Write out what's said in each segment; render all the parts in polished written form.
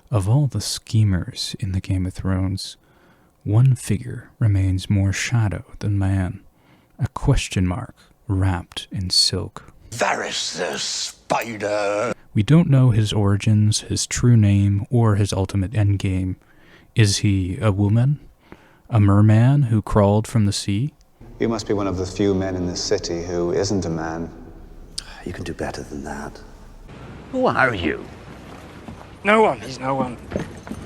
Of all the schemers in the Game of Thrones, one figure remains more shadow than man, a question mark wrapped in silk. Varys the Spider! We don't know his origins, his true name, or his ultimate endgame. Is he a woman? A merman who crawled from the sea? You must be one of the few men in this city who isn't a man. You can do better than that. Who are you? No one. He's no one.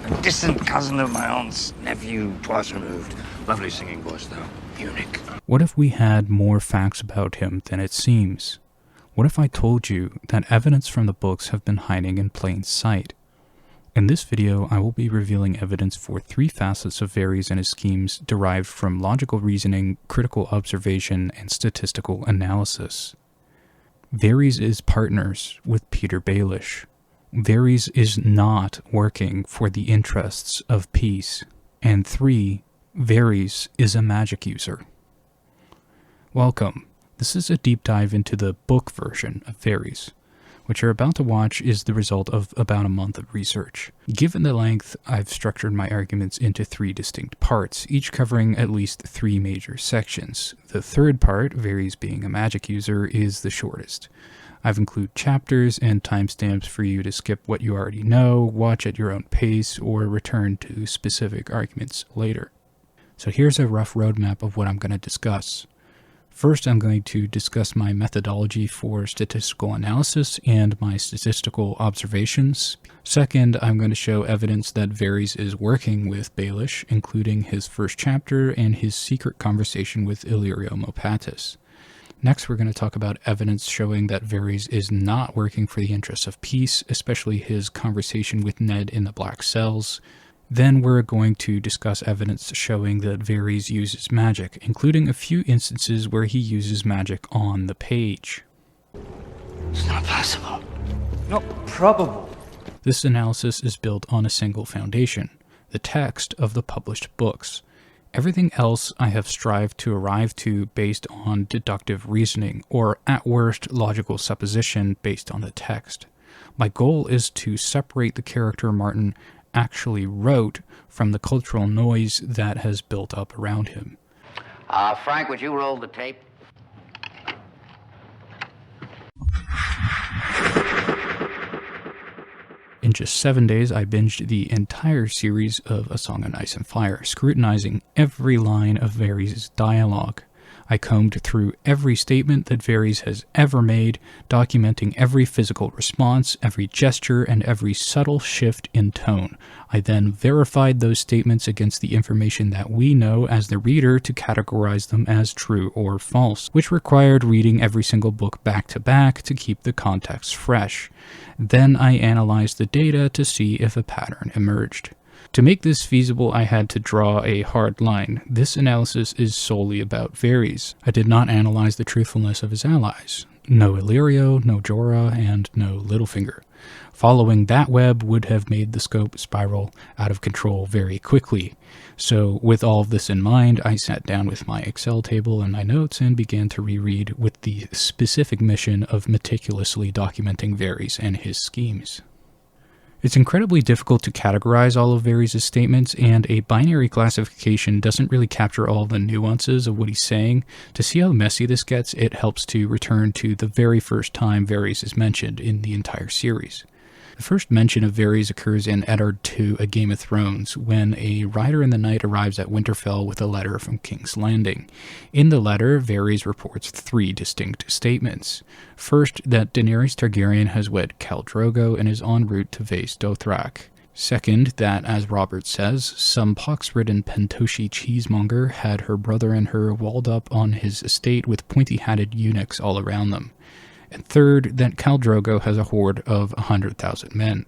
A distant cousin of my aunt's nephew, twice removed. Lovely singing voice, though. Unique. What if we had more facts about him than it seems? What if I told you that evidence from the books have been hiding in plain sight? In this video, I will be revealing evidence for 3 facets of Varys and his schemes derived from logical reasoning, critical observation, and statistical analysis. Varys is partners with Peter Baelish. Varys is not working for the interests of peace. And 3, Varys is a magic user. Welcome. This is a deep dive into the book version of Varys. What you're about to watch is the result of about a month of research. Given the length, I've structured my arguments into 3 distinct parts, each covering at least 3 major sections. The third part, Varys being a magic user, is the shortest. I've included chapters and timestamps for you to skip what you already know, watch at your own pace, or return to specific arguments later. So here's a rough roadmap of what I'm going to discuss. First, I'm going to discuss my methodology for statistical analysis and my statistical observations. Second, I'm going to show evidence that Varys is working with Baelish, including his first chapter and his secret conversation with Illyrio Mopatis. Next, we're going to talk about evidence showing that Varys is not working for the interests of peace, especially his conversation with Ned in the Black Cells. Then we're going to discuss evidence showing that Varys uses magic, including a few instances where he uses magic on the page. It's not possible. Not probable. This analysis is built on a single foundation, the text of the published books. Everything else I have strived to arrive to based on deductive reasoning, or at worst, logical supposition based on the text. My goal is to separate the character Martin actually wrote from the cultural noise that has built up around him. Frank, would you roll the tape? In just 7 days, I binged the entire series of A Song of Ice and Fire, scrutinizing every line of Varys' dialogue. I combed through every statement that Varys has ever made, documenting every physical response, every gesture, and every subtle shift in tone. I then verified those statements against the information that we know as the reader to categorize them as true or false, which required reading every single book back to back to keep the context fresh. Then I analyzed the data to see if a pattern emerged. To make this feasible, I had to draw a hard line. This analysis is solely about Varys. I did not analyze the truthfulness of his allies. No Illyrio, no Jorah, and no Littlefinger. Following that web would have made the scope spiral out of control very quickly. So with all of this in mind, I sat down with my Excel table and my notes and began to reread with the specific mission of meticulously documenting Varys and his schemes. It's incredibly difficult to categorize all of Varys' statements, and a binary classification doesn't really capture all the nuances of what he's saying. To see how messy this gets, it helps to return to the very first time Varys is mentioned in the entire series. The first mention of Varys occurs in Eddard II, A Game of Thrones, when a rider in the night arrives at Winterfell with a letter from King's Landing. In the letter, Varys reports 3 distinct statements. First, that Daenerys Targaryen has wed Khal Drogo and is en route to Vaes Dothrak. Second, that, as Robert says, some pox-ridden Pentoshi cheesemonger had her brother and her walled up on his estate with pointy-hatted eunuchs all around them. And third, that Khal Drogo has a horde of 100,000 men.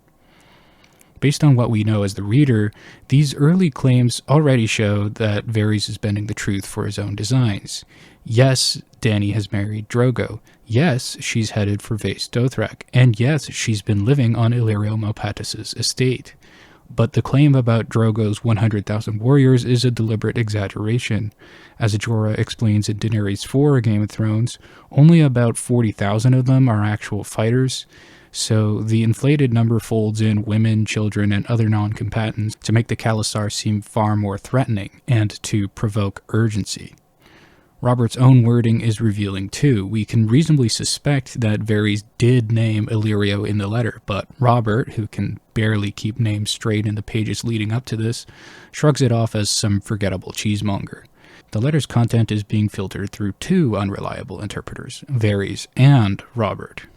Based on what we know as the reader, these early claims already show that Varys is bending the truth for his own designs. Yes, Dany has married Drogo. Yes, she's headed for Vaes Dothrak. And yes, she's been living on Illyrio Mopatis' estate. But the claim about Drogo's 100,000 warriors is a deliberate exaggeration. As Jorah explains in Daenerys IV, A Game of Thrones, only about 40,000 of them are actual fighters. So the inflated number folds in women, children, and other non-combatants to make the Khalasar seem far more threatening and to provoke urgency. Robert's own wording is revealing too. We can reasonably suspect that Varys did name Illyrio in the letter, but Robert, who can barely keep names straight in the pages leading up to this, shrugs it off as some forgettable cheesemonger. The letter's content is being filtered through two unreliable interpreters, Varys and Robert.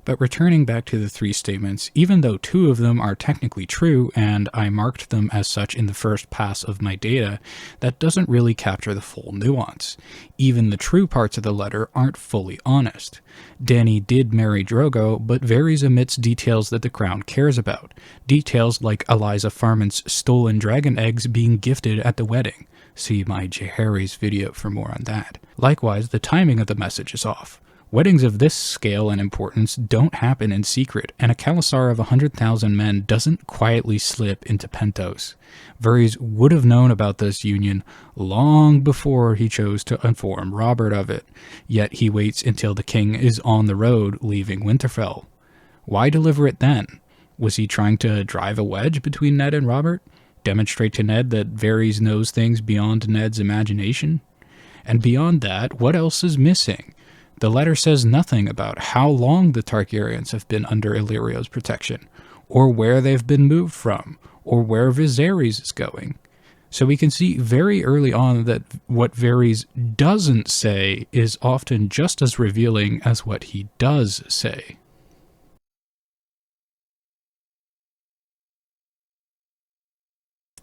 But returning back to the three statements, even though two of them are technically true, and I marked them as such in the first pass of my data, that doesn't really capture the full nuance. Even the true parts of the letter aren't fully honest. Dany did marry Drogo, but Varys omits details that the crown cares about. Details like Eliza Farman's stolen dragon eggs being gifted at the wedding. See my Jaehaerys video for more on that. Likewise, the timing of the message is off. Weddings of this scale and importance don't happen in secret, and a Khalasar of 100,000 men doesn't quietly slip into Pentos. Varys would have known about this union long before he chose to inform Robert of it, yet he waits until the king is on the road leaving Winterfell. Why deliver it then? Was he trying to drive a wedge between Ned and Robert? Demonstrate to Ned that Varys knows things beyond Ned's imagination? And beyond that, what else is missing? The letter says nothing about how long the Targaryens have been under Illyrio's protection, or where they've been moved from, or where Viserys is going. So we can see very early on that what Varys doesn't say is often just as revealing as what he does say.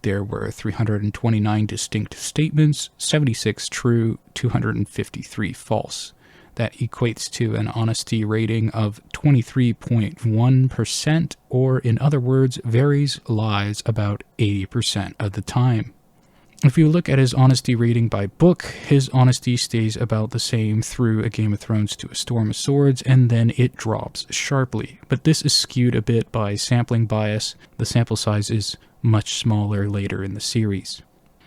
There were 329 distinct statements, 76 true, 253 false. That equates to an honesty rating of 23.1%, or in other words, Varys lies about 80% of the time. If you look at his honesty rating by book, his honesty stays about the same through A Game of Thrones to A Storm of Swords, and then it drops sharply. But this is skewed a bit by sampling bias. The sample size is much smaller later in the series.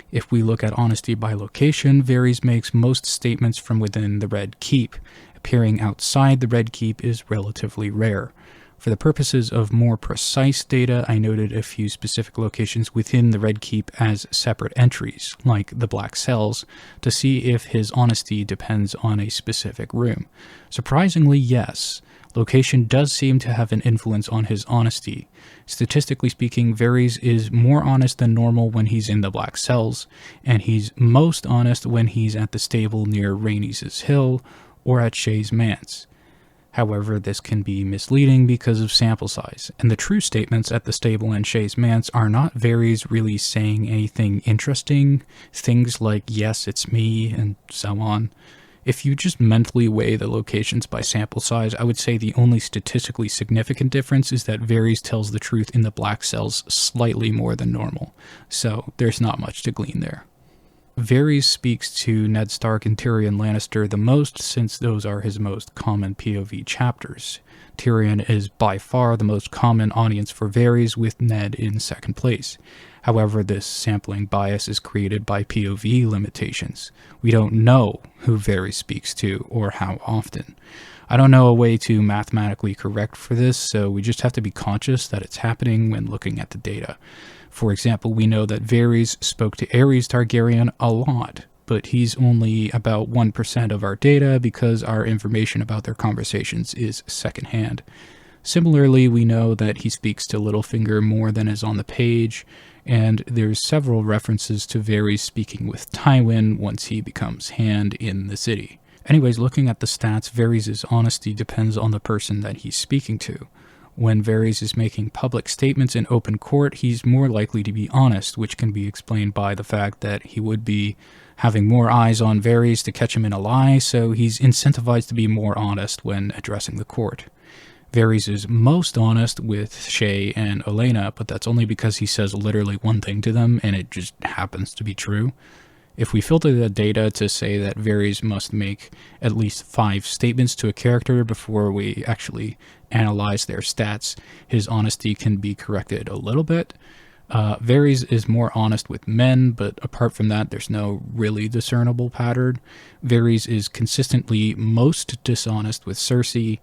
If we look at honesty by location, Varys makes most statements from within the Red Keep. Appearing outside the Red Keep is relatively rare. For the purposes of more precise data, I noted a few specific locations within the Red Keep as separate entries, like the Black Cells, to see if his honesty depends on a specific room. Surprisingly, yes. Location does seem to have an influence on his honesty. Statistically speaking, Varys is more honest than normal when he's in the Black Cells, and he's most honest when he's at the stable near Rhaenys' Hill or at Shae's Manse. However, this can be misleading because of sample size, and the true statements at the stable and Shae's Manse are not Varys really saying anything interesting, things like, yes, it's me, and so on. If you just mentally weigh the locations by sample size, I would say the only statistically significant difference is that Varys tells the truth in the Black Cells slightly more than normal, so there's not much to glean there. Varys speaks to Ned Stark and Tyrion Lannister the most, since those are his most common POV chapters. Tyrion is by far the most common audience for Varys, with Ned in second place. However, this sampling bias is created by POV limitations. We don't know who Varys speaks to or how often. I don't know a way to mathematically correct for this, so we just have to be conscious that it's happening when looking at the data. For example, we know that Varys spoke to Aerys Targaryen a lot, but he's only about 1% of our data because our information about their conversations is secondhand. Similarly, we know that he speaks to Littlefinger more than is on the page, and there's several references to Varys speaking with Tywin once he becomes Hand in the city. Anyways, looking at the stats, Varys' honesty depends on the person that he's speaking to. When Varys is making public statements in open court, he's more likely to be honest, which can be explained by the fact that he would be having more eyes on Varys to catch him in a lie, so he's incentivized to be more honest when addressing the court. Varys is most honest with Shae and Olenna, but that's only because he says literally one thing to them, and it just happens to be true. If we filter the data to say that Varys must make at least 5 statements to a character before we actually analyze their stats, his honesty can be corrected a little bit. Varys is more honest with men, but apart from that, there's no really discernible pattern. Varys is consistently most dishonest with Cersei.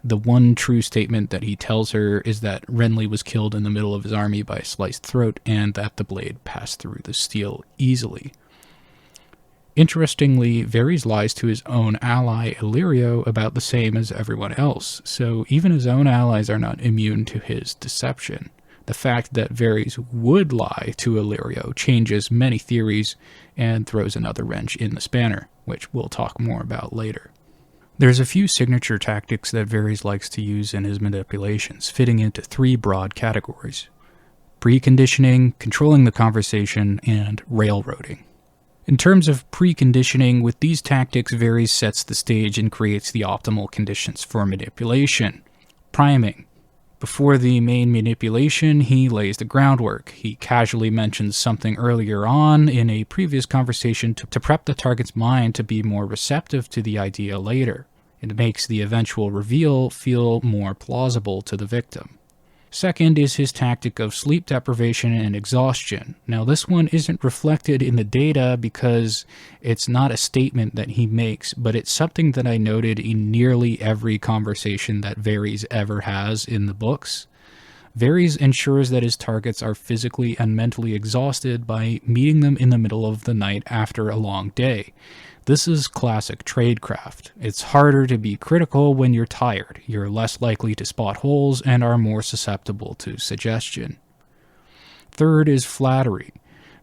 The one true statement that he tells her is that Renly was killed in the middle of his army by a sliced throat, and that the blade passed through the steel easily. Interestingly, Varys lies to his own ally Illyrio about the same as everyone else, so even his own allies are not immune to his deception. The fact that Varys would lie to Illyrio changes many theories and throws another wrench in the spanner, which we'll talk more about later. There's a few signature tactics that Varys likes to use in his manipulations, fitting into 3 broad categories: preconditioning, controlling the conversation, and railroading. In terms of preconditioning, with these tactics, Varys sets the stage and creates the optimal conditions for manipulation. Priming. Before the main manipulation, he lays the groundwork. He casually mentions something earlier on in a previous conversation to prep the target's mind to be more receptive to the idea later. It makes the eventual reveal feel more plausible to the victim. Second is his tactic of sleep deprivation and exhaustion. Now, this one isn't reflected in the data because it's not a statement that he makes, but it's something that I noted in nearly every conversation that Varys ever has in the books. Varys ensures that his targets are physically and mentally exhausted by meeting them in the middle of the night after a long day. This is classic tradecraft. It's harder to be critical when you're tired. You're less likely to spot holes and are more susceptible to suggestion. Third is flattery.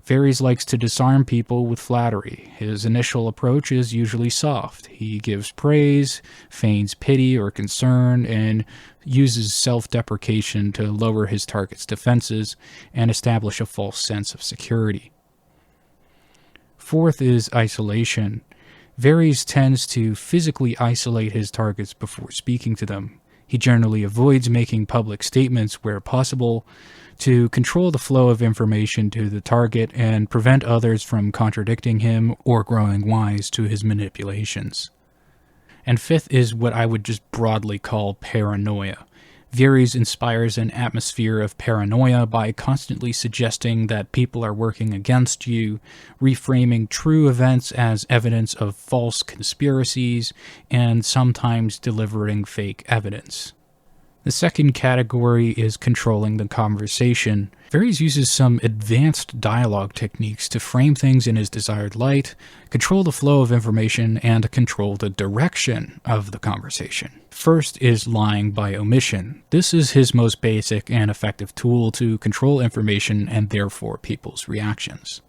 Varys likes to disarm people with flattery. His initial approach is usually soft. He gives praise, feigns pity or concern, and uses self-deprecation to lower his target's defenses and establish a false sense of security. Fourth is isolation. Varys tends to physically isolate his targets before speaking to them. He generally avoids making public statements where possible to control the flow of information to the target and prevent others from contradicting him or growing wise to his manipulations. And fifth is what I would just broadly call paranoia. Varys inspires an atmosphere of paranoia by constantly suggesting that people are working against you, reframing true events as evidence of false conspiracies, and sometimes delivering fake evidence. The second category is controlling the conversation. Varys uses some advanced dialogue techniques to frame things in his desired light, control the flow of information, and control the direction of the conversation. First is lying by omission. This is his most basic and effective tool to control information and therefore people's reactions.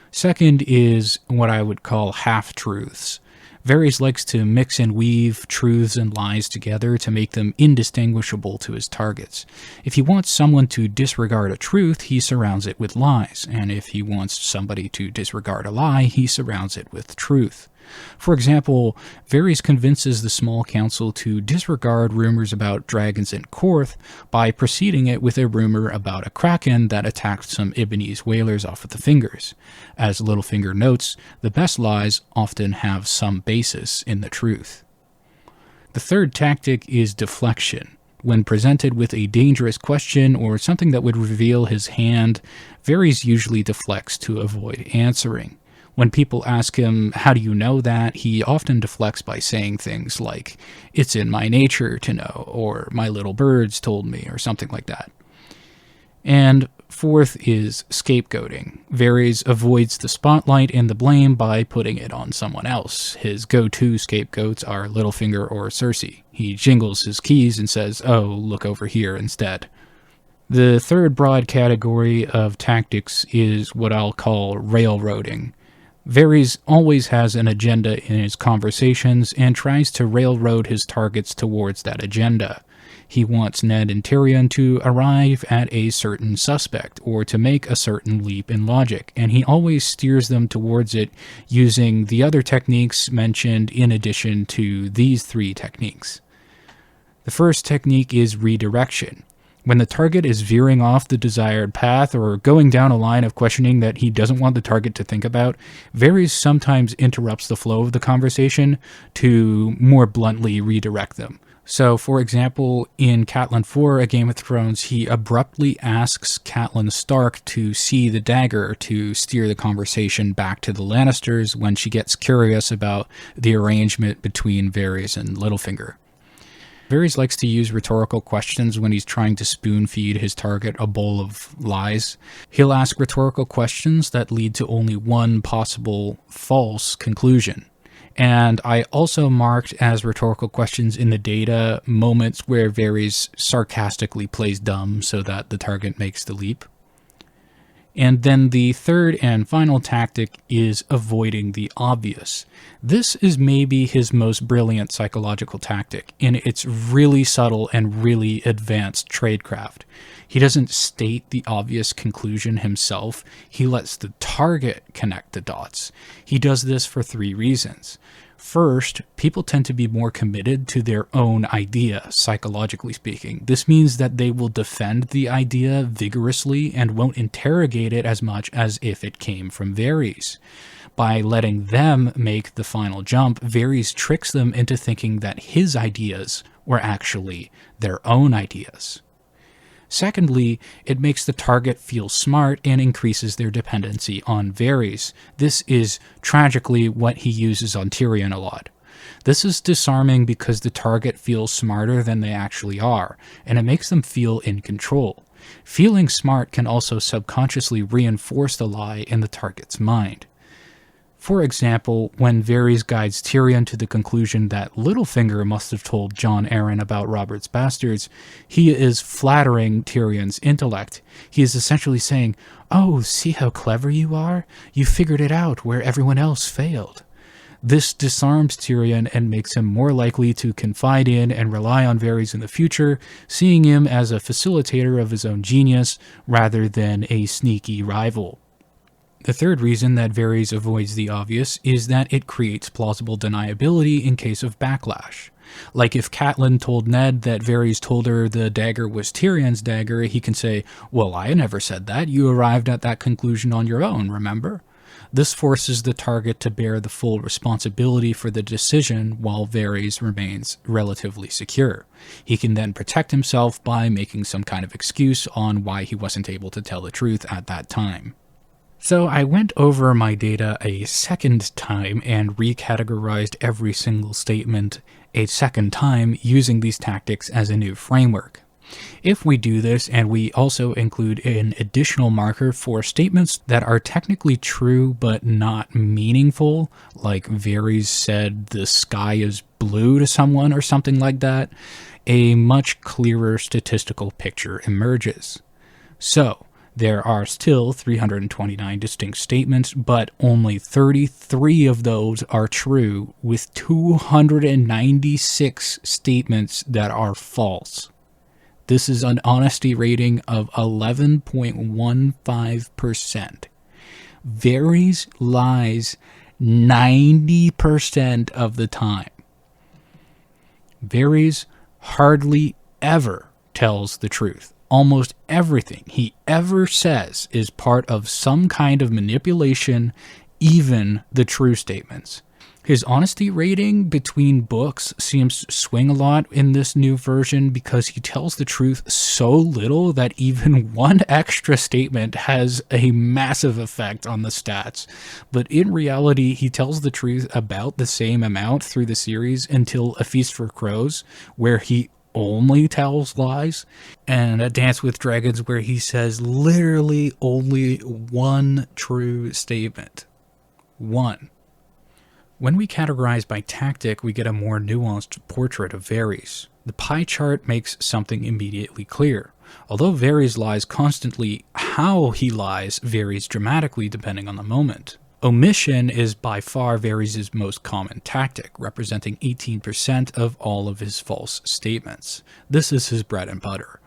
Second is what I would call half-truths. Varys likes to mix and weave truths and lies together to make them indistinguishable to his targets. If he wants someone to disregard a truth, he surrounds it with lies, and if he wants somebody to disregard a lie, he surrounds it with truth. For example, Varys convinces the small council to disregard rumors about dragons in Korth by preceding it with a rumor about a kraken that attacked some Ibonese whalers off of the Fingers. As Littlefinger notes, the best lies often have some basis in the truth. The third tactic is deflection. When presented with a dangerous question or something that would reveal his hand, Varys usually deflects to avoid answering. When people ask him, "How do you know that?" he often deflects by saying things like, "It's in my nature to know," or "My little birds told me," or something like that. And fourth is scapegoating. Varys avoids the spotlight and the blame by putting it on someone else. His go-to scapegoats are Littlefinger or Cersei. He jingles his keys and says, "Oh, look over here," instead. The third broad category of tactics is what I'll call railroading. Varys always has an agenda in his conversations and tries to railroad his targets towards that agenda. He wants Ned and Tyrion to arrive at a certain suspect or to make a certain leap in logic, and he always steers them towards it using the other techniques mentioned in addition to these 3 techniques. The first technique is redirection. When the target is veering off the desired path or going down a line of questioning that he doesn't want the target to think about, Varys sometimes interrupts the flow of the conversation to more bluntly redirect them. So, for example, in Catelyn 4, A Game of Thrones, he abruptly asks Catelyn Stark to see the dagger to steer the conversation back to the Lannisters when she gets curious about the arrangement between Varys and Littlefinger. Varys likes to use rhetorical questions when he's trying to spoon-feed his target a bowl of lies. He'll ask rhetorical questions that lead to only one possible false conclusion. And I also marked as rhetorical questions in the data moments where Varys sarcastically plays dumb so that the target makes the leap. And then the third and final tactic is avoiding the obvious. This is maybe his most brilliant psychological tactic, and it's really subtle and really advanced tradecraft. He doesn't state the obvious conclusion himself, he lets the target connect the dots. He does this for 3 reasons. First, people tend to be more committed to their own idea, psychologically speaking. This means that they will defend the idea vigorously and won't interrogate it as much as if it came from Varys. By letting them make the final jump, Varys tricks them into thinking that his ideas were actually their own ideas. Secondly, it makes the target feel smart and increases their dependency on Varys. This is tragically what he uses on Tyrion a lot. This is disarming because the target feels smarter than they actually are, and it makes them feel in control. Feeling smart can also subconsciously reinforce the lie in the target's mind. For example, when Varys guides Tyrion to the conclusion that Littlefinger must have told Jon Arryn about Robert's bastards, he is flattering Tyrion's intellect. He is essentially saying, "Oh, see how clever you are? You figured it out where everyone else failed." This disarms Tyrion and makes him more likely to confide in and rely on Varys in the future, seeing him as a facilitator of his own genius rather than a sneaky rival. The third reason that Varys avoids the obvious is that it creates plausible deniability in case of backlash. Like if Catelyn told Ned that Varys told her the dagger was Tyrion's dagger, he can say, "Well, I never said that. You arrived at that conclusion on your own, remember?" This forces the target to bear the full responsibility for the decision while Varys remains relatively secure. He can then protect himself by making some kind of excuse on why he wasn't able to tell the truth at that time. So I went over my data a second time and recategorized every single statement a second time using these tactics as a new framework. If we do this and we also include an additional marker for statements that are technically true but not meaningful, like Varys said the sky is blue to someone or something like that, a much clearer statistical picture emerges. So, there are still 329 distinct statements, but only 33 of those are true, with 296 statements that are false. This is an honesty rating of 11.15%. Varys lies 90% of the time. Varys hardly ever tells the truth. Almost everything he ever says is part of some kind of manipulation, even the true statements. His honesty rating between books seems to swing a lot in this new version because he tells the truth so little that even one extra statement has a massive effect on the stats. But in reality, he tells the truth about the same amount through the series until A Feast for Crows, where he only tells lies, and A Dance with Dragons where he says literally only one true statement. One. When we categorize by tactic, we get a more nuanced portrait of Varys. The pie chart makes something immediately clear. Although Varys lies constantly, how he lies varies dramatically depending on the moment. Omission is by far Varys' most common tactic, representing 18% of all of his false statements. This is his bread and butter.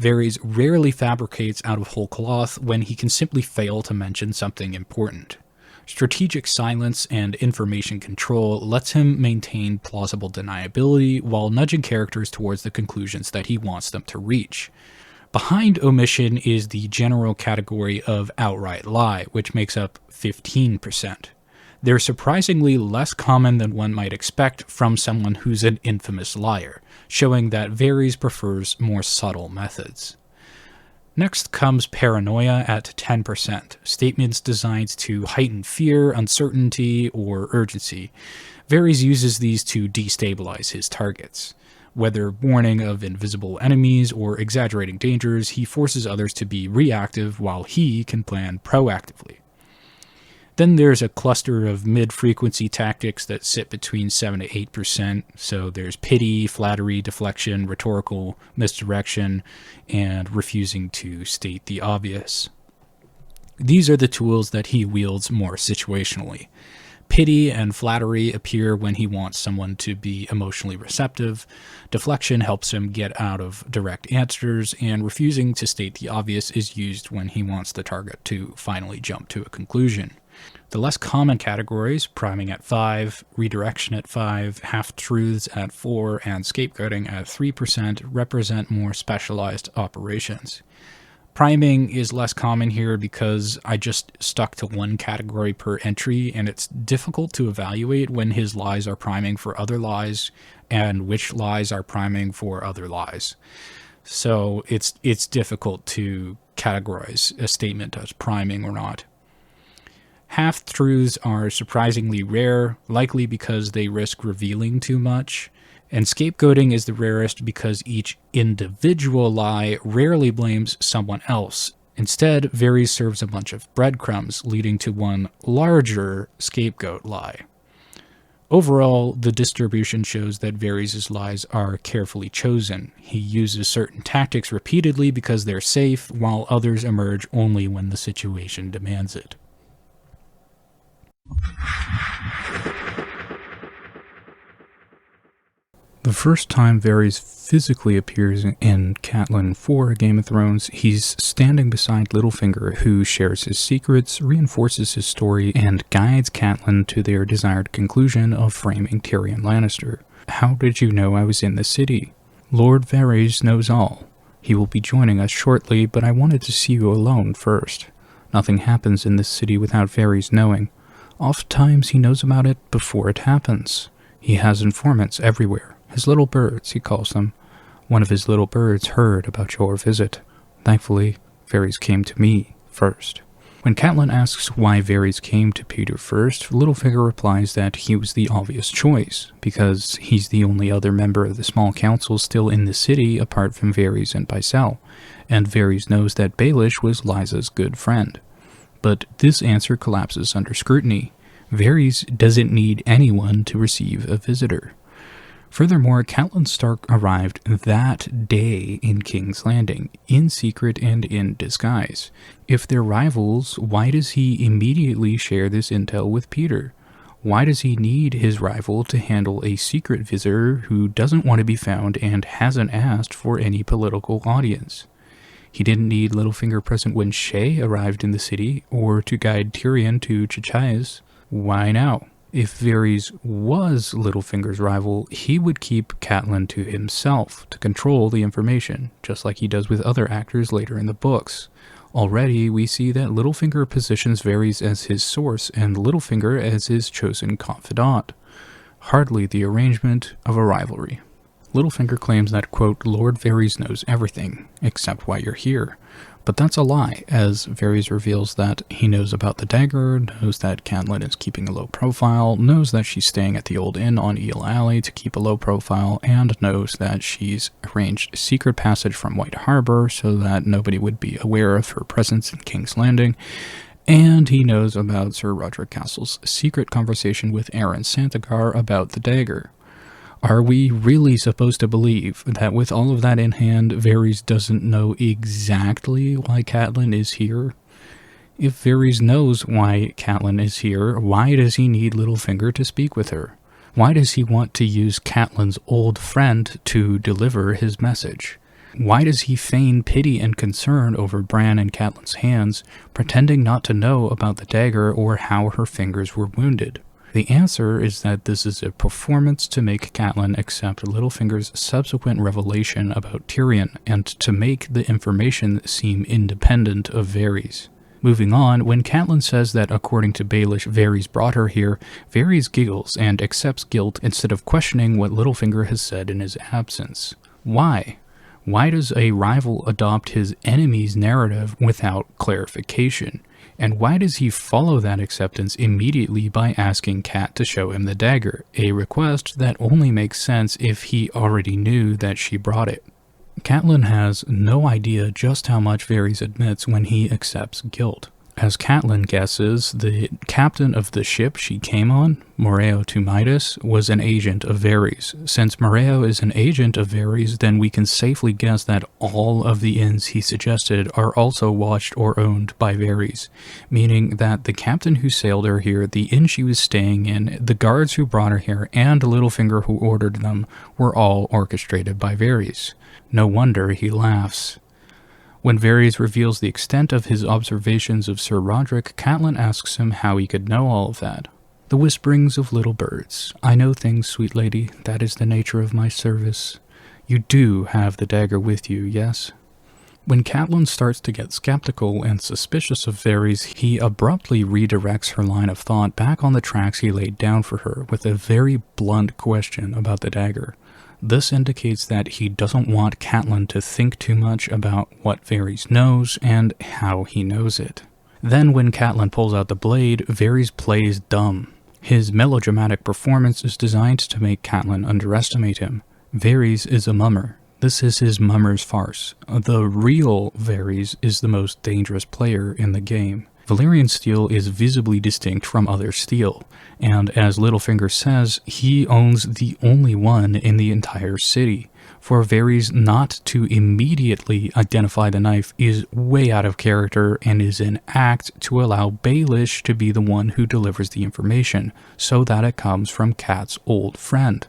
Varys rarely fabricates out of whole cloth when he can simply fail to mention something important. Strategic silence and information control lets him maintain plausible deniability while nudging characters towards the conclusions that he wants them to reach. Behind omission is the general category of outright lie, which makes up 15%. They're surprisingly less common than one might expect from someone who's an infamous liar, showing that Varys prefers more subtle methods. Next comes paranoia at 10%, statements designed to heighten fear, uncertainty, or urgency. Varys uses these to destabilize his targets. Whether warning of invisible enemies or exaggerating dangers, he forces others to be reactive while he can plan proactively. Then there's a cluster of mid-frequency tactics that sit between 7 to 8%. So there's pity, flattery, deflection, rhetorical misdirection, and refusing to state the obvious. These are the tools that he wields more situationally. Pity and flattery appear when he wants someone to be emotionally receptive. Deflection helps him get out of direct answers, and refusing to state the obvious is used when he wants the target to finally jump to a conclusion. The less common categories, priming at 5, redirection at 5, half-truths at 4, and scapegoating at 3%, represent more specialized operations. Priming is less common here because I just stuck to one category per entry, and it's difficult to evaluate when his lies are priming for other lies and which lies are priming for other lies. So it's difficult to categorize a statement as priming or not. Half-truths are surprisingly rare, likely because they risk revealing too much. And scapegoating is the rarest because each individual lie rarely blames someone else. Instead, Varys serves a bunch of breadcrumbs, leading to one larger scapegoat lie. Overall, the distribution shows that Varys' lies are carefully chosen. He uses certain tactics repeatedly because they're safe, while others emerge only when the situation demands it. The first time Varys physically appears in Catelyn for Game of Thrones, he's standing beside Littlefinger, who shares his secrets, reinforces his story, and guides Catelyn to their desired conclusion of framing Tyrion Lannister. "How did you know I was in the city?" "Lord Varys knows all. He will be joining us shortly, but I wanted to see you alone first. Nothing happens in this city without Varys knowing. Oftentimes he knows about it before it happens. He has informants everywhere. His little birds, he calls them. One of his little birds heard about your visit. Thankfully, Varys came to me first." When Catelyn asks why Varys came to Petyr first, Littlefinger replies that he was the obvious choice, because he's the only other member of the small council still in the city apart from Varys and Pycelle, and Varys knows that Baelish was Lysa's good friend. But this answer collapses under scrutiny. Varys doesn't need anyone to receive a visitor. Furthermore, Catelyn Stark arrived that day in King's Landing, in secret and in disguise. If they're rivals, why does he immediately share this intel with Petyr? Why does he need his rival to handle a secret visitor who doesn't want to be found and hasn't asked for any political audience? He didn't need Littlefinger present when Shae arrived in the city, or to guide Tyrion to Chichai's. Why now? If Varys was Littlefinger's rival, he would keep Catelyn to himself to control the information, just like he does with other actors later in the books. Already, we see that Littlefinger positions Varys as his source and Littlefinger as his chosen confidant. Hardly the arrangement of a rivalry. Littlefinger claims that, quote, "Lord Varys knows everything, except why you're here." But that's a lie, as Varys reveals that he knows about the dagger, knows that Catelyn is keeping a low profile, knows that she's staying at the old inn on Eel Alley to keep a low profile, and knows that she's arranged secret passage from White Harbor so that nobody would be aware of her presence in King's Landing, and he knows about Sir Roderick Castle's secret conversation with Aeryn Santagar about the dagger. Are we really supposed to believe that with all of that in hand, Varys doesn't know exactly why Catelyn is here? If Varys knows why Catelyn is here, why does he need Littlefinger to speak with her? Why does he want to use Catelyn's old friend to deliver his message? Why does he feign pity and concern over Bran and Catelyn's hands, pretending not to know about the dagger or how her fingers were wounded? The answer is that this is a performance to make Catelyn accept Littlefinger's subsequent revelation about Tyrion and to make the information seem independent of Varys. Moving on, when Catelyn says that according to Baelish, Varys brought her here, Varys giggles and accepts guilt instead of questioning what Littlefinger has said in his absence. Why? Why does a rival adopt his enemy's narrative without clarification? And why does he follow that acceptance immediately by asking Cat to show him the dagger, a request that only makes sense if he already knew that she brought it? Catelyn has no idea just how much Varys admits when he accepts guilt. As Catelyn guesses, the captain of the ship she came on, Moreo to Midas, was an agent of Varys. Since Moreo is an agent of Varys, then we can safely guess that all of the inns he suggested are also watched or owned by Varys, meaning that the captain who sailed her here, the inn she was staying in, the guards who brought her here, and Littlefinger who ordered them were all orchestrated by Varys. No wonder he laughs. When Varys reveals the extent of his observations of Sir Roderick, Catelyn asks him how he could know all of that. The whisperings of little birds. I know things, sweet lady. That is the nature of my service. You do have the dagger with you, yes? When Catelyn starts to get skeptical and suspicious of Varys, he abruptly redirects her line of thought back on the tracks he laid down for her with a very blunt question about the dagger. This indicates that he doesn't want Catelyn to think too much about what Varys knows and how he knows it. Then when Catelyn pulls out the blade, Varys plays dumb. His melodramatic performance is designed to make Catelyn underestimate him. Varys is a mummer. This is his mummer's farce. The real Varys is the most dangerous player in the game. Valyrian steel is visibly distinct from other steel, and as Littlefinger says, he owns the only one in the entire city. For Varys not to immediately identify the knife is way out of character and is an act to allow Baelish to be the one who delivers the information, so that it comes from Cat's old friend.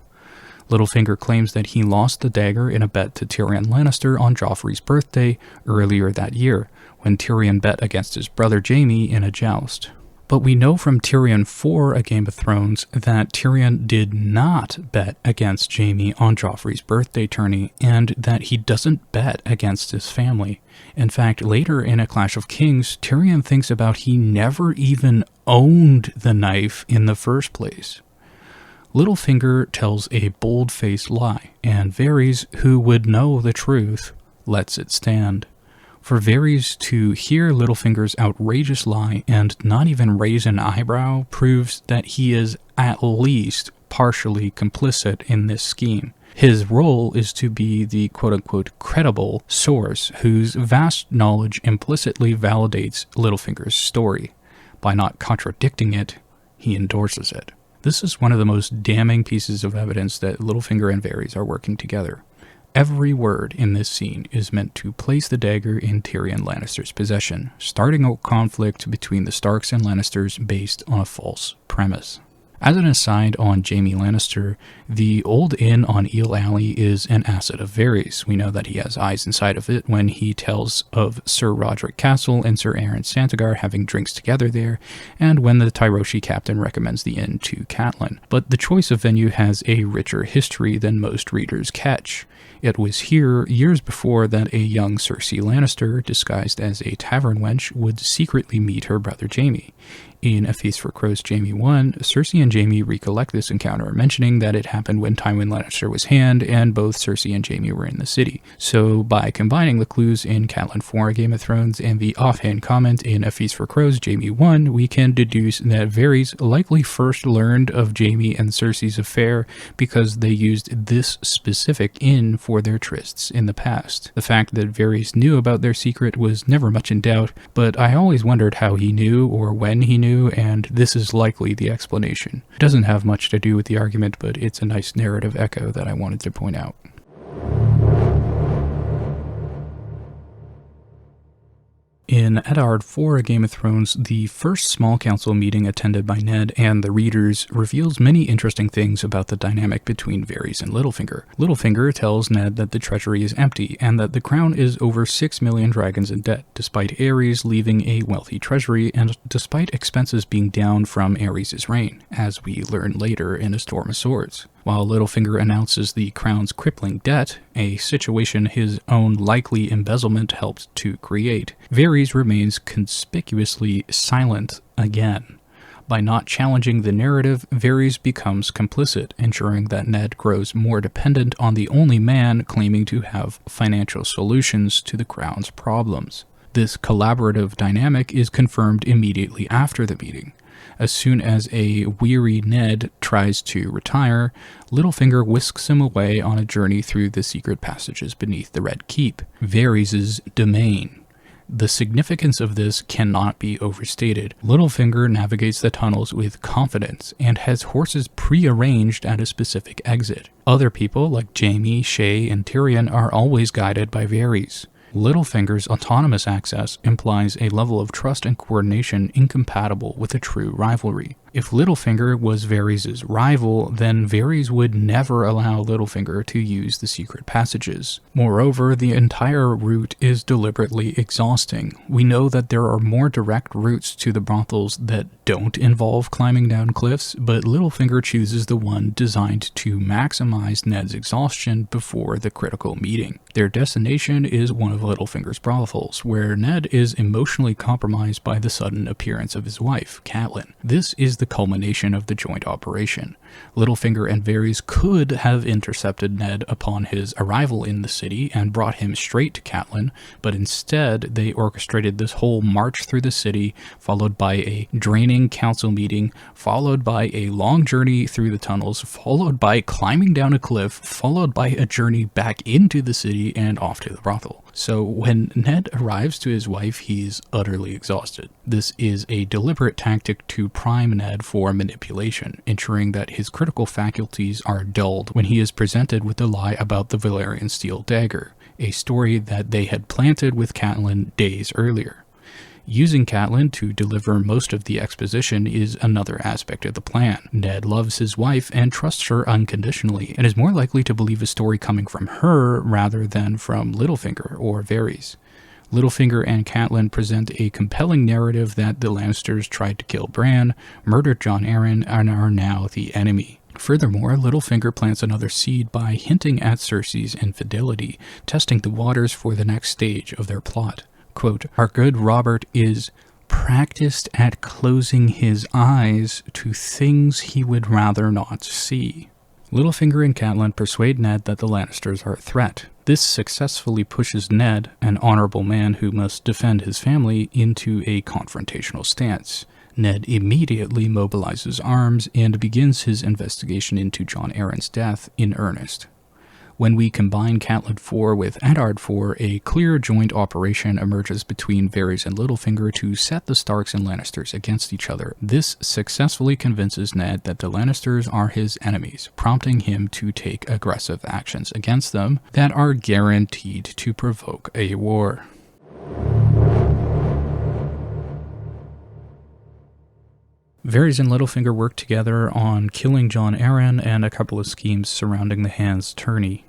Littlefinger claims that he lost the dagger in a bet to Tyrion Lannister on Joffrey's birthday earlier that year, when Tyrion bet against his brother Jaime in a joust. But we know from Tyrion 4, A Game of Thrones, that Tyrion did not bet against Jaime on Joffrey's birthday tourney, and that he doesn't bet against his family. In fact, later in A Clash of Kings, Tyrion thinks about he never even owned the knife in the first place. Littlefinger tells a bold-faced lie, and Varys, who would know the truth, lets it stand. For Varys to hear Littlefinger's outrageous lie and not even raise an eyebrow proves that he is at least partially complicit in this scheme. His role is to be the quote-unquote credible source whose vast knowledge implicitly validates Littlefinger's story. By not contradicting it, he endorses it. This is one of the most damning pieces of evidence that Littlefinger and Varys are working together. Every word in this scene is meant to place the dagger in Tyrion Lannister's possession, starting a conflict between the Starks and Lannisters based on a false premise. As an aside on Jaime Lannister, the old inn on Eel Alley is an asset of Varys. We know that he has eyes inside of it when he tells of Sir Roderick Castle and Sir Aaron Santagar having drinks together there, and when the Tyroshi captain recommends the inn to Catelyn. But the choice of venue has a richer history than most readers catch. It was here, years before, that a young Cersei Lannister, disguised as a tavern wench, would secretly meet her brother Jaime. In A Feast for Crows Jaime 1, Cersei and Jaime recollect this encounter, mentioning that it happened when Tywin Lannister was hand, and both Cersei and Jaime were in the city. So, by combining the clues in Catelyn 4 A Game of Thrones and the offhand comment in A Feast for Crows Jaime 1, we can deduce that Varys likely first learned of Jaime and Cersei's affair because they used this specific inn for their trysts in the past. The fact that Varys knew about their secret was never much in doubt, but I always wondered how he knew or when he knew, and this is likely the explanation. It doesn't have much to do with the argument, but it's a nice narrative echo that I wanted to point out. In Eddard 4, A Game of Thrones, the first small council meeting attended by Ned and the readers reveals many interesting things about the dynamic between Varys and Littlefinger. Littlefinger tells Ned that the treasury is empty and that the crown is over 6 million dragons in debt, despite Aerys leaving a wealthy treasury and despite expenses being down from Aerys' reign, as we learn later in A Storm of Swords. While Littlefinger announces the crown's crippling debt, a situation his own likely embezzlement helped to create, Varys remains conspicuously silent again. By not challenging the narrative, Varys becomes complicit, ensuring that Ned grows more dependent on the only man claiming to have financial solutions to the crown's problems. This collaborative dynamic is confirmed immediately after the meeting. As soon as a weary Ned tries to retire, Littlefinger whisks him away on a journey through the secret passages beneath the Red Keep, Varys' domain. The significance of this cannot be overstated. Littlefinger navigates the tunnels with confidence and has horses pre-arranged at a specific exit. Other people like Jaime, Shae, and Tyrion are always guided by Varys. Littlefinger's autonomous access implies a level of trust and coordination incompatible with a true rivalry. If Littlefinger was Varys' rival, then Varys would never allow Littlefinger to use the secret passages. Moreover, the entire route is deliberately exhausting. We know that there are more direct routes to the brothels that don't involve climbing down cliffs, but Littlefinger chooses the one designed to maximize Ned's exhaustion before the critical meeting. Their destination is one of Littlefinger's brothels, where Ned is emotionally compromised by the sudden appearance of his wife, Catelyn. This is the culmination of the joint operation. Littlefinger and Varys could have intercepted Ned upon his arrival in the city and brought him straight to Catelyn, but instead they orchestrated this whole march through the city, followed by a draining council meeting, followed by a long journey through the tunnels, followed by climbing down a cliff, followed by a journey back into the city and off to the brothel. So when Ned arrives to his wife, he's utterly exhausted. This is a deliberate tactic to prime Ned for manipulation, ensuring that his critical faculties are dulled when he is presented with the lie about the Valyrian steel dagger, a story that they had planted with Catelyn days earlier. Using Catelyn to deliver most of the exposition is another aspect of the plan. Ned loves his wife and trusts her unconditionally, and is more likely to believe a story coming from her rather than from Littlefinger or Varys. Littlefinger and Catelyn present a compelling narrative that the Lannisters tried to kill Bran, murdered Jon Arryn, and are now the enemy. Furthermore, Littlefinger plants another seed by hinting at Cersei's infidelity, testing the waters for the next stage of their plot. Quote, "Our good Robert is practiced at closing his eyes to things he would rather not see." Littlefinger and Catelyn persuade Ned that the Lannisters are a threat. This successfully pushes Ned, an honorable man who must defend his family, into a confrontational stance. Ned immediately mobilizes arms and begins his investigation into Jon Arryn's death in earnest. When we combine Catelyn 4 with Eddard 4, a clear joint operation emerges between Varys and Littlefinger to set the Starks and Lannisters against each other. This successfully convinces Ned that the Lannisters are his enemies, prompting him to take aggressive actions against them that are guaranteed to provoke a war. Varys and Littlefinger work together on killing Jon Arryn and a couple of schemes surrounding the Hand's tourney.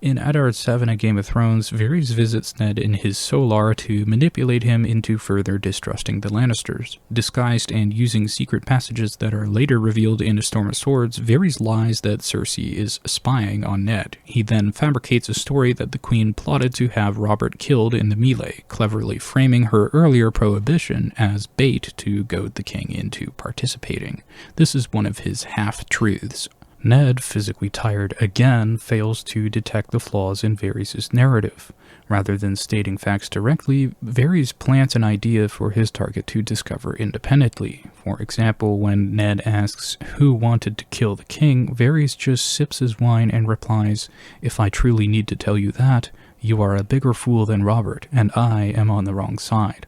In Eddard 7 A Game of Thrones, Varys visits Ned in his solar to manipulate him into further distrusting the Lannisters. Disguised and using secret passages that are later revealed in A Storm of Swords, Varys lies that Cersei is spying on Ned. He then fabricates a story that the Queen plotted to have Robert killed in the melee, cleverly framing her earlier prohibition as bait to goad the king into participating. This is one of his half-truths. Ned, physically tired again, fails to detect the flaws in Varys' narrative. Rather than stating facts directly, Varys plants an idea for his target to discover independently. For example, when Ned asks who wanted to kill the king, Varys just sips his wine and replies, "If I truly need to tell you that, you are a bigger fool than Robert, and I am on the wrong side."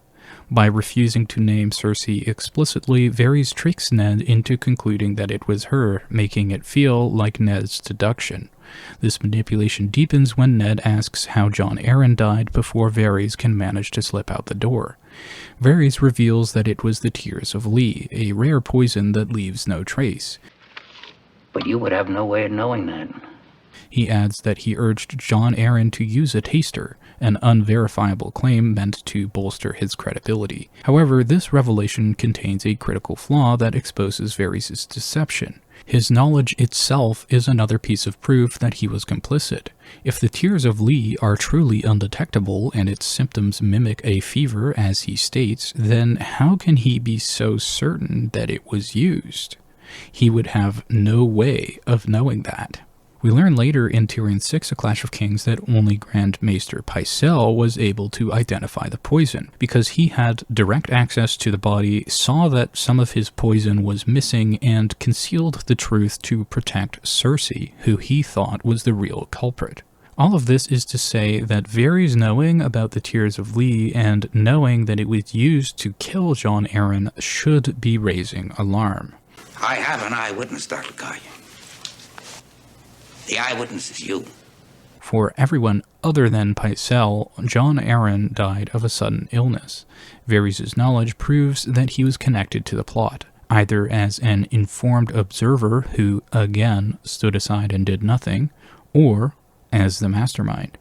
By refusing to name Cersei explicitly, Varys tricks Ned into concluding that it was her, making it feel like Ned's deduction. This manipulation deepens when Ned asks how Jon Arryn died before Varys can manage to slip out the door. Varys reveals that it was the tears of Lee, a rare poison that leaves no trace. But you would have no way of knowing that. He adds that he urged Jon Arryn to use a taster, an unverifiable claim meant to bolster his credibility. However, this revelation contains a critical flaw that exposes Varys' deception. His knowledge itself is another piece of proof that he was complicit. If the tears of Lee are truly undetectable and its symptoms mimic a fever as he states, then how can he be so certain that it was used? He would have no way of knowing that. We learn later in Tyrion 6, A Clash of Kings, that only Grand Maester Pycelle was able to identify the poison, because he had direct access to the body, saw that some of his poison was missing, and concealed the truth to protect Cersei, who he thought was the real culprit. All of this is to say that Varys knowing about the Tears of Lee and knowing that it was used to kill Jon Arryn should be raising alarm. I have an eyewitness, Dr. Guy. The eyewitness is you. For everyone other than Pycelle, Jon Arryn died of a sudden illness. Varys' knowledge proves that he was connected to the plot, either as an informed observer who, again, stood aside and did nothing, or as the mastermind.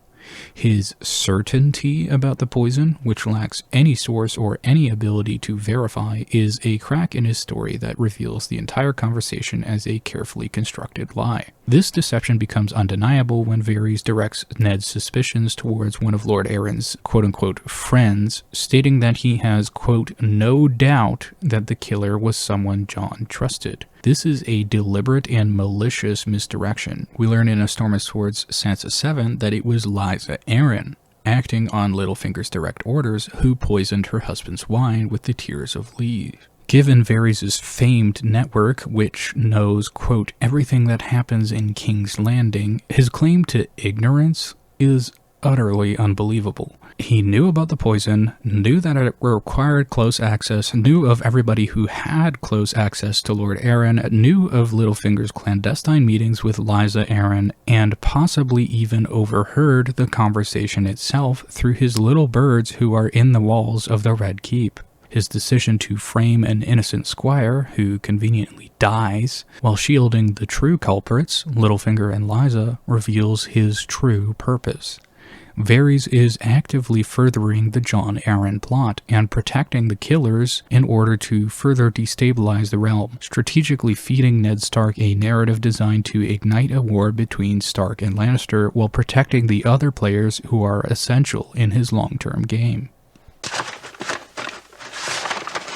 His certainty about the poison, which lacks any source or any ability to verify, is a crack in his story that reveals the entire conversation as a carefully constructed lie. This deception becomes undeniable when Varys directs Ned's suspicions towards one of Lord Arryn's quote-unquote friends, stating that he has, quote, no doubt that the killer was someone Jon trusted. This is a deliberate and malicious misdirection. We learn in A Storm of Swords Sansa 7 that it was Lysa Arryn, acting on Littlefinger's direct orders, who poisoned her husband's wine with the Tears of Lee. Given Varys' famed network, which knows, quote, everything that happens in King's Landing, his claim to ignorance is utterly unbelievable. He knew about the poison, knew that it required close access, knew of everybody who had close access to Lord Arryn, knew of Littlefinger's clandestine meetings with Lysa Arryn, and possibly even overheard the conversation itself through his little birds who are in the walls of the Red Keep. His decision to frame an innocent squire, who conveniently dies, while shielding the true culprits, Littlefinger and Lysa, reveals his true purpose. Varys is actively furthering the Jon Arryn plot and protecting the killers in order to further destabilize the realm, strategically feeding Ned Stark a narrative designed to ignite a war between Stark and Lannister while protecting the other players who are essential in his long-term game.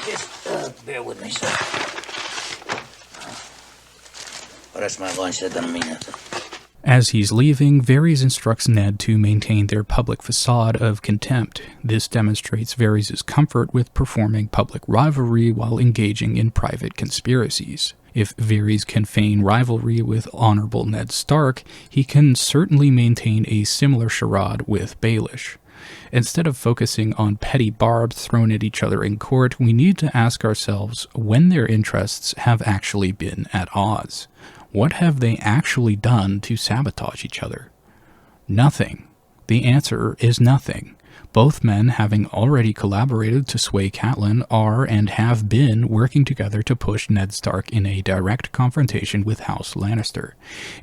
Just bear with me, sir. Well, that's my lunch. That doesn't mean nothing. As he's leaving, Varys instructs Ned to maintain their public facade of contempt. This demonstrates Varys' comfort with performing public rivalry while engaging in private conspiracies. If Varys can feign rivalry with Honorable Ned Stark, he can certainly maintain a similar charade with Baelish. Instead of focusing on petty barbs thrown at each other in court, we need to ask ourselves when their interests have actually been at odds. What have they actually done to sabotage each other? Nothing. The answer is nothing. Both men, having already collaborated to sway Catelyn, are and have been working together to push Ned Stark in a direct confrontation with House Lannister.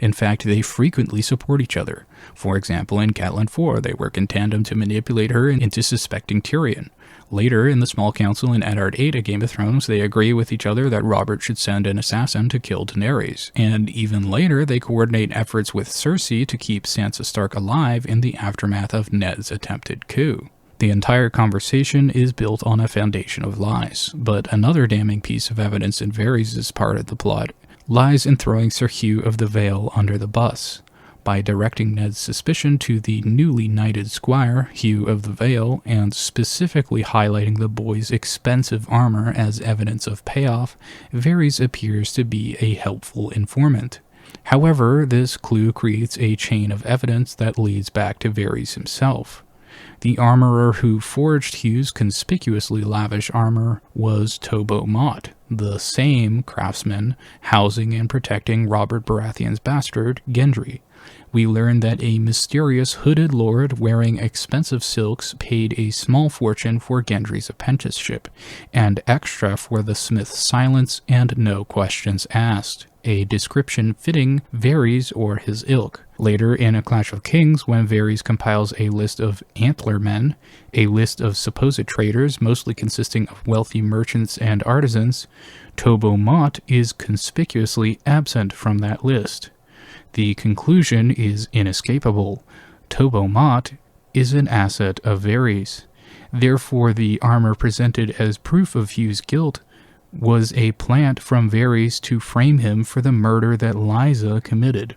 In fact, they frequently support each other. For example, in Catelyn 4, they work in tandem to manipulate her into suspecting Tyrion. Later, in the Small Council in Eddard 8 of Game of Thrones, they agree with each other that Robert should send an assassin to kill Daenerys. And even later, they coordinate efforts with Cersei to keep Sansa Stark alive in the aftermath of Ned's attempted coup. The entire conversation is built on a foundation of lies, but another damning piece of evidence in Varys' part of the plot lies in throwing Sir Hugh of the Vale under the bus. By directing Ned's suspicion to the newly knighted squire, Hugh of the Vale, and specifically highlighting the boy's expensive armor as evidence of payoff, Varys appears to be a helpful informant. However, this clue creates a chain of evidence that leads back to Varys himself. The armorer who forged Hugh's conspicuously lavish armor was Tobo Mott, the same craftsman housing and protecting Robert Baratheon's bastard, Gendry. We learn that a mysterious hooded lord wearing expensive silks paid a small fortune for Gendry's apprenticeship, and extra for the smith's silence and no questions asked, a description fitting Varys or his ilk. Later in A Clash of Kings, when Varys compiles a list of Antler Men, a list of supposed traders mostly consisting of wealthy merchants and artisans, Tobo Mott is conspicuously absent from that list. The conclusion is inescapable. Tobo Mott is an asset of Varys. Therefore, the armor presented as proof of Hugh's guilt was a plant from Varys to frame him for the murder that Lysa committed.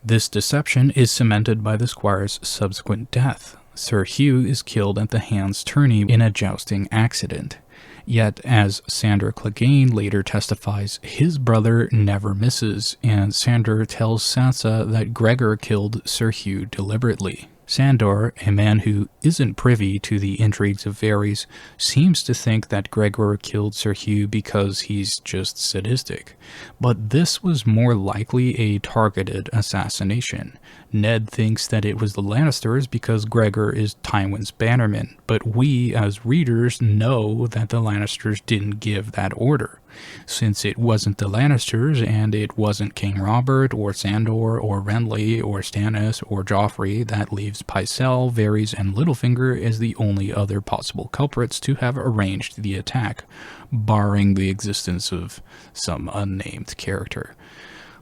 This deception is cemented by the squire's subsequent death. Sir Hugh is killed at the hand's tourney in a jousting accident. Yet, as Sandor Clegane later testifies, his brother never misses, and Sandor tells Sansa that Gregor killed Sir Hugh deliberately. Sandor, a man who isn't privy to the intrigues of Varys, seems to think that Gregor killed Sir Hugh because he's just sadistic. But this was more likely a targeted assassination. Ned thinks that it was the Lannisters because Gregor is Tywin's bannerman, but we as readers know that the Lannisters didn't give that order. Since it wasn't the Lannisters, and it wasn't King Robert, or Sandor, or Renly, or Stannis, or Joffrey, that leaves Pycelle, Varys, and Littlefinger as the only other possible culprits to have arranged the attack, barring the existence of some unnamed character.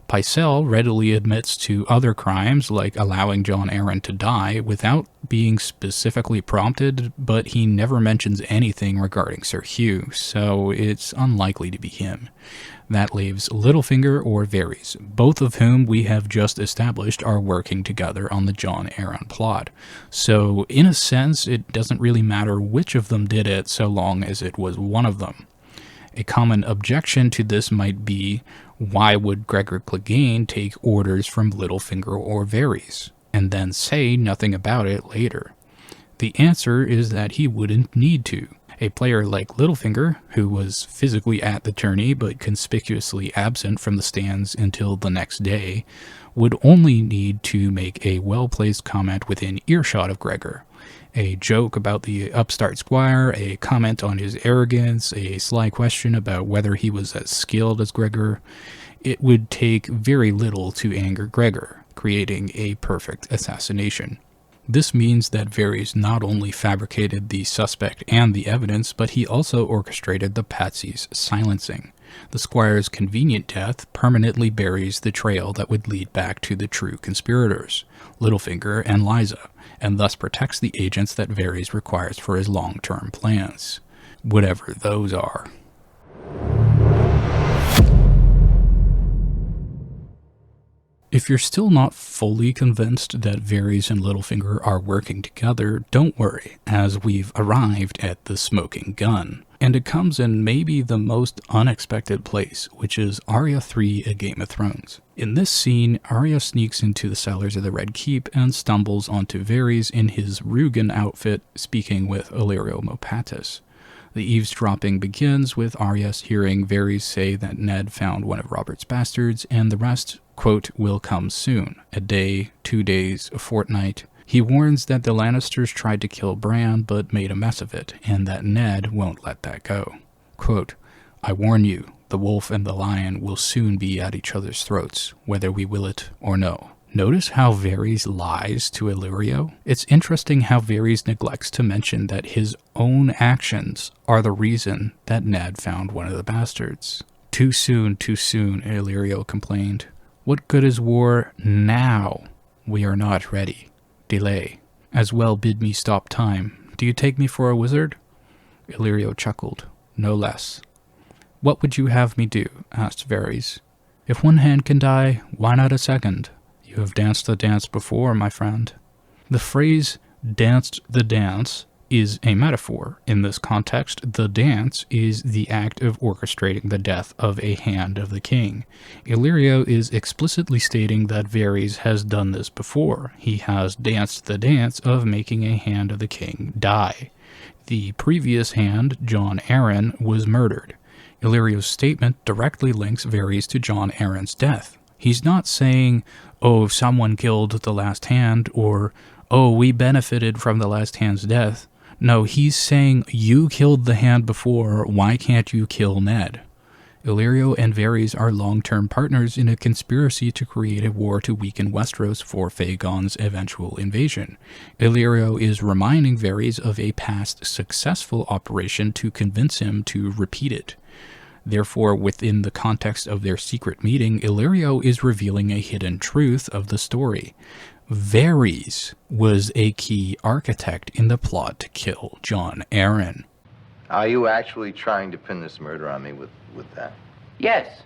Pycelle readily admits to other crimes, like allowing Jon Arryn to die without being specifically prompted, but he never mentions anything regarding Sir Hugh, so it's unlikely to be him. That leaves Littlefinger or Varys, both of whom we have just established are working together on the Jon Arryn plot. So, in a sense, it doesn't really matter which of them did it so long as it was one of them. A common objection to this might be, why would Gregor Clegane take orders from Littlefinger or Varys, and then say nothing about it later? The answer is that he wouldn't need to. A player like Littlefinger, who was physically at the tourney but conspicuously absent from the stands until the next day, would only need to make a well-placed comment within earshot of Gregor. A joke about the upstart squire, a comment on his arrogance, a sly question about whether he was as skilled as Gregor. It would take very little to anger Gregor, creating a perfect assassination. This means that Varys not only fabricated the suspect and the evidence, but he also orchestrated the patsy's silencing. The squire's convenient death permanently buries the trail that would lead back to the true conspirators, Littlefinger and Lysa, and thus protects the agents that Varys requires for his long-term plans, whatever those are. If you're still not fully convinced that Varys and Littlefinger are working together, don't worry, as we've arrived at the smoking gun. And it comes in maybe the most unexpected place, which is Arya 3, A Game of Thrones. In this scene, Arya sneaks into the cellars of the Red Keep and stumbles onto Varys in his Rugen outfit, speaking with Illyrio Mopatis. The eavesdropping begins with Arya hearing Varys say that Ned found one of Robert's bastards, and the rest, quote, will come soon. A day, 2 days, a fortnight. He warns that the Lannisters tried to kill Bran but made a mess of it, and that Ned won't let that go. Quote, I warn you, the wolf and the lion will soon be at each other's throats, whether we will it or no. Notice how Varys lies to Illyrio? It's interesting how Varys neglects to mention that his own actions are the reason that Ned found one of the bastards. Too soon, Illyrio complained. What good is war now? We are not ready. Delay. As well bid me stop time. Do you take me for a wizard? Illyrio chuckled. No less. What would you have me do? Asked Varys. If one hand can die, why not a second? You have danced the dance before, my friend. The phrase, danced the dance, is a metaphor. In this context, the dance is the act of orchestrating the death of a hand of the king. Illyrio is explicitly stating that Varys has done this before. He has danced the dance of making a hand of the king die. The previous hand, Jon Arryn, was murdered. Illyrio's statement directly links Varys to Jon Arryn's death. He's not saying, oh, someone killed the last hand, or, oh, we benefited from the last hand's death. No, he's saying, you killed the hand before, why can't you kill Ned? Illyrio and Varys are long-term partners in a conspiracy to create a war to weaken Westeros for Aegon's eventual invasion. Illyrio is reminding Varys of a past successful operation to convince him to repeat it. Therefore, within the context of their secret meeting, Illyrio is revealing a hidden truth of the story. Varys was a key architect in the plot to kill Jon Arryn. Are you actually trying to pin this murder on me with that? Yes.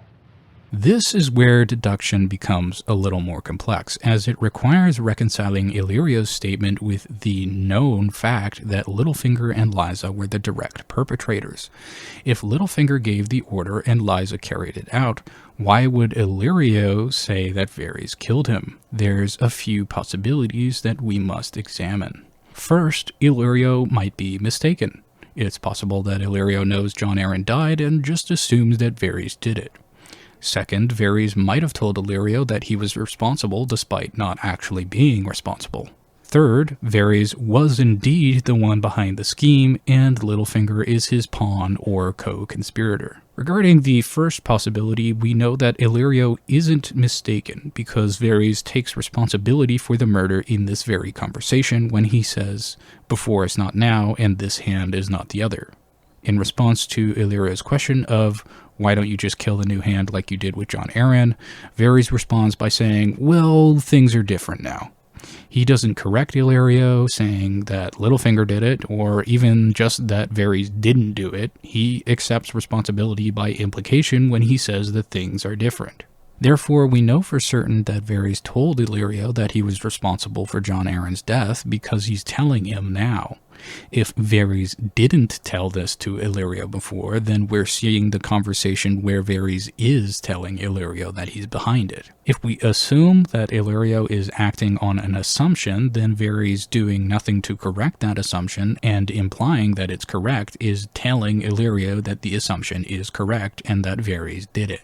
This is where deduction becomes a little more complex, as it requires reconciling Illyrio's statement with the known fact that Littlefinger and Lysa were the direct perpetrators. If Littlefinger gave the order and Lysa carried it out, why would Illyrio say that Varys killed him? There's a few possibilities that we must examine. First, Illyrio might be mistaken. It's possible that Illyrio knows Jon Arryn died and just assumes that Varys did it. Second, Varys might have told Illyrio that he was responsible despite not actually being responsible. Third, Varys was indeed the one behind the scheme, and Littlefinger is his pawn or co-conspirator. Regarding the first possibility, we know that Illyrio isn't mistaken because Varys takes responsibility for the murder in this very conversation when he says, "Before is not now, and this hand is not the other." In response to Illyrio's question of, "Why don't you just kill the new hand like you did with Jon Arryn?" Varys responds by saying, "Well, things are different now." He doesn't correct Illyrio, saying that Littlefinger did it, or even just that Varys didn't do it. He accepts responsibility by implication when he says that things are different. Therefore, we know for certain that Varys told Illyrio that he was responsible for Jon Arryn's death because he's telling him now. If Varys didn't tell this to Illyrio before, then we're seeing the conversation where Varys is telling Illyrio that he's behind it. If we assume that Illyrio is acting on an assumption, then Varys doing nothing to correct that assumption and implying that it's correct is telling Illyrio that the assumption is correct and that Varys did it.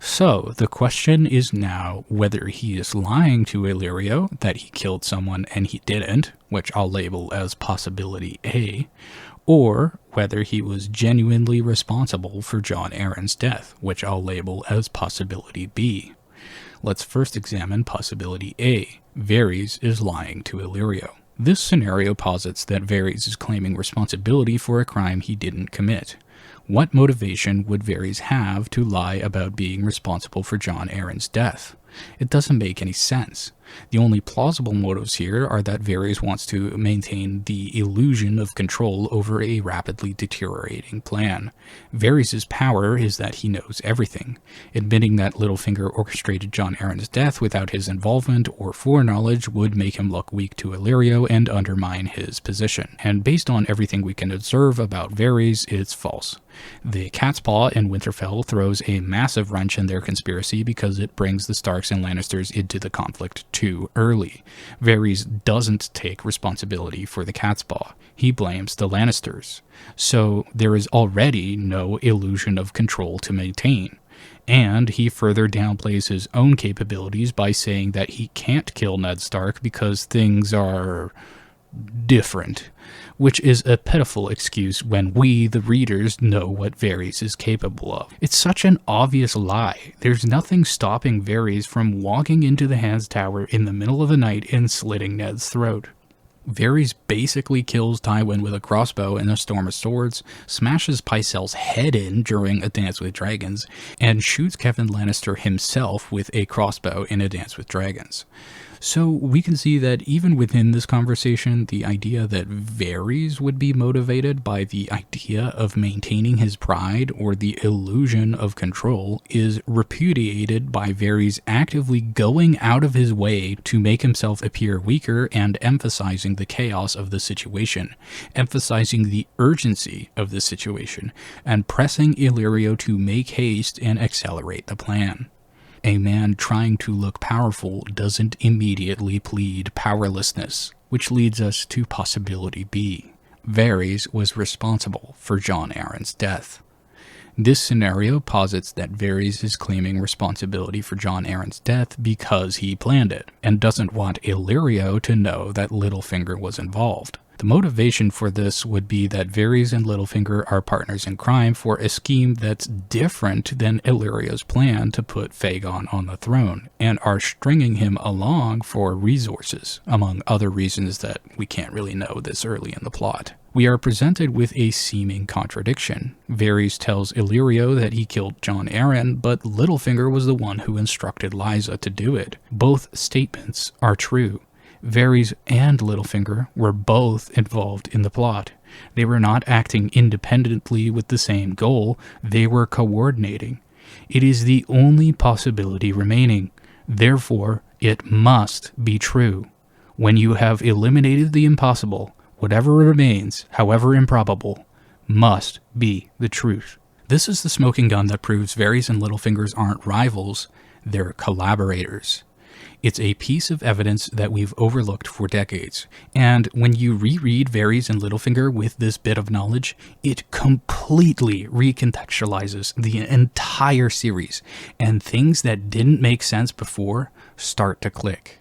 So, the question is now whether he is lying to Illyrio that he killed someone and he didn't, which I'll label as possibility A, or whether he was genuinely responsible for Jon Arryn's death, which I'll label as possibility B. Let's first examine possibility A. Varys is lying to Illyrio. This scenario posits that Varys is claiming responsibility for a crime he didn't commit. What motivation would Varys have to lie about being responsible for Jon Arryn's death? It doesn't make any sense. The only plausible motives here are that Varys wants to maintain the illusion of control over a rapidly deteriorating plan. Varys' power is that he knows everything. Admitting that Littlefinger orchestrated Jon Arryn's death without his involvement or foreknowledge would make him look weak to Illyrio and undermine his position. And based on everything we can observe about Varys, it's false. The Cat's Paw in Winterfell throws a massive wrench in their conspiracy because it brings the Starks and Lannisters into the conflict too early. Varys doesn't take responsibility for the Cat's Paw. He blames the Lannisters. So there is already no illusion of control to maintain. And he further downplays his own capabilities by saying that he can't kill Ned Stark because things are different, which is a pitiful excuse when we, the readers, know what Varys is capable of. It's such an obvious lie. There's nothing stopping Varys from walking into the Hand's Tower in the middle of the night and slitting Ned's throat. Varys basically kills Tywin with a crossbow in a storm of swords, smashes Pycelle's head in during A Dance with Dragons, and shoots Kevin Lannister himself with a crossbow in A Dance with Dragons. So we can see that even within this conversation, the idea that Varys would be motivated by the idea of maintaining his pride or the illusion of control is repudiated by Varys actively going out of his way to make himself appear weaker and emphasizing the chaos of the situation, emphasizing the urgency of the situation, and pressing Illyrio to make haste and accelerate the plan. A man trying to look powerful doesn't immediately plead powerlessness, which leads us to possibility B. Varys was responsible for Jon Arryn's death. This scenario posits that Varys is claiming responsibility for Jon Arryn's death because he planned it, and doesn't want Illyrio to know that Littlefinger was involved. The motivation for this would be that Varys and Littlefinger are partners in crime for a scheme that's different than Illyrio's plan to put Aegon on the throne, and are stringing him along for resources, among other reasons that we can't really know this early in the plot. We are presented with a seeming contradiction. Varys tells Illyrio that he killed Jon Arryn, but Littlefinger was the one who instructed Lysa to do it. Both statements are true. Varys and Littlefinger were both involved in the plot. They were not acting independently with the same goal, they were coordinating. It is the only possibility remaining. Therefore, it must be true. When you have eliminated the impossible, whatever remains, however improbable, must be the truth. This is the smoking gun that proves Varys and Littlefinger aren't rivals, they're collaborators. It's a piece of evidence that we've overlooked for decades, and when you reread Varys and Littlefinger with this bit of knowledge, it completely recontextualizes the entire series, and things that didn't make sense before start to click.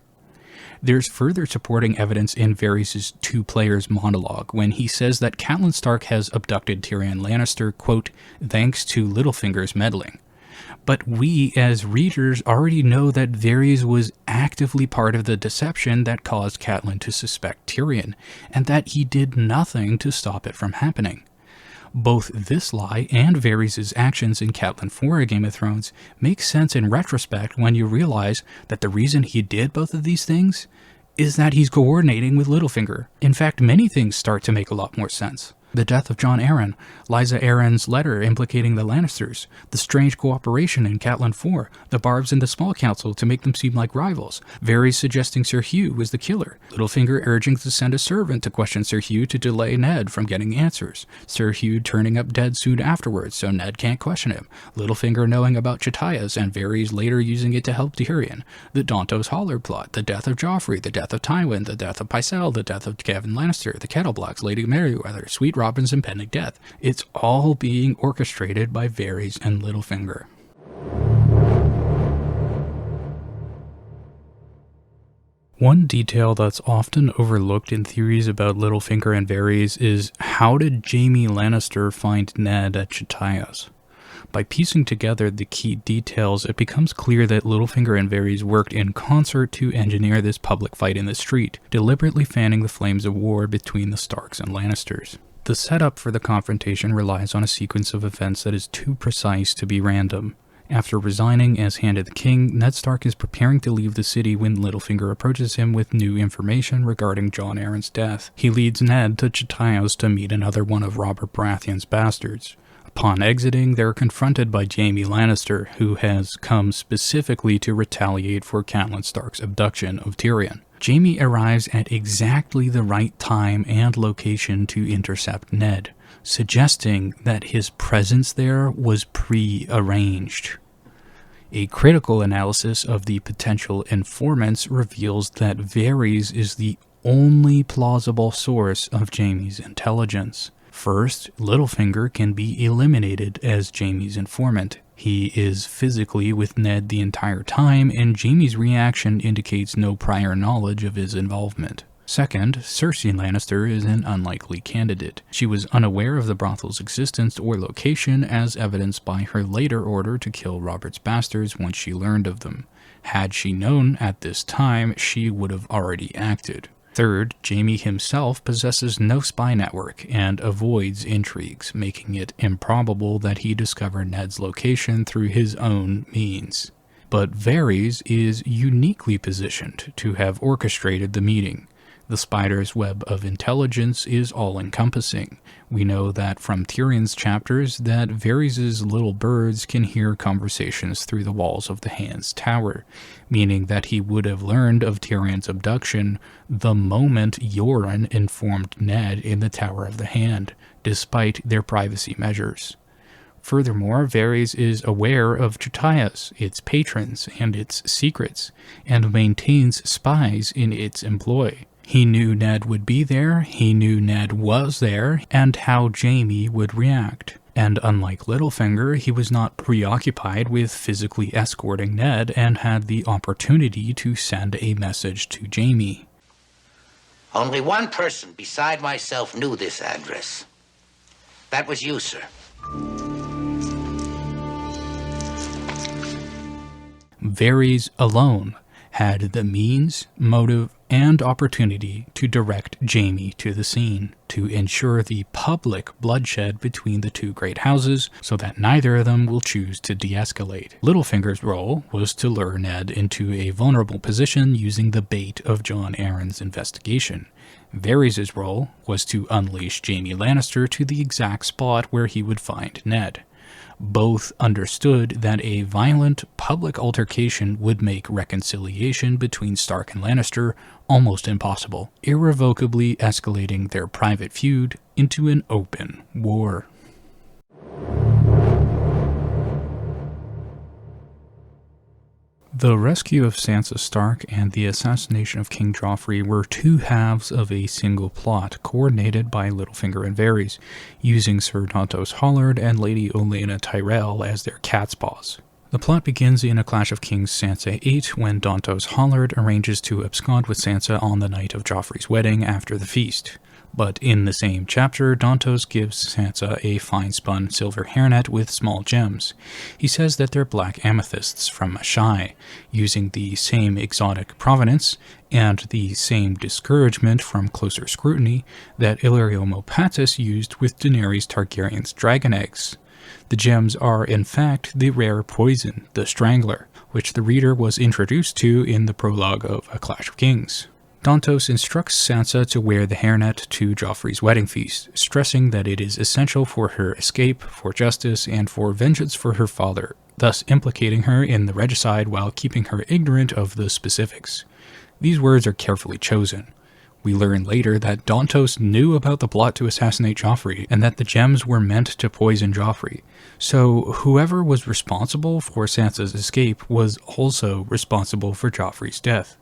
There's further supporting evidence in Varys' two players monologue when he says that Catelyn Stark has abducted Tyrion Lannister, quote, thanks to Littlefinger's meddling. But we, as readers, already know that Varys was actively part of the deception that caused Catelyn to suspect Tyrion, and that he did nothing to stop it from happening. Both this lie and Varys' actions in Catelyn 4 of Game of Thrones make sense in retrospect when you realize that the reason he did both of these things is that he's coordinating with Littlefinger. In fact, many things start to make a lot more sense. The death of Jon Arryn, Lysa Arryn's letter implicating the Lannisters, the strange cooperation in Catelyn 4, the barbs in the Small Council to make them seem like rivals, Varys suggesting Sir Hugh was the killer, Littlefinger urging to send a servant to question Sir Hugh to delay Ned from getting answers, Sir Hugh turning up dead soon afterwards so Ned can't question him, Littlefinger knowing about Chatias and Varys later using it to help Tyrion, the Dantos Holler plot, the death of Joffrey, the death of Tywin, the death of Pycelle, the death of Kevin Lannister, the Kettleblacks, Lady Merryweather, Sweet Robin's impending death. It's all being orchestrated by Varys and Littlefinger. One detail that's often overlooked in theories about Littlefinger and Varys is how did Jaime Lannister find Ned at Chatias? By piecing together the key details, it becomes clear that Littlefinger and Varys worked in concert to engineer this public fight in the street, deliberately fanning the flames of war between the Starks and Lannisters. The setup for the confrontation relies on a sequence of events that is too precise to be random. After resigning as Hand of the King, Ned Stark is preparing to leave the city when Littlefinger approaches him with new information regarding Jon Arryn's death. He leads Ned to Chatias to meet another one of Robert Baratheon's bastards. Upon exiting, they're confronted by Jaime Lannister, who has come specifically to retaliate for Catelyn Stark's abduction of Tyrion. Jaime arrives at exactly the right time and location to intercept Ned, suggesting that his presence there was pre-arranged. A critical analysis of the potential informants reveals that Varys is the only plausible source of Jaime's intelligence. First, Littlefinger can be eliminated as Jaime's informant. He is physically with Ned the entire time, and Jaime's reaction indicates no prior knowledge of his involvement. Second, Cersei Lannister is an unlikely candidate. She was unaware of the brothel's existence or location, as evidenced by her later order to kill Robert's bastards once she learned of them. Had she known at this time, she would have already acted. Third, Jaime himself possesses no spy network and avoids intrigues, making it improbable that he discovered Ned's location through his own means. But Varys is uniquely positioned to have orchestrated the meeting. The spider's web of intelligence is all-encompassing. We know that from Tyrion's chapters that Varys' little birds can hear conversations through the walls of the Hand's Tower, meaning that he would have learned of Tyrion's abduction the moment Yoren informed Ned in the Tower of the Hand, despite their privacy measures. Furthermore, Varys is aware of Chatias, its patrons, and its secrets, and maintains spies in its employ. He knew Ned would be there, he knew Ned was there, and how Jaime would react. And unlike Littlefinger, he was not preoccupied with physically escorting Ned and had the opportunity to send a message to Jaime. Only one person beside myself knew this address. That was you, sir. Varys alone had the means, motive, and opportunity to direct Jaime to the scene, to ensure the public bloodshed between the two great houses so that neither of them will choose to de-escalate. Littlefinger's role was to lure Ned into a vulnerable position using the bait of Jon Arryn's investigation. Varys' role was to unleash Jaime Lannister to the exact spot where he would find Ned. Both understood that a violent public altercation would make reconciliation between Stark and Lannister almost impossible, irrevocably escalating their private feud into an open war. The rescue of Sansa Stark and the assassination of King Joffrey were two halves of a single plot, coordinated by Littlefinger and Varys, using Sir Dontos Hollard and Lady Olenna Tyrell as their cat's paws. The plot begins in A Clash of Kings Sansa 8, when Dontos Hollard arranges to abscond with Sansa on the night of Joffrey's wedding after the feast. But in the same chapter, Dontos gives Sansa a fine-spun silver hairnet with small gems. He says that they're black amethysts from Ashai, using the same exotic provenance and the same discouragement from closer scrutiny that Illyrio Mopatis used with Daenerys Targaryen's dragon eggs. The gems are, in fact, the rare poison, the Strangler, which the reader was introduced to in the prologue of A Clash of Kings. Dontos instructs Sansa to wear the hairnet to Joffrey's wedding feast, stressing that it is essential for her escape, for justice, and for vengeance for her father, thus implicating her in the regicide while keeping her ignorant of the specifics. These words are carefully chosen. We learn later that Dontos knew about the plot to assassinate Joffrey, and that the gems were meant to poison Joffrey. So whoever was responsible for Sansa's escape was also responsible for Joffrey's death.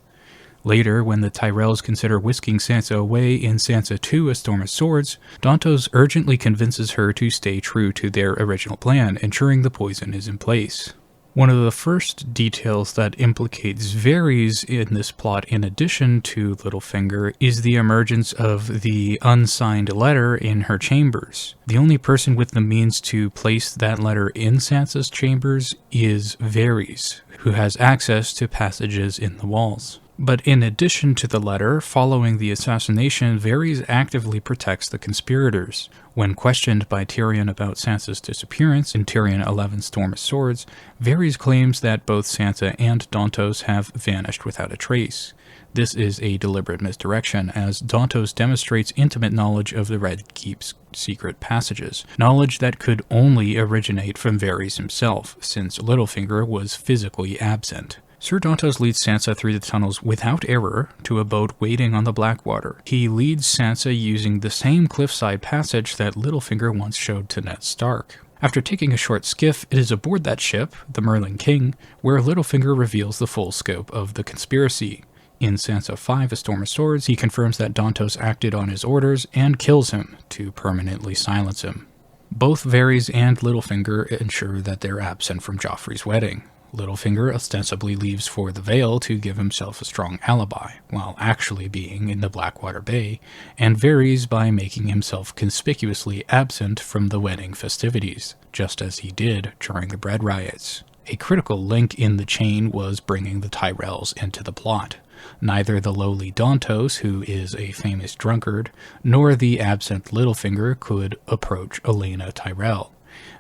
Later, when the Tyrells consider whisking Sansa away in Sansa 2 A Storm of Swords, Dontos urgently convinces her to stay true to their original plan, ensuring the poison is in place. One of the first details that implicates Varys in this plot, in addition to Littlefinger, is the emergence of the unsigned letter in her chambers. The only person with the means to place that letter in Sansa's chambers is Varys, who has access to passages in the walls. But in addition to the letter, following the assassination, Varys actively protects the conspirators. When questioned by Tyrion about Sansa's disappearance in Tyrion 11 Storm of Swords, Varys claims that both Sansa and Dontos have vanished without a trace. This is a deliberate misdirection, as Dontos demonstrates intimate knowledge of the Red Keep's secret passages, knowledge that could only originate from Varys himself, since Littlefinger was physically absent. Sir Dontos leads Sansa through the tunnels without error to a boat waiting on the Blackwater. He leads Sansa using the same cliffside passage that Littlefinger once showed to Ned Stark. After taking a short skiff, it is aboard that ship, the Merlin King, where Littlefinger reveals the full scope of the conspiracy. In Sansa 5 A Storm of Swords, he confirms that Dontos acted on his orders and kills him to permanently silence him. Both Varys and Littlefinger ensure that they're absent from Joffrey's wedding. Littlefinger ostensibly leaves for the Vale to give himself a strong alibi, while actually being in the Blackwater Bay, and Varys by making himself conspicuously absent from the wedding festivities, just as he did during the bread riots. A critical link in the chain was bringing the Tyrells into the plot. Neither the lowly Dontos, who is a famous drunkard, nor the absent Littlefinger could approach Olenna Tyrell.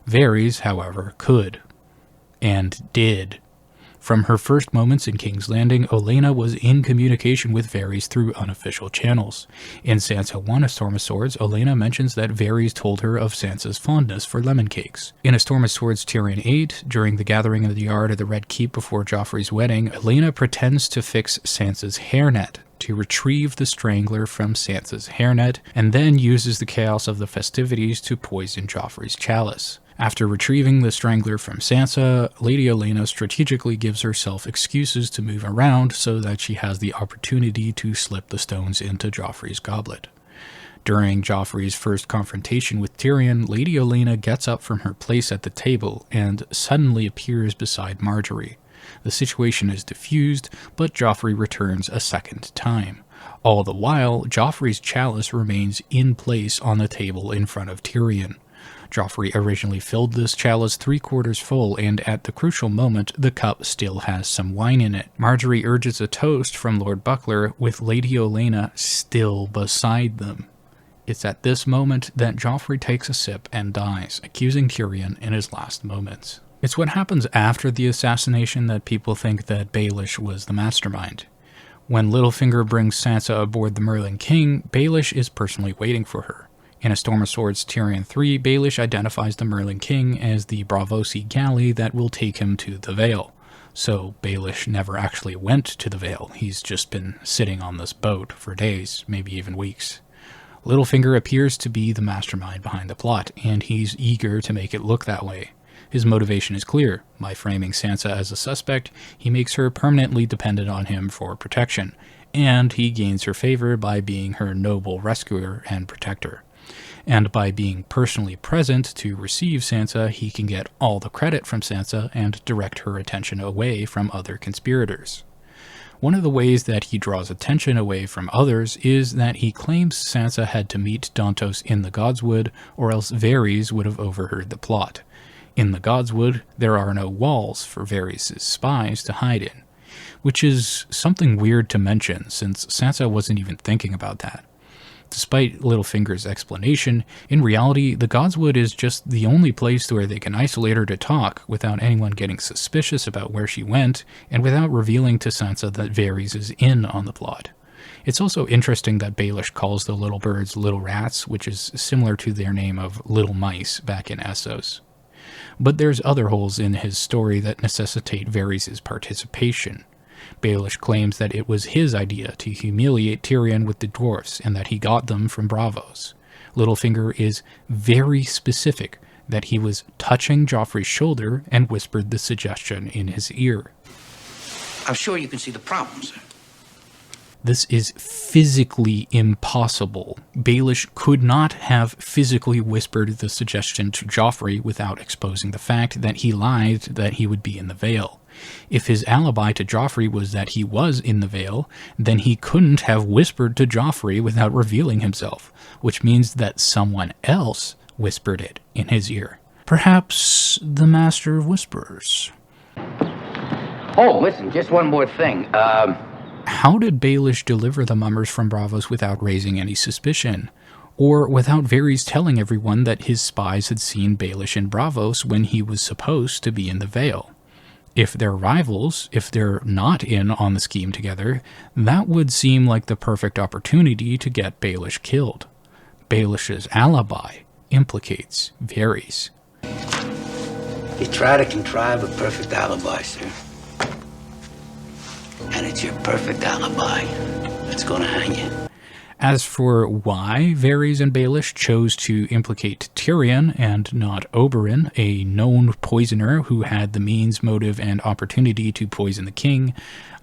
Varys, however, could. And did. From her first moments in King's Landing, Olenna was in communication with Varys through unofficial channels. In Sansa 1 A Storm of Swords, Olenna mentions that Varys told her of Sansa's fondness for lemon cakes. In A Storm of Swords Tyrion 8, during the gathering in the yard of the Red Keep before Joffrey's wedding, Olenna pretends to fix Sansa's hairnet, to retrieve the Strangler from Sansa's hairnet, and then uses the chaos of the festivities to poison Joffrey's chalice. After retrieving the Strangler from Sansa, Lady Olenna strategically gives herself excuses to move around so that she has the opportunity to slip the stones into Joffrey's goblet. During Joffrey's first confrontation with Tyrion, Lady Olenna gets up from her place at the table and suddenly appears beside Margaery. The situation is diffused, but Joffrey returns a second time. All the while, Joffrey's chalice remains in place on the table in front of Tyrion. Joffrey originally filled this chalice 3/4 full, and at the crucial moment, the cup still has some wine in it. Margaery urges a toast from Lord Buckler, with Lady Olenna still beside them. It's at this moment that Joffrey takes a sip and dies, accusing Tyrion in his last moments. It's what happens after the assassination that people think that Baelish was the mastermind. When Littlefinger brings Sansa aboard the Merlin King, Baelish is personally waiting for her. In A Storm of Swords Tyrion 3, Baelish identifies the Merlin King as the Braavosi galley that will take him to the Vale. So Baelish never actually went to the Vale. He's just been sitting on this boat for days, maybe even weeks. Littlefinger appears to be the mastermind behind the plot, and he's eager to make it look that way. His motivation is clear. By framing Sansa as a suspect, he makes her permanently dependent on him for protection, and he gains her favor by being her noble rescuer and protector. And by being personally present to receive Sansa, he can get all the credit from Sansa and direct her attention away from other conspirators. One of the ways that he draws attention away from others is that he claims Sansa had to meet Dantos in the Godswood, or else Varys would have overheard the plot. In the Godswood, there are no walls for Varys' spies to hide in, which is something weird to mention since Sansa wasn't even thinking about that. Despite Littlefinger's explanation, in reality, the Godswood is just the only place where they can isolate her to talk without anyone getting suspicious about where she went, and without revealing to Sansa that Varys is in on the plot. It's also interesting that Baelish calls the little birds little rats, which is similar to their name of little mice back in Essos. But there's other holes in his story that necessitate Varys' participation. Baelish claims that it was his idea to humiliate Tyrion with the dwarfs and that he got them from Braavos. Littlefinger is very specific that he was touching Joffrey's shoulder and whispered the suggestion in his ear. I'm sure you can see the problem, sir. This is physically impossible. Baelish could not have physically whispered the suggestion to Joffrey without exposing the fact that he lied that he would be in the Vale. If his alibi to Joffrey was that he was in the Vale, then he couldn't have whispered to Joffrey without revealing himself, which means that someone else whispered it in his ear. Perhaps the Master of Whisperers. Oh, listen, just one more thing. How did Baelish deliver the mummers from Braavos without raising any suspicion? Or without Varys telling everyone that his spies had seen Baelish in Braavos when he was supposed to be in the Vale? If they're rivals, if they're not in on the scheme together, that would seem like the perfect opportunity to get Baelish killed. Baelish's alibi implicates Varys. You try to contrive a perfect alibi, sir. And it's your perfect alibi that's gonna hang you. As for why Varys and Baelish chose to implicate Tyrion and not Oberyn, a known poisoner who had the means, motive, and opportunity to poison the king,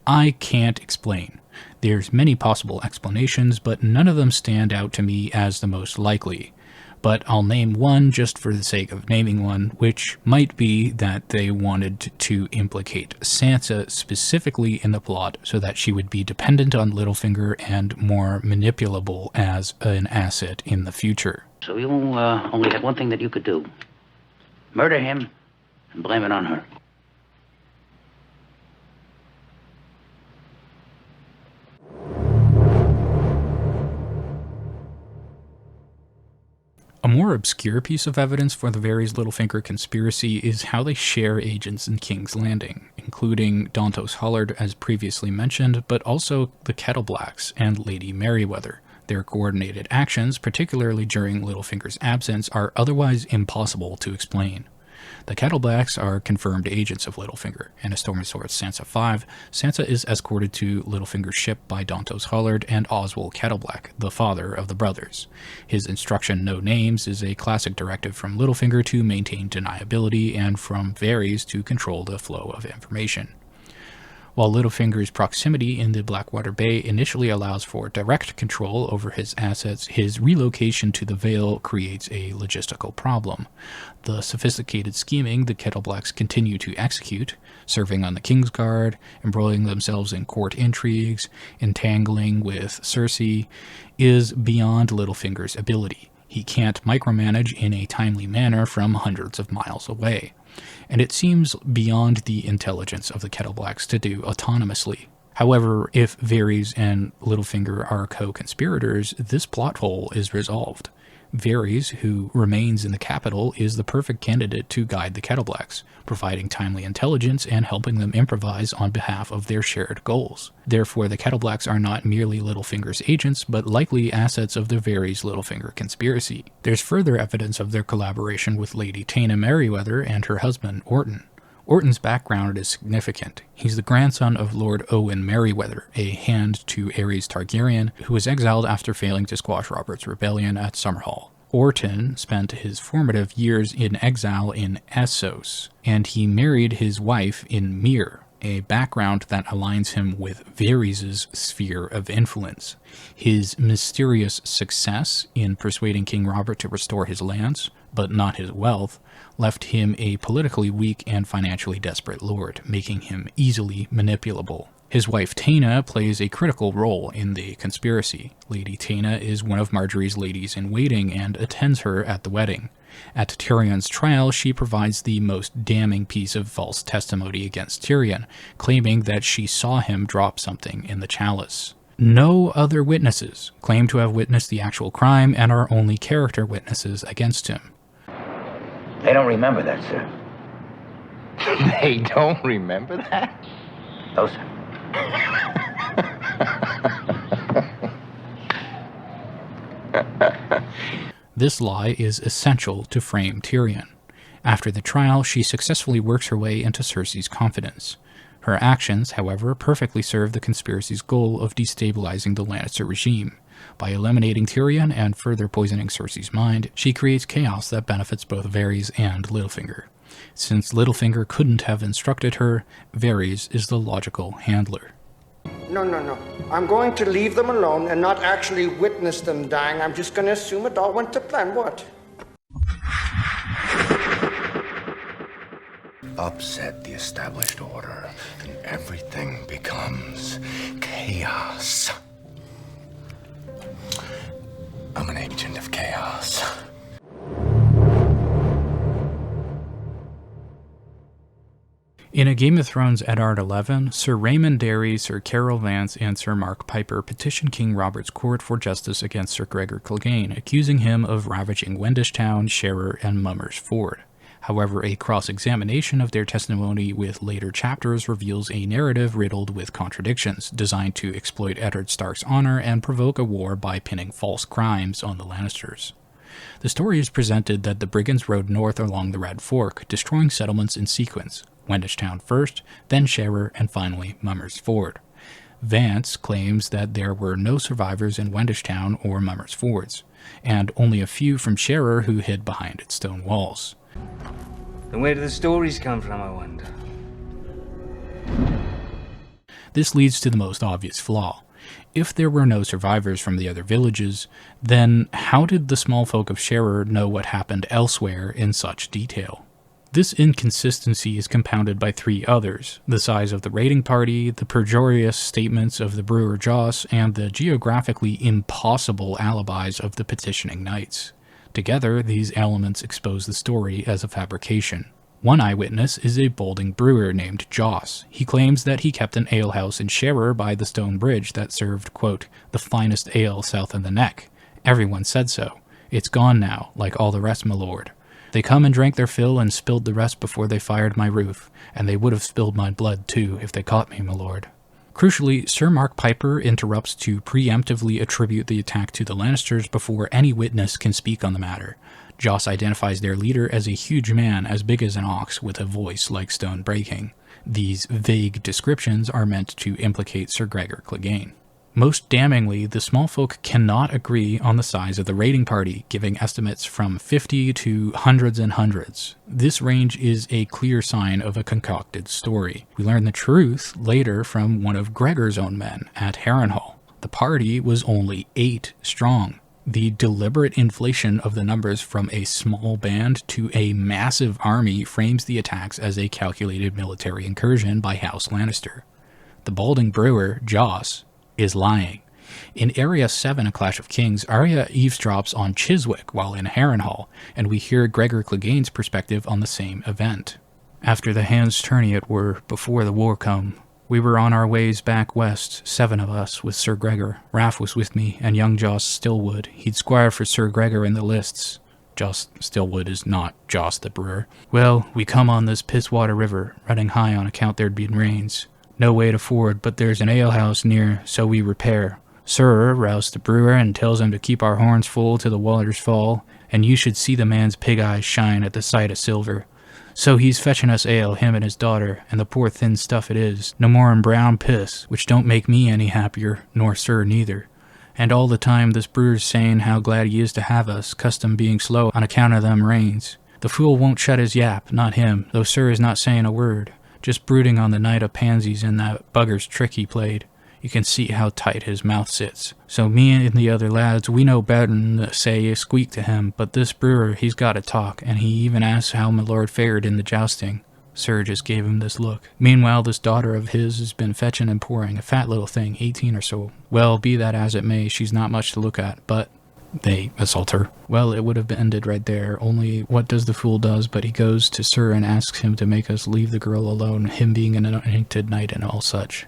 I can't explain. There's many possible explanations, but none of them stand out to me as the most likely. But I'll name one just for the sake of naming one, which might be that they wanted to implicate Sansa specifically in the plot so that she would be dependent on Littlefinger and more manipulable as an asset in the future. So you only had one thing that you could do. Murder him and blame it on her. A more obscure piece of evidence for the Varys Littlefinger conspiracy is how they share agents in King's Landing, including Dantos Hollard as previously mentioned, but also the Kettleblacks and Lady Merryweather. Their coordinated actions, particularly during Littlefinger's absence, are otherwise impossible to explain. The Kettleblacks are confirmed agents of Littlefinger. In A Storm of Swords Sansa 5, Sansa is escorted to Littlefinger's ship by Dantos Hollard and Oswald Kettleblack, the father of the brothers. His instruction no names is a classic directive from Littlefinger to maintain deniability and from Varys to control the flow of information. While Littlefinger's proximity in the Blackwater Bay initially allows for direct control over his assets, his relocation to the Vale creates a logistical problem. The sophisticated scheming the Kettleblacks continue to execute, serving on the Kingsguard, embroiling themselves in court intrigues, entangling with Cersei, is beyond Littlefinger's ability. He can't micromanage in a timely manner from hundreds of miles away. And it seems beyond the intelligence of the Kettleblacks to do autonomously. However, if Varys and Littlefinger are co-conspirators, this plot hole is resolved. Varys, who remains in the capital, is the perfect candidate to guide the Kettleblacks, providing timely intelligence and helping them improvise on behalf of their shared goals. Therefore, the Kettleblacks are not merely Littlefinger's agents, but likely assets of the Varys-Littlefinger conspiracy. There's further evidence of their collaboration with Lady Taena Merryweather and her husband, Orton. Orton's background is significant. He's the grandson of Lord Owen Merryweather, a hand to Aerys Targaryen, who was exiled after failing to squash Robert's rebellion at Summerhall. Orton spent his formative years in exile in Essos, and he married his wife in Myr, a background that aligns him with Varys' sphere of influence. His mysterious success in persuading King Robert to restore his lands, but not his wealth, left him a politically weak and financially desperate lord, making him easily manipulable. His wife Taena plays a critical role in the conspiracy. Lady Taena is one of Marjorie's ladies-in-waiting and attends her at the wedding. At Tyrion's trial, she provides the most damning piece of false testimony against Tyrion, claiming that she saw him drop something in the chalice. No other witnesses claim to have witnessed the actual crime and are only character witnesses against him. They don't remember that, sir. They don't remember that? No, sir. This lie is essential to frame Tyrion. After the trial, she successfully works her way into Cersei's confidence. Her actions, however, perfectly serve the conspiracy's goal of destabilizing the Lannister regime. By eliminating Tyrion and further poisoning Cersei's mind, she creates chaos that benefits both Varys and Littlefinger. Since Littlefinger couldn't have instructed her, Varys is the logical handler. No. I'm going to leave them alone and not actually witness them dying. I'm just going to assume it all went to plan. What? Upset the established order, and everything becomes chaos. I'm an agent of chaos. In A Game of Thrones Eddard 11, Sir Raymond Derry, Sir Carol Vance, and Sir Mark Piper petition King Robert's court for justice against Sir Gregor Clegane, accusing him of ravaging Wendish Town, Sherrer, and Mummers Ford. However, a cross-examination of their testimony with later chapters reveals a narrative riddled with contradictions, designed to exploit Eddard Stark's honor and provoke a war by pinning false crimes on the Lannisters. The story is presented that the brigands rode north along the Red Fork, destroying settlements in sequence, Wendish Town first, then Sherrer, and finally Mummers Ford. Vance claims that there were no survivors in Wendish Town or Mummers Fords, and only a few from Sherrer who hid behind its stone walls. Then where do the stories come from, I wonder? This leads to the most obvious flaw. If there were no survivors from the other villages, then how did the small folk of Sherrer know what happened elsewhere in such detail? This inconsistency is compounded by three others: the size of the raiding party, the perjurious statements of the brewer Joss, and the geographically impossible alibis of the petitioning knights. Together, these elements expose the story as a fabrication. One eyewitness is a Bolding brewer named Joss. He claims that he kept an alehouse in Sherrer by the stone bridge that served, quote, the finest ale south of the neck. Everyone said so. It's gone now, like all the rest, my lord. They come and drank their fill and spilled the rest before they fired my roof, and they would have spilled my blood too if they caught me, my lord. Crucially, Sir Mark Piper interrupts to preemptively attribute the attack to the Lannisters before any witness can speak on the matter. Joss identifies their leader as a huge man as big as an ox with a voice like stone breaking. These vague descriptions are meant to implicate Sir Gregor Clegane. Most damningly, the small folk cannot agree on the size of the raiding party, giving estimates from 50 to hundreds and hundreds. This range is a clear sign of a concocted story. We learn the truth later from one of Gregor's own men at Harrenhal. The party was only 8 strong. The deliberate inflation of the numbers from a small band to a massive army frames the attacks as a calculated military incursion by House Lannister. The balding brewer, Joss, is lying. In Area 7, A Clash of Kings, Arya eavesdrops on Chiswick while in Harrenhal, and we hear Gregor Clegane's perspective on the same event. After the hands tourney it were, before the war come, We were on our ways back west, 7 of us, with Sir Gregor. Raff was with me, and young Joss Stillwood. He'd squire for Sir Gregor in the lists. Joss Stillwood is not Joss the brewer. Well, we come on this Pisswater River, running high on account there'd been rains. No way to ford, but there's an alehouse near, so we repair. Sir roused the brewer and tells him to keep our horns full till the waters fall, and you should see the man's pig eyes shine at the sight of silver. So he's fetching us ale, him and his daughter, and the poor thin stuff it is, no more'n brown piss, which don't make me any happier, nor Sir neither. And all the time this brewer's saying how glad he is to have us, custom being slow on account of them rains. The fool won't shut his yap, not him, though Sir is not saying a word, just brooding on the night of pansies and that bugger's trick he played. You can see how tight his mouth sits. So me and the other lads, we know better'n to say a squeak to him, but this brewer, he's got to talk, and he even asks how my lord fared in the jousting. Sir just gave him this look. Meanwhile, this daughter of his has been fetching and pouring, a fat little thing, 18 or so. Well, be that as it may, she's not much to look at, but they assault her. Well, it would have ended right there, only what does the fool does, but he goes to Sir and asks him to make us leave the girl alone, him being an anointed knight and all such.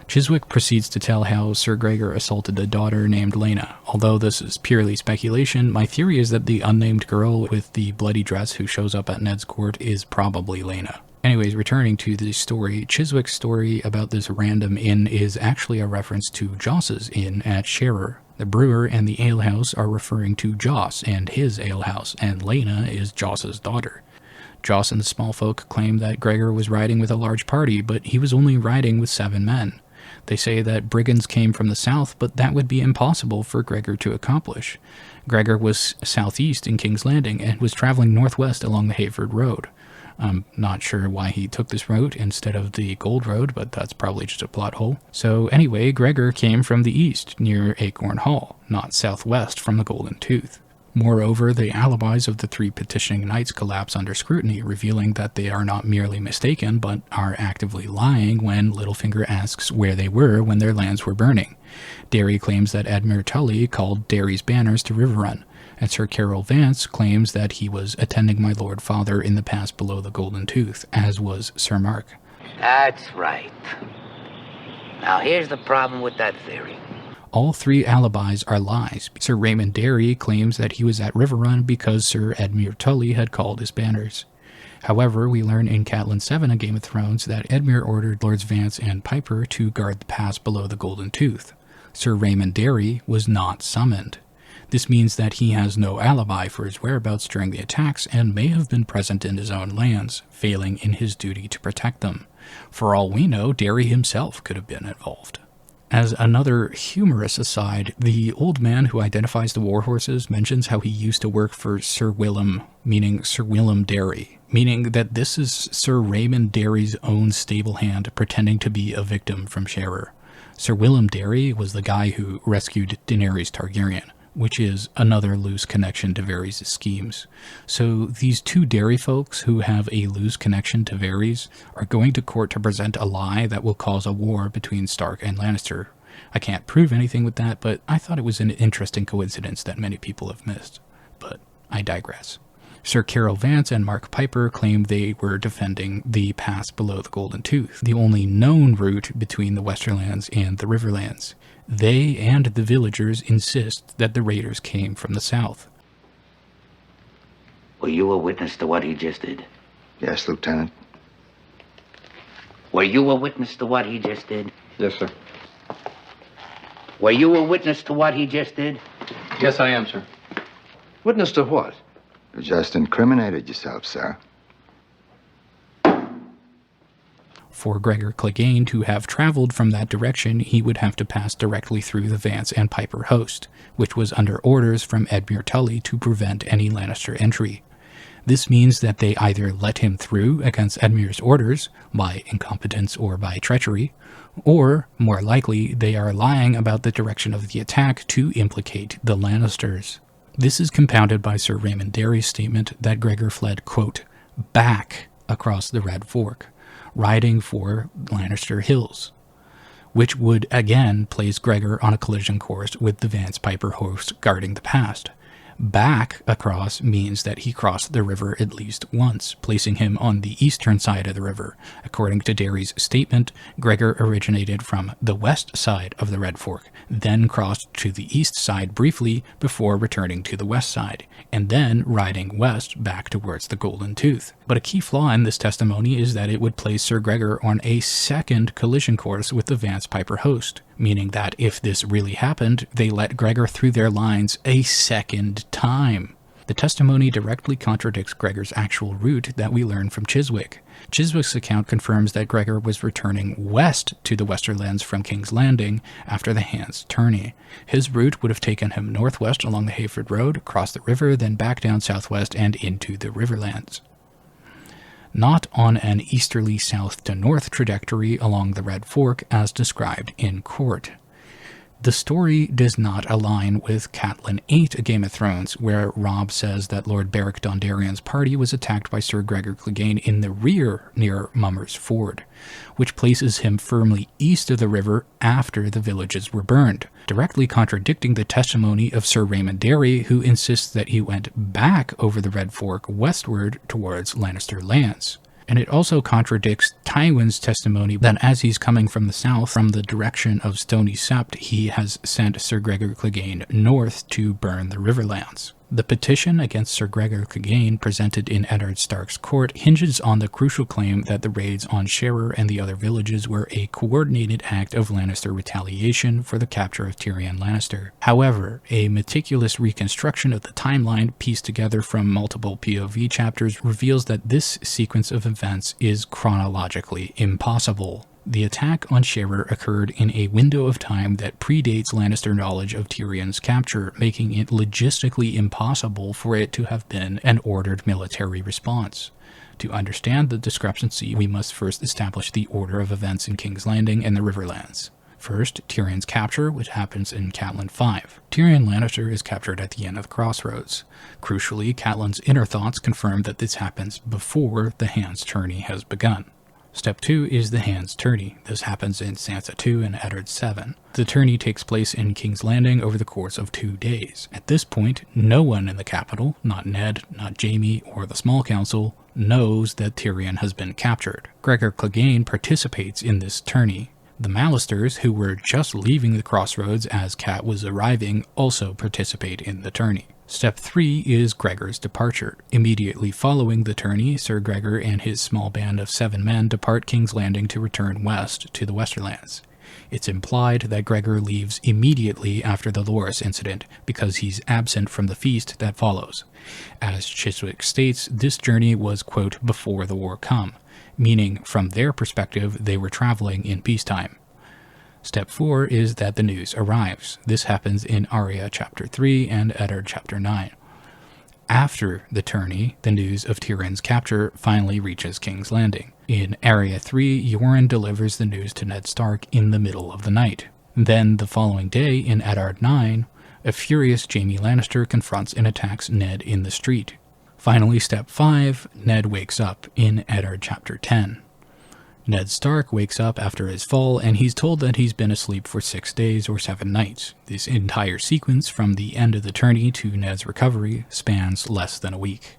Chiswick proceeds to tell how Sir Gregor assaulted a daughter named Lena. Although this is purely speculation, my theory is that the unnamed girl with the bloody dress who shows up at Ned's court is probably Lena. Anyways, returning to the story, Chiswick's story about this random inn is actually a reference to Joss's inn at Sherrer. The brewer and the alehouse are referring to Joss and his alehouse, and Lena is Joss's daughter. Joss and the small folk claim that Gregor was riding with a large party, but he was only riding with 7 men. They say that brigands came from the south, but that would be impossible for Gregor to accomplish. Gregor was southeast in King's Landing and was traveling northwest along the Hayford Road. I'm not sure why he took this route instead of the Gold Road, but that's probably just a plot hole. So anyway, Gregor came from the east, near Acorn Hall, not southwest from the Golden Tooth. Moreover, the alibis of the 3 petitioning knights collapse under scrutiny, revealing that they are not merely mistaken, but are actively lying when Littlefinger asks where they were when their lands were burning. Derry claims that Admiral Tully called Derry's banners to Riverrun, and Sir Carol Vance claims that he was attending my Lord Father in the pass below the Golden Tooth, as was Sir Mark. That's right. Now here's the problem with that theory. All 3 alibis are lies. Sir Raymond Derry claims that he was at Riverrun because Sir Edmure Tully had called his banners. However, we learn in Catelyn 7 of Game of Thrones that Edmure ordered Lords Vance and Piper to guard the pass below the Golden Tooth. Sir Raymond Derry was not summoned. This means that he has no alibi for his whereabouts during the attacks and may have been present in his own lands, failing in his duty to protect them. For all we know, Derry himself could have been involved. As another humorous aside, the old man who identifies the warhorses mentions how he used to work for Sir Willem, meaning Sir Willem Derry, meaning that this is Sir Raymond Derry's own stable hand pretending to be a victim from Sherrer. Sir Willem Derry was the guy who rescued Daenerys Targaryen, which is another loose connection to Varys' schemes. So these 2 Derry folks who have a loose connection to Varys are going to court to present a lie that will cause a war between Stark and Lannister. I can't prove anything with that, but I thought it was an interesting coincidence that many people have missed. But I digress. Sir Carol Vance and Mark Piper claim they were defending the pass below the Golden Tooth, the only known route between the Westerlands and the Riverlands. They and the villagers insist that the raiders came from the south. Were you a witness to what he just did? Yes, Lieutenant. Were you a witness to what he just did? Yes, sir. Were you a witness to what he just did? Yes, I am, sir. Witness to what? You just incriminated yourself, sir. For Gregor Clegane to have traveled from that direction, he would have to pass directly through the Vance and Piper host, which was under orders from Edmure Tully to prevent any Lannister entry. This means that they either let him through against Edmure's orders, by incompetence or by treachery, or, more likely, they are lying about the direction of the attack to implicate the Lannisters. This is compounded by Sir Raymond Derry's statement that Gregor fled, quote, back across the Red Fork, riding for Lannister Hills, which would again place Gregor on a collision course with the Vance Piper host guarding the pass. Back across means that he crossed the river at least once, placing him on the eastern side of the river. According to Derry's statement, Gregor originated from the west side of the Red Fork, then crossed to the east side briefly before returning to the west side, and then riding west back towards the Golden Tooth. But a key flaw in this testimony is that it would place Sir Gregor on a second collision course with the Vance Piper host, meaning that if this really happened, they let Gregor through their lines a second time. The testimony directly contradicts Gregor's actual route that we learn from Chiswick. Chiswick's account confirms that Gregor was returning west to the Westerlands from King's Landing after the Hand's tourney. His route would have taken him northwest along the Hayford Road, across the river, then back down southwest and into the Riverlands. Not on an easterly south to north trajectory along the Red Fork as described in court. The story does not align with Catelyn 8, A Game of Thrones, where Robb says that Lord Beric Dondarrion's party was attacked by Sir Gregor Clegane in the rear near Mummer's Ford, which places him firmly east of the river after the villages were burned, directly contradicting the testimony of Sir Raymond Derry, who insists that he went back over the Red Fork westward towards Lannister lands. And it also contradicts Tywin's testimony that as he's coming from the south, from the direction of Stony Sept, he has sent Sir Gregor Clegane north to burn the Riverlands. The petition against Sir Gregor Clegane presented in Eddard Stark's court hinges on the crucial claim that the raids on Sherrer and the other villages were a coordinated act of Lannister retaliation for the capture of Tyrion Lannister. However, a meticulous reconstruction of the timeline pieced together from multiple POV chapters reveals that this sequence of events is chronologically impossible. The attack on Sherrer occurred in a window of time that predates Lannister knowledge of Tyrion's capture, making it logistically impossible for it to have been an ordered military response. To understand the discrepancy, we must first establish the order of events in King's Landing and the Riverlands. First, Tyrion's capture, which happens in Catelyn 5. Tyrion Lannister is captured at the end of the Crossroads. Crucially, Catelyn's inner thoughts confirm that this happens before the Hand's tourney has begun. Step 2 is the Hand's tourney. This happens in Sansa 2 and Eddard 7. The tourney takes place in King's Landing over the course of 2 days. At this point, no one in the capital, not Ned, not Jaime, or the Small Council, knows that Tyrion has been captured. Gregor Clegane participates in this tourney. The Mallisters, who were just leaving the Crossroads as Cat was arriving, also participate in the tourney. Step 3 is Gregor's departure. Immediately following the tourney, Sir Gregor and his small band of 7 men depart King's Landing to return west to the Westerlands. It's implied that Gregor leaves immediately after the Loras incident because he's absent from the feast that follows. As Chiswick states, this journey was, quote, before the war come, meaning from their perspective they were traveling in peacetime. Step 4 is that the news arrives. This happens in Arya chapter 3 and Eddard chapter 9. After the tourney, the news of Tyrion's capture finally reaches King's Landing. In Arya 3, Yoren delivers the news to Ned Stark in the middle of the night. Then, the following day, in Eddard 9, a furious Jaime Lannister confronts and attacks Ned in the street. Finally, Step 5, Ned wakes up in Eddard chapter 10. Ned Stark wakes up after his fall, and he's told that he's been asleep for 6 days or 7 nights. This entire sequence, from the end of the tourney to Ned's recovery, spans less than a week.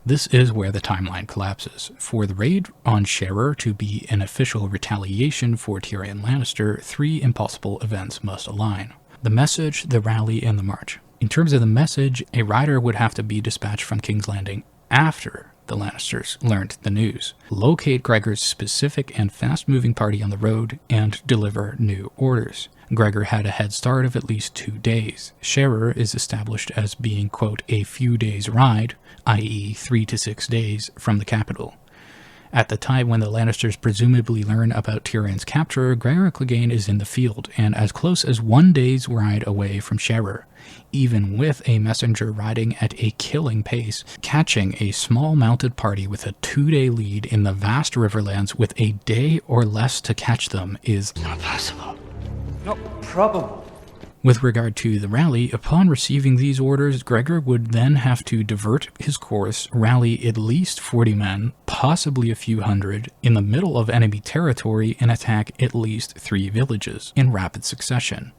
This is where the timeline collapses. For the raid on Sherrer to be an official retaliation for Tyrion Lannister, 3 impossible events must align: the message, the rally, and the march. In terms of the message, a rider would have to be dispatched from King's Landing after the Lannisters learned the news, locate Gregor's specific and fast-moving party on the road, and deliver new orders. Gregor had a head start of at least 2 days. Sherrer is established as being, quote, a few days' ride, i.e. 3 to 6 days, from the capital. At the time when the Lannisters presumably learn about Tyrion's capture, Gregor Clegane is in the field, and as close as 1 day's ride away from Sherrer, even with a messenger riding at a killing pace. Catching a small mounted party with a 2-day lead in the vast Riverlands with a day or less to catch them is Not possible. Not probable. With regard to the rally, upon receiving these orders, Gregor would then have to divert his course, rally at least 40 men, possibly a few hundred, in the middle of enemy territory and attack at least 3 villages in rapid succession.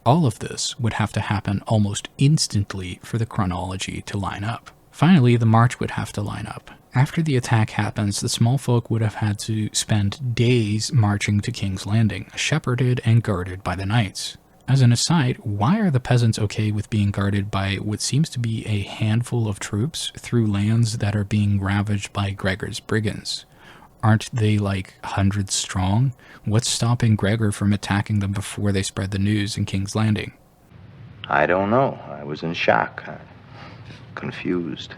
All of this would have to happen almost instantly for the chronology to line up. Finally, the march would have to line up. After the attack happens, the small folk would have had to spend days marching to King's Landing, shepherded and guarded by the knights. As an aside, why are the peasants okay with being guarded by what seems to be a handful of troops through lands that are being ravaged by Gregor's brigands? Aren't they like hundreds strong? What's stopping Gregor from attacking them before they spread the news in King's Landing? I don't know. I was in shock. Confused.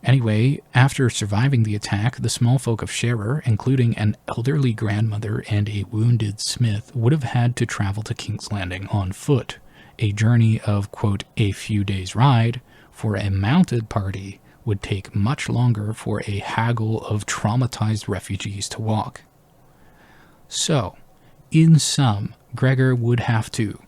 Anyway, after surviving the attack, the small folk of Sherrer, including an elderly grandmother and a wounded smith, would have had to travel to King's Landing on foot, a journey of, quote, a few days' ride. For a mounted party would take much longer for a haggle of traumatized refugees to walk. So, in sum, Gregor would have to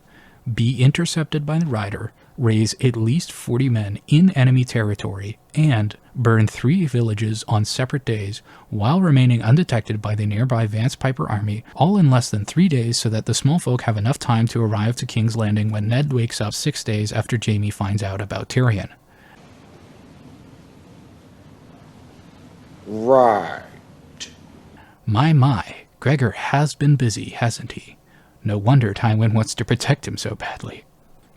be intercepted by the rider, raise at least 40 men in enemy territory, and burn 3 villages on separate days while remaining undetected by the nearby Vance Piper army, all in less than 3 days so that the small folk have enough time to arrive to King's Landing when Ned wakes up 6 days after Jaime finds out about Tyrion. Right. My, Gregor has been busy, hasn't he? No wonder Tywin wants to protect him so badly.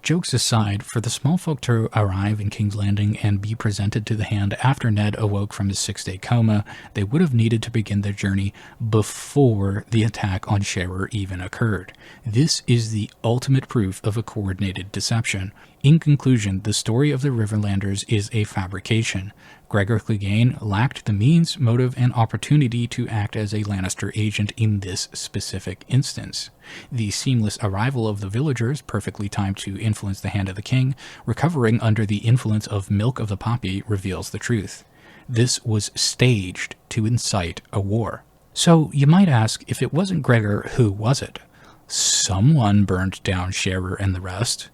Jokes aside, for the small folk to arrive in King's Landing and be presented to the Hand after Ned awoke from his 6-day coma, they would have needed to begin their journey before the attack on Sherrer even occurred. This is the ultimate proof of a coordinated deception. In conclusion, the story of the Riverlanders is a fabrication. Gregor Clegane lacked the means, motive, and opportunity to act as a Lannister agent in this specific instance. The seamless arrival of the villagers, perfectly timed to influence the Hand of the King, recovering under the influence of Milk of the Poppy, reveals the truth. This was staged to incite a war. So you might ask, if it wasn't Gregor, who was it? Someone burned down Sherrer and the rest.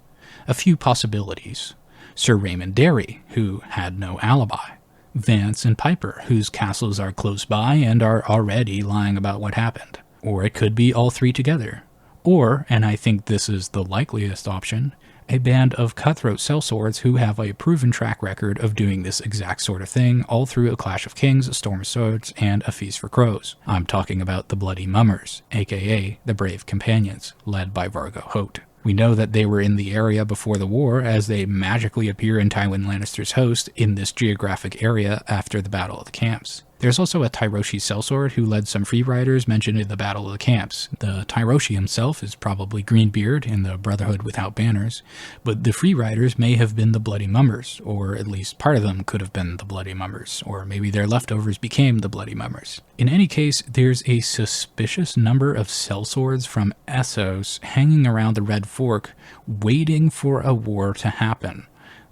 A few possibilities. Sir Raymond Derry, who had no alibi. Vance and Piper, whose castles are close by and are already lying about what happened. Or it could be all 3 together. Or, and I think this is the likeliest option, a band of cutthroat sellswords who have a proven track record of doing this exact sort of thing all through A Clash of Kings, A Storm of Swords, and A Feast for Crows. I'm talking about the Bloody Mummers, aka the Brave Companions, led by Vargo Hoat. We know that they were in the area before the war, as they magically appear in Tywin Lannister's host in this geographic area after the Battle of the Camps. There's also a Tyroshi sellsword who led some free riders mentioned in the Battle of the Camps. The Tyroshi himself is probably Greenbeard in the Brotherhood Without Banners, but the free riders may have been the Bloody Mummers, or at least part of them could have been the Bloody Mummers, or maybe their leftovers became the Bloody Mummers. In any case, there's a suspicious number of sellswords from Essos hanging around the Red Fork, waiting for a war to happen.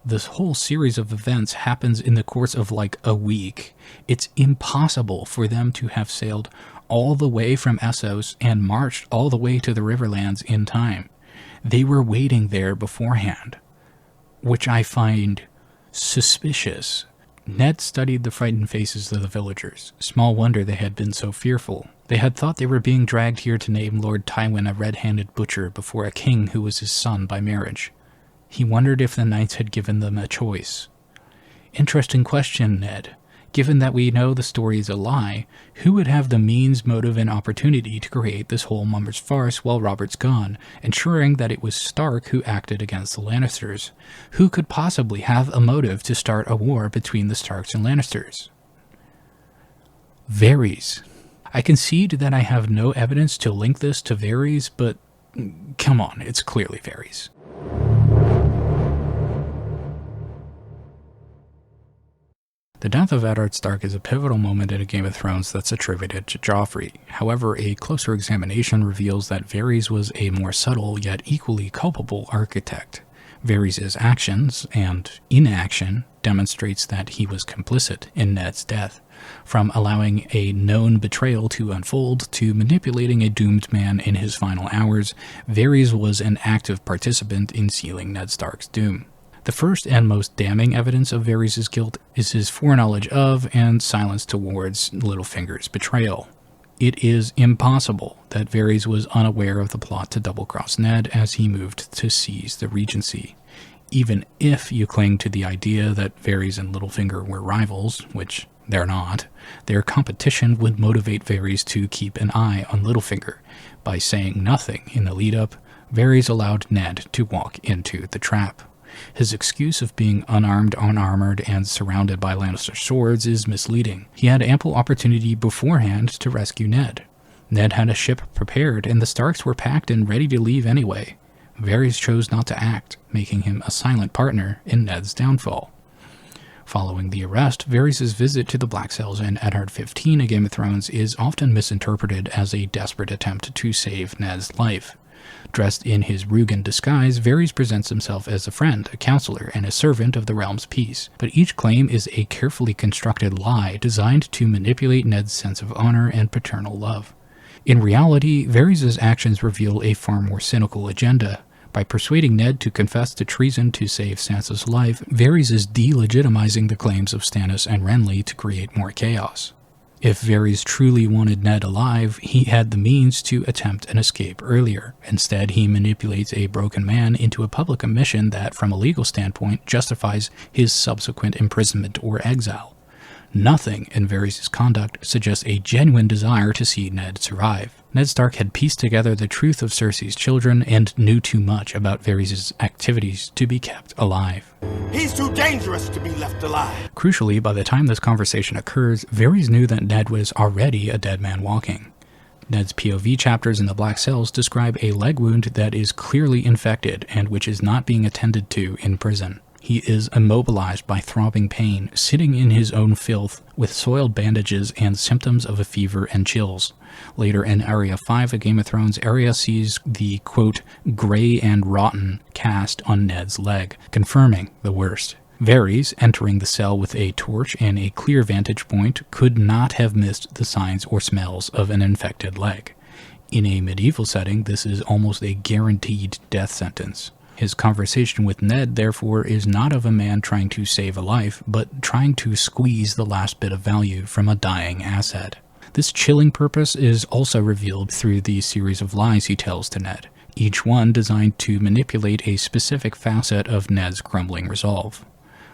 This whole series of events happens in the course of like a week. It's impossible for them to have sailed all the way from Essos and marched all the way to the Riverlands in time. They were waiting there beforehand, which I find suspicious. Ned studied the frightened faces of the villagers. Small wonder they had been so fearful. They had thought they were being dragged here to name Lord Tywin a red-handed butcher before a king who was his son by marriage. He wondered if the knights had given them a choice. Interesting question, Ned. Given that we know the story is a lie, who would have the means, motive, and opportunity to create this whole Mummers farce while Robert's gone, ensuring that it was Stark who acted against the Lannisters? Who could possibly have a motive to start a war between the Starks and Lannisters? Varys. I concede that I have no evidence to link this to Varys, but come on, it's clearly Varys. The death of Eddard Stark is a pivotal moment in a Game of Thrones that's attributed to Joffrey. However, a closer examination reveals that Varys was a more subtle yet equally culpable architect. Varys' actions and inaction demonstrates that he was complicit in Ned's death, from allowing a known betrayal to unfold to manipulating a doomed man in his final hours. Varys was an active participant in sealing Ned Stark's doom. The first and most damning evidence of Varys' guilt is his foreknowledge of and silence towards Littlefinger's betrayal. It is impossible that Varys was unaware of the plot to double-cross Ned as he moved to seize the regency. Even if you cling to the idea that Varys and Littlefinger were rivals, which they're not, their competition would motivate Varys to keep an eye on Littlefinger. By saying nothing in the lead-up, Varys allowed Ned to walk into the trap. His excuse of being unarmed, unarmored, and surrounded by Lannister swords is misleading. He had ample opportunity beforehand to rescue Ned. Ned had a ship prepared, and the Starks were packed and ready to leave anyway. Varys chose not to act, making him a silent partner in Ned's downfall. Following the arrest, Varys' visit to the Black Cells in Eddard 15 of Game of Thrones is often misinterpreted as a desperate attempt to save Ned's life. Dressed in his Rugen disguise, Varys presents himself as a friend, a counselor, and a servant of the realm's peace. But each claim is a carefully constructed lie designed to manipulate Ned's sense of honor and paternal love. In reality, Varys' actions reveal a far more cynical agenda. By persuading Ned to confess to treason to save Sansa's life, Varys is delegitimizing the claims of Stannis and Renly to create more chaos. If Varys truly wanted Ned alive, he had the means to attempt an escape earlier. Instead, he manipulates a broken man into a public admission that, from a legal standpoint, justifies his subsequent imprisonment or exile. Nothing in Varys' conduct suggests a genuine desire to see Ned survive. Ned Stark had pieced together the truth of Cersei's children and knew too much about Varys' activities to be kept alive. He's too dangerous to be left alive. Crucially, by the time this conversation occurs, Varys knew that Ned was already a dead man walking. Ned's POV chapters in the Black Cells describe a leg wound that is clearly infected and which is not being attended to in prison. He is immobilized by throbbing pain, sitting in his own filth, with soiled bandages and symptoms of a fever and chills. Later in Area 5 of Game of Thrones, Arya sees the, quote, gray and rotten cast on Ned's leg, confirming the worst. Varys, entering the cell with a torch and a clear vantage point, could not have missed the signs or smells of an infected leg. In a medieval setting, this is almost a guaranteed death sentence. His conversation with Ned, therefore, is not of a man trying to save a life, but trying to squeeze the last bit of value from a dying asset. This chilling purpose is also revealed through the series of lies he tells to Ned, each one designed to manipulate a specific facet of Ned's crumbling resolve.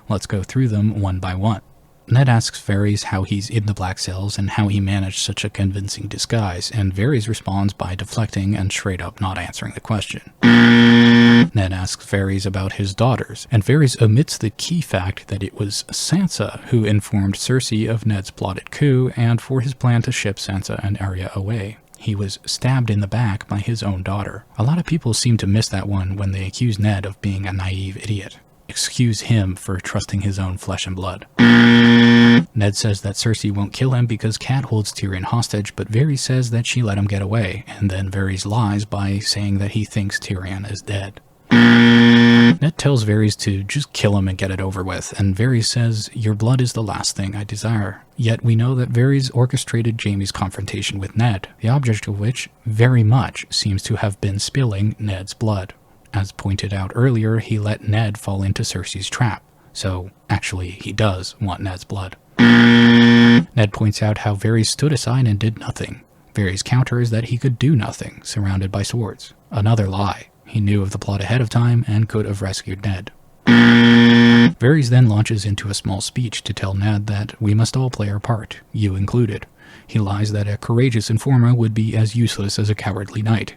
Let's go through them one by one. Ned asks Varys how he's in the Black Cells and how he managed such a convincing disguise, and Varys responds by deflecting and straight up not answering the question. Ned asks Varys about his daughters, and Varys omits the key fact that it was Sansa who informed Cersei of Ned's plotted coup and for his plan to ship Sansa and Arya away. He was stabbed in the back by his own daughter. A lot of people seem to miss that one when they accuse Ned of being a naive idiot. Excuse him for trusting his own flesh and blood. Ned says that Cersei won't kill him because Cat holds Tyrion hostage, but Varys says that she let him get away, and then Varys lies by saying that he thinks Tyrion is dead. Ned tells Varys to just kill him and get it over with, and Varys says, "Your blood is the last thing I desire." Yet we know that Varys orchestrated Jaime's confrontation with Ned, the object of which very much seems to have been spilling Ned's blood. As pointed out earlier, he let Ned fall into Cersei's trap, so actually he does want Ned's blood. Ned points out how Varys stood aside and did nothing. Varys counters that he could do nothing, surrounded by swords. Another lie. He knew of the plot ahead of time and could have rescued Ned. Varys then launches into a small speech to tell Ned that we must all play our part, you included. He lies that a courageous informer would be as useless as a cowardly knight,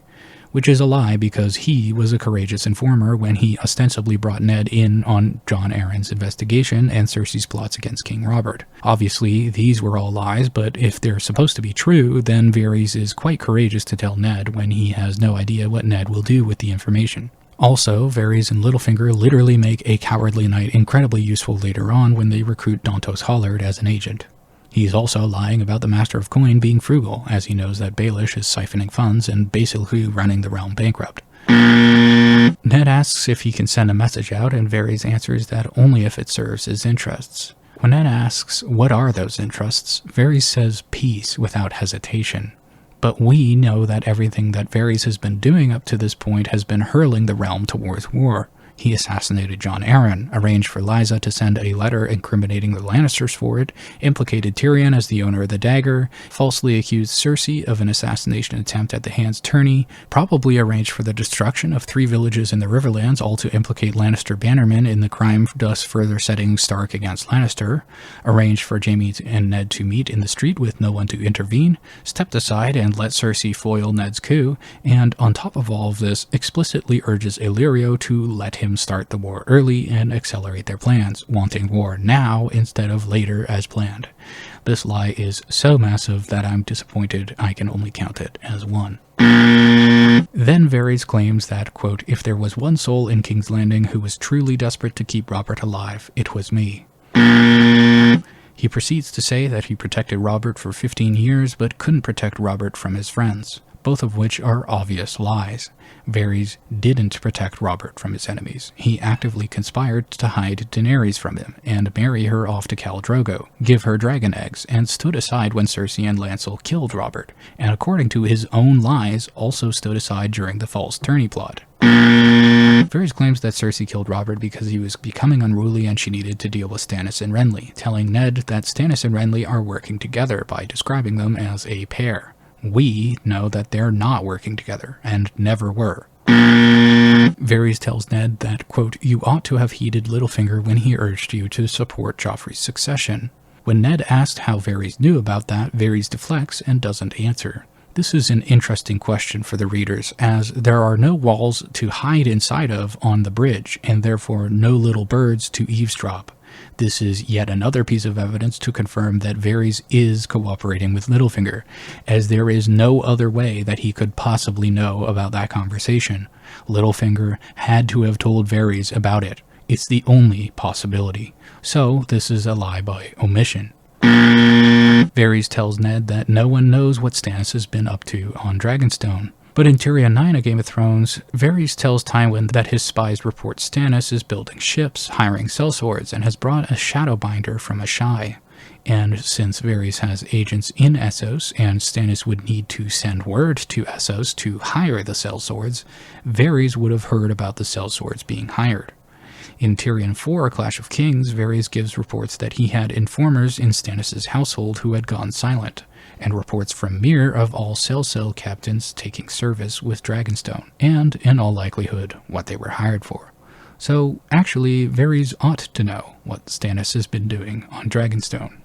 which is a lie because he was a courageous informer when he ostensibly brought Ned in on Jon Arryn's investigation and Cersei's plots against King Robert. Obviously, these were all lies, but if they're supposed to be true, then Varys is quite courageous to tell Ned when he has no idea what Ned will do with the information. Also, Varys and Littlefinger literally make a cowardly knight incredibly useful later on when they recruit Dontos Hollard as an agent. He's also lying about the Master of Coin being frugal, as he knows that Baelish is siphoning funds and basically running the realm bankrupt. Ned asks if he can send a message out, and Varys answers that only if it serves his interests. When Ned asks what are those interests, Varys says peace without hesitation. But we know that everything that Varys has been doing up to this point has been hurling the realm towards war. He assassinated Jon Arryn, arranged for Lysa to send a letter incriminating the Lannisters for it, implicated Tyrion as the owner of the dagger, falsely accused Cersei of an assassination attempt at the Hand's tourney, probably arranged for the destruction of 3 villages in the Riverlands, all to implicate Lannister bannermen in the crime, thus further setting Stark against Lannister, arranged for Jaime and Ned to meet in the street with no one to intervene, stepped aside and let Cersei foil Ned's coup, and on top of all of this, explicitly urges Illyrio to let him start the war early and accelerate their plans, wanting war now instead of later as planned. This lie is so massive that I'm disappointed I can only count it as one. Then Varys claims that, quote, if there was one soul in King's Landing who was truly desperate to keep Robert alive, it was me. He proceeds to say that he protected Robert for 15 years but couldn't protect Robert from his friends, both of which are obvious lies. Varys didn't protect Robert from his enemies. He actively conspired to hide Daenerys from him and marry her off to Khal Drogo, give her dragon eggs, and stood aside when Cersei and Lancel killed Robert, and according to his own lies, also stood aside during the false tourney plot. Varys claims that Cersei killed Robert because he was becoming unruly and she needed to deal with Stannis and Renly, telling Ned that Stannis and Renly are working together by describing them as a pair. We know that they're not working together, and never were. Varys tells Ned that, quote, you ought to have heeded Littlefinger when he urged you to support Joffrey's succession. When Ned asked how Varys knew about that, Varys deflects and doesn't answer. This is an interesting question for the readers, as there are no walls to hide inside of on the bridge, and therefore no little birds to eavesdrop. This is yet another piece of evidence to confirm that Varys is cooperating with Littlefinger, as there is no other way that he could possibly know about that conversation. Littlefinger had to have told Varys about it. It's the only possibility. So this is a lie by omission. Varys tells Ned that no one knows what Stannis has been up to on Dragonstone. But in Tyrion 9 of Game of Thrones, Varys tells Tywin that his spies report Stannis is building ships, hiring sellswords, and has brought a Shadowbinder from Asshai. And since Varys has agents in Essos, and Stannis would need to send word to Essos to hire the sellswords, Varys would have heard about the sellswords being hired. In Tyrion 4, A Clash of Kings, Varys gives reports that he had informers in Stannis' household who had gone silent, and reports from Myr of all cell captains taking service with Dragonstone, and, in all likelihood, what they were hired for. So, actually, Varys ought to know what Stannis has been doing on Dragonstone.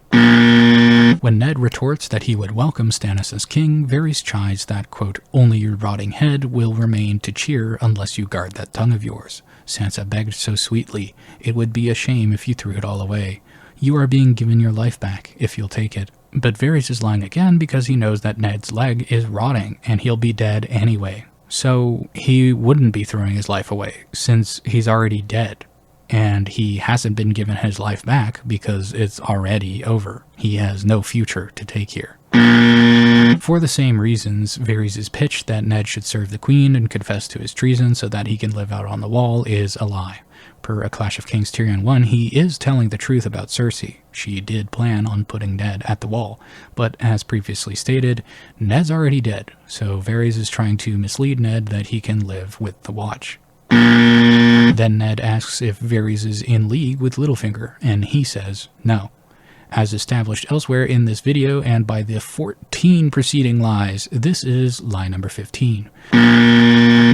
When Ned retorts that he would welcome Stannis as king, Varys chides that, quote, only your rotting head will remain to cheer unless you guard that tongue of yours. Sansa begged so sweetly, it would be a shame if you threw it all away. You are being given your life back, if you'll take it. But Varys is lying again because he knows that Ned's leg is rotting, and he'll be dead anyway. So he wouldn't be throwing his life away, since he's already dead. And he hasn't been given his life back because it's already over. He has no future to take here. For the same reasons, Varys' pitch that Ned should serve the Queen and confess to his treason so that he can live out on the Wall is a lie. Per A Clash of Kings Tyrion 1, he is telling the truth about Cersei. She did plan on putting Ned at the Wall, but as previously stated, Ned's already dead, so Varys is trying to mislead Ned that he can live with the Watch. Then Ned asks if Varys is in league with Littlefinger, and he says no. As established elsewhere in this video and by the 14 preceding lies, this is lie number 15.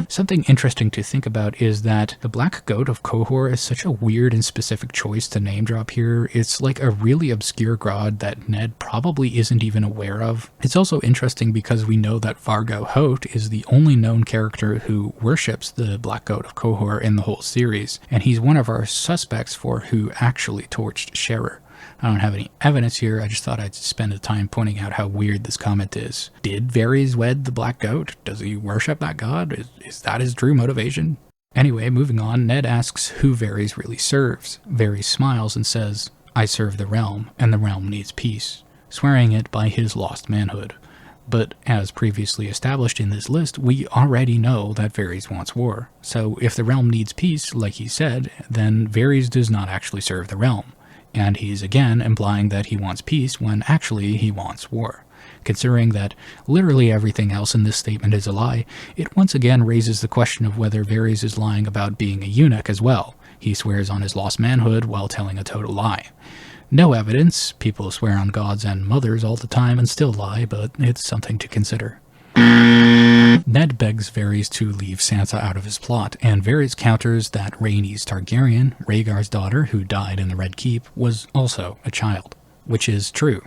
Something interesting to think about is that the Black Goat of Qohor is such a weird and specific choice to name drop here. It's like a really obscure god that Ned probably isn't even aware of. It's also interesting because we know that Vargo Hoat is the only known character who worships the Black Goat of Qohor in the whole series, and he's one of our suspects for who actually torched Sherrer. I don't have any evidence here, I just thought I'd spend the time pointing out how weird this comment is. Did Varys wed the Black Goat? Does he worship that god? Is that his true motivation? Anyway, moving on, Ned asks who Varys really serves. Varys smiles and says, I serve the realm, and the realm needs peace, swearing it by his lost manhood. But as previously established in this list, we already know that Varys wants war. So if the realm needs peace, like he said, then Varys does not actually serve the realm. And he's again implying that he wants peace when actually he wants war. Considering that literally everything else in this statement is a lie, it once again raises the question of whether Varys is lying about being a eunuch as well. He swears on his lost manhood while telling a total lie. No evidence. People swear on gods and mothers all the time and still lie, but it's something to consider. Ned begs Varys to leave Sansa out of his plot, and Varys counters that Rhaenys Targaryen, Rhaegar's daughter who died in the Red Keep, was also a child, which is true.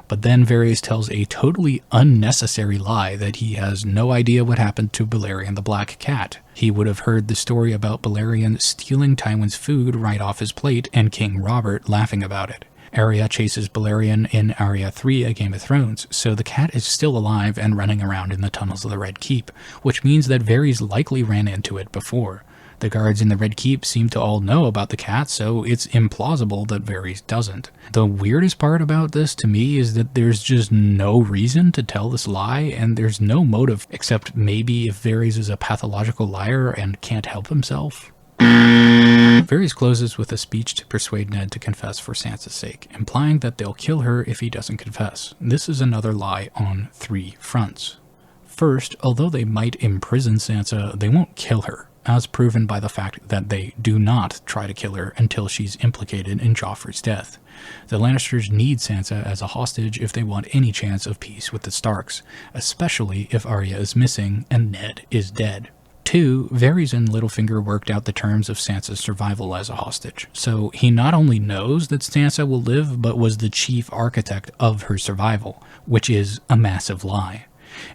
But then Varys tells a totally unnecessary lie that he has no idea what happened to Balerion the Black Cat. He would have heard the story about Balerion stealing Tywin's food right off his plate and King Robert laughing about it. Arya chases Balerion in Arya 3 A Game of Thrones, so the cat is still alive and running around in the tunnels of the Red Keep, which means that Varys likely ran into it before. The guards in the Red Keep seem to all know about the cat, so it's implausible that Varys doesn't. The weirdest part about this to me is that there's just no reason to tell this lie, and there's no motive except maybe if Varys is a pathological liar and can't help himself. Varys closes with a speech to persuade Ned to confess for Sansa's sake, implying that they'll kill her if he doesn't confess. This is another lie on 3 fronts. First, although they might imprison Sansa, they won't kill her, as proven by the fact that they do not try to kill her until she's implicated in Joffrey's death. The Lannisters need Sansa as a hostage if they want any chance of peace with the Starks, especially if Arya is missing and Ned is dead. 2, Varys and Littlefinger worked out the terms of Sansa's survival as a hostage, so he not only knows that Sansa will live, but was the chief architect of her survival, which is a massive lie.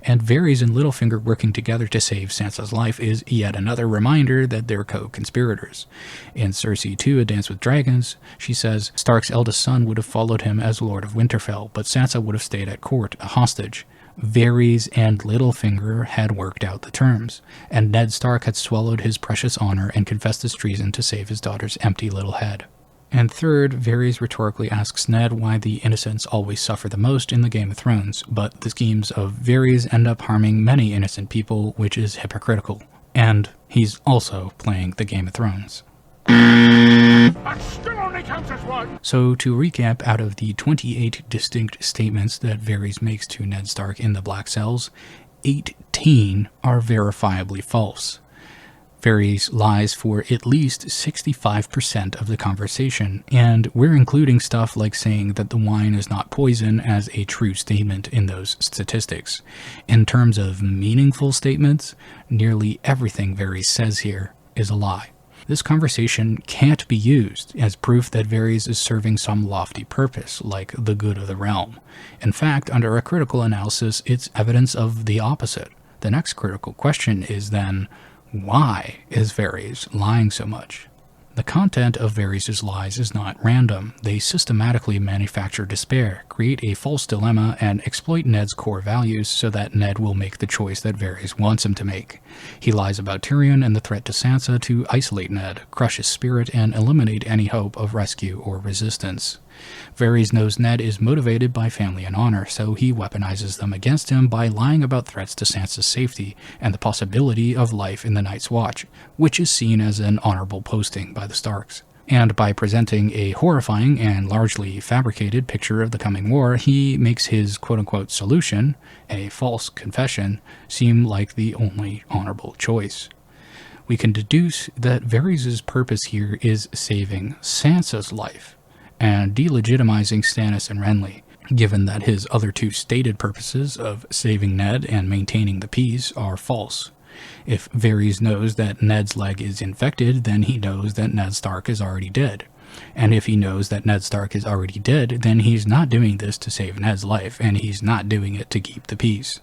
And Varys and Littlefinger working together to save Sansa's life is yet another reminder that they're co-conspirators. In Cersei 2, A Dance with Dragons, she says Stark's eldest son would have followed him as Lord of Winterfell, but Sansa would have stayed at court, a hostage. Varys and Littlefinger had worked out the terms, and Ned Stark had swallowed his precious honor and confessed his treason to save his daughter's empty little head. And third, Varys rhetorically asks Ned why the innocents always suffer the most in the Game of Thrones, but the schemes of Varys end up harming many innocent people, which is hypocritical. And he's also playing the Game of Thrones. So to recap, out of the 28 distinct statements that Varys makes to Ned Stark in the Black Cells, 18 are verifiably false. Varys lies for at least 65% of the conversation, and we're including stuff like saying that the wine is not poison as a true statement in those statistics. In terms of meaningful statements, nearly everything Varys says here is a lie. This conversation can't be used as proof that Varys is serving some lofty purpose, like the good of the realm. In fact, under a critical analysis, it's evidence of the opposite. The next critical question is then, why is Varys lying so much? The content of Varys' lies is not random. They systematically manufacture despair, create a false dilemma, and exploit Ned's core values so that Ned will make the choice that Varys wants him to make. He lies about Tyrion and the threat to Sansa to isolate Ned, crush his spirit, and eliminate any hope of rescue or resistance. Varys knows Ned is motivated by family and honor, so he weaponizes them against him by lying about threats to Sansa's safety and the possibility of life in the Night's Watch, which is seen as an honorable posting by the Starks. And by presenting a horrifying and largely fabricated picture of the coming war, he makes his quote-unquote solution, a false confession, seem like the only honorable choice. We can deduce that Varys' purpose here is saving Sansa's life, and delegitimizing Stannis and Renly, given that his other two stated purposes of saving Ned and maintaining the peace are false. If Varys knows that Ned's leg is infected, then he knows that Ned Stark is already dead. And if he knows that Ned Stark is already dead, then he's not doing this to save Ned's life, and he's not doing it to keep the peace.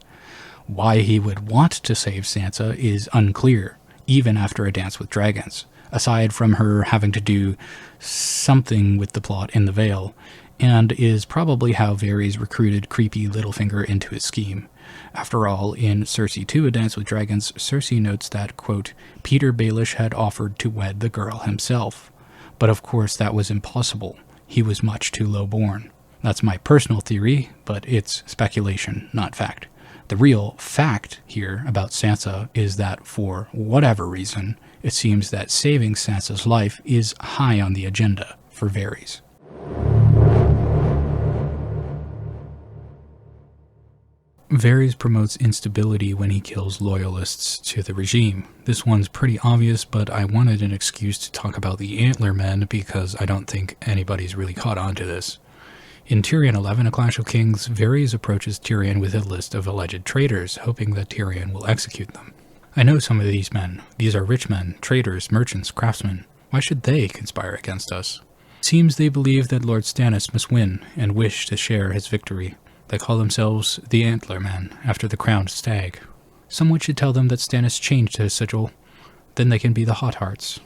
Why he would want to save Sansa is unclear, even after A Dance with Dragons, aside from her having to do something with the plot in the Vale, and is probably how Varys recruited creepy Littlefinger into his scheme. After all, in Cersei 2, A Dance with Dragons, Cersei notes that, quote, Peter Baelish had offered to wed the girl himself. But of course that was impossible. He was much too low-born. That's my personal theory, but it's speculation, not fact. The real fact here about Sansa is that for whatever reason, it seems that saving Sansa's life is high on the agenda for Varys. Varys promotes instability when he kills loyalists to the regime. This one's pretty obvious, but I wanted an excuse to talk about the Antler Men because I don't think anybody's really caught on to this. In Tyrion 11, A Clash of Kings, Varys approaches Tyrion with a list of alleged traitors, hoping that Tyrion will execute them. I know some of these men. These are rich men, traders, merchants, craftsmen. Why should they conspire against us? Seems they believe that Lord Stannis must win, and wish to share his victory. They call themselves the Antler Men, after the crowned stag. Someone should tell them that Stannis changed his sigil. Then they can be the Hot Hearts.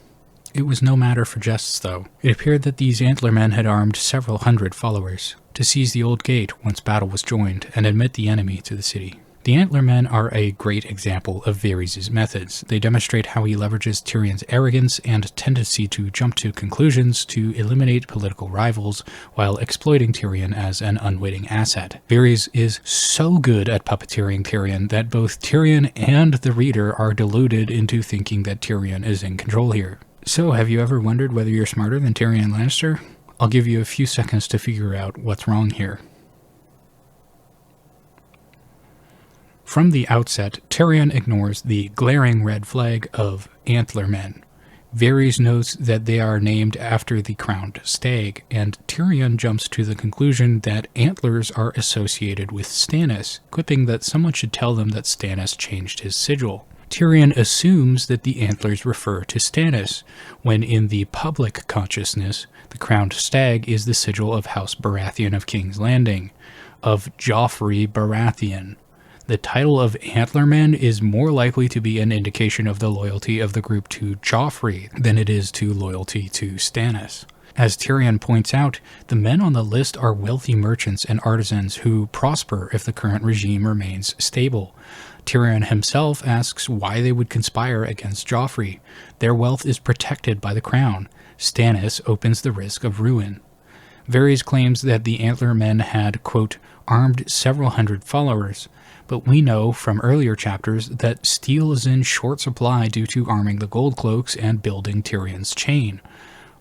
It was no matter for jests, though. It appeared that these Antler Men had armed several hundred followers to seize the Old Gate once battle was joined and admit the enemy to the city. The Antler Men are a great example of Varys' methods. They demonstrate how he leverages Tyrion's arrogance and tendency to jump to conclusions to eliminate political rivals while exploiting Tyrion as an unwitting asset. Varys is so good at puppeteering Tyrion that both Tyrion and the reader are deluded into thinking that Tyrion is in control here. So, have you ever wondered whether you're smarter than Tyrion Lannister? I'll give you a few seconds to figure out what's wrong here. From the outset, Tyrion ignores the glaring red flag of Antler Men. Varys notes that they are named after the crowned stag, and Tyrion jumps to the conclusion that antlers are associated with Stannis, quipping that someone should tell them that Stannis changed his sigil. Tyrion assumes that the antlers refer to Stannis, when in the public consciousness, the crowned stag is the sigil of House Baratheon of King's Landing, of Joffrey Baratheon. The title of Antler Men is more likely to be an indication of the loyalty of the group to Joffrey than it is to loyalty to Stannis. As Tyrion points out, the men on the list are wealthy merchants and artisans who prosper if the current regime remains stable. Tyrion himself asks why they would conspire against Joffrey. Their wealth is protected by the crown. Stannis opens the risk of ruin. Varys claims that the Antler Men had, quote, armed several hundred followers, but we know from earlier chapters that steel is in short supply due to arming the Gold Cloaks and building Tyrion's chain.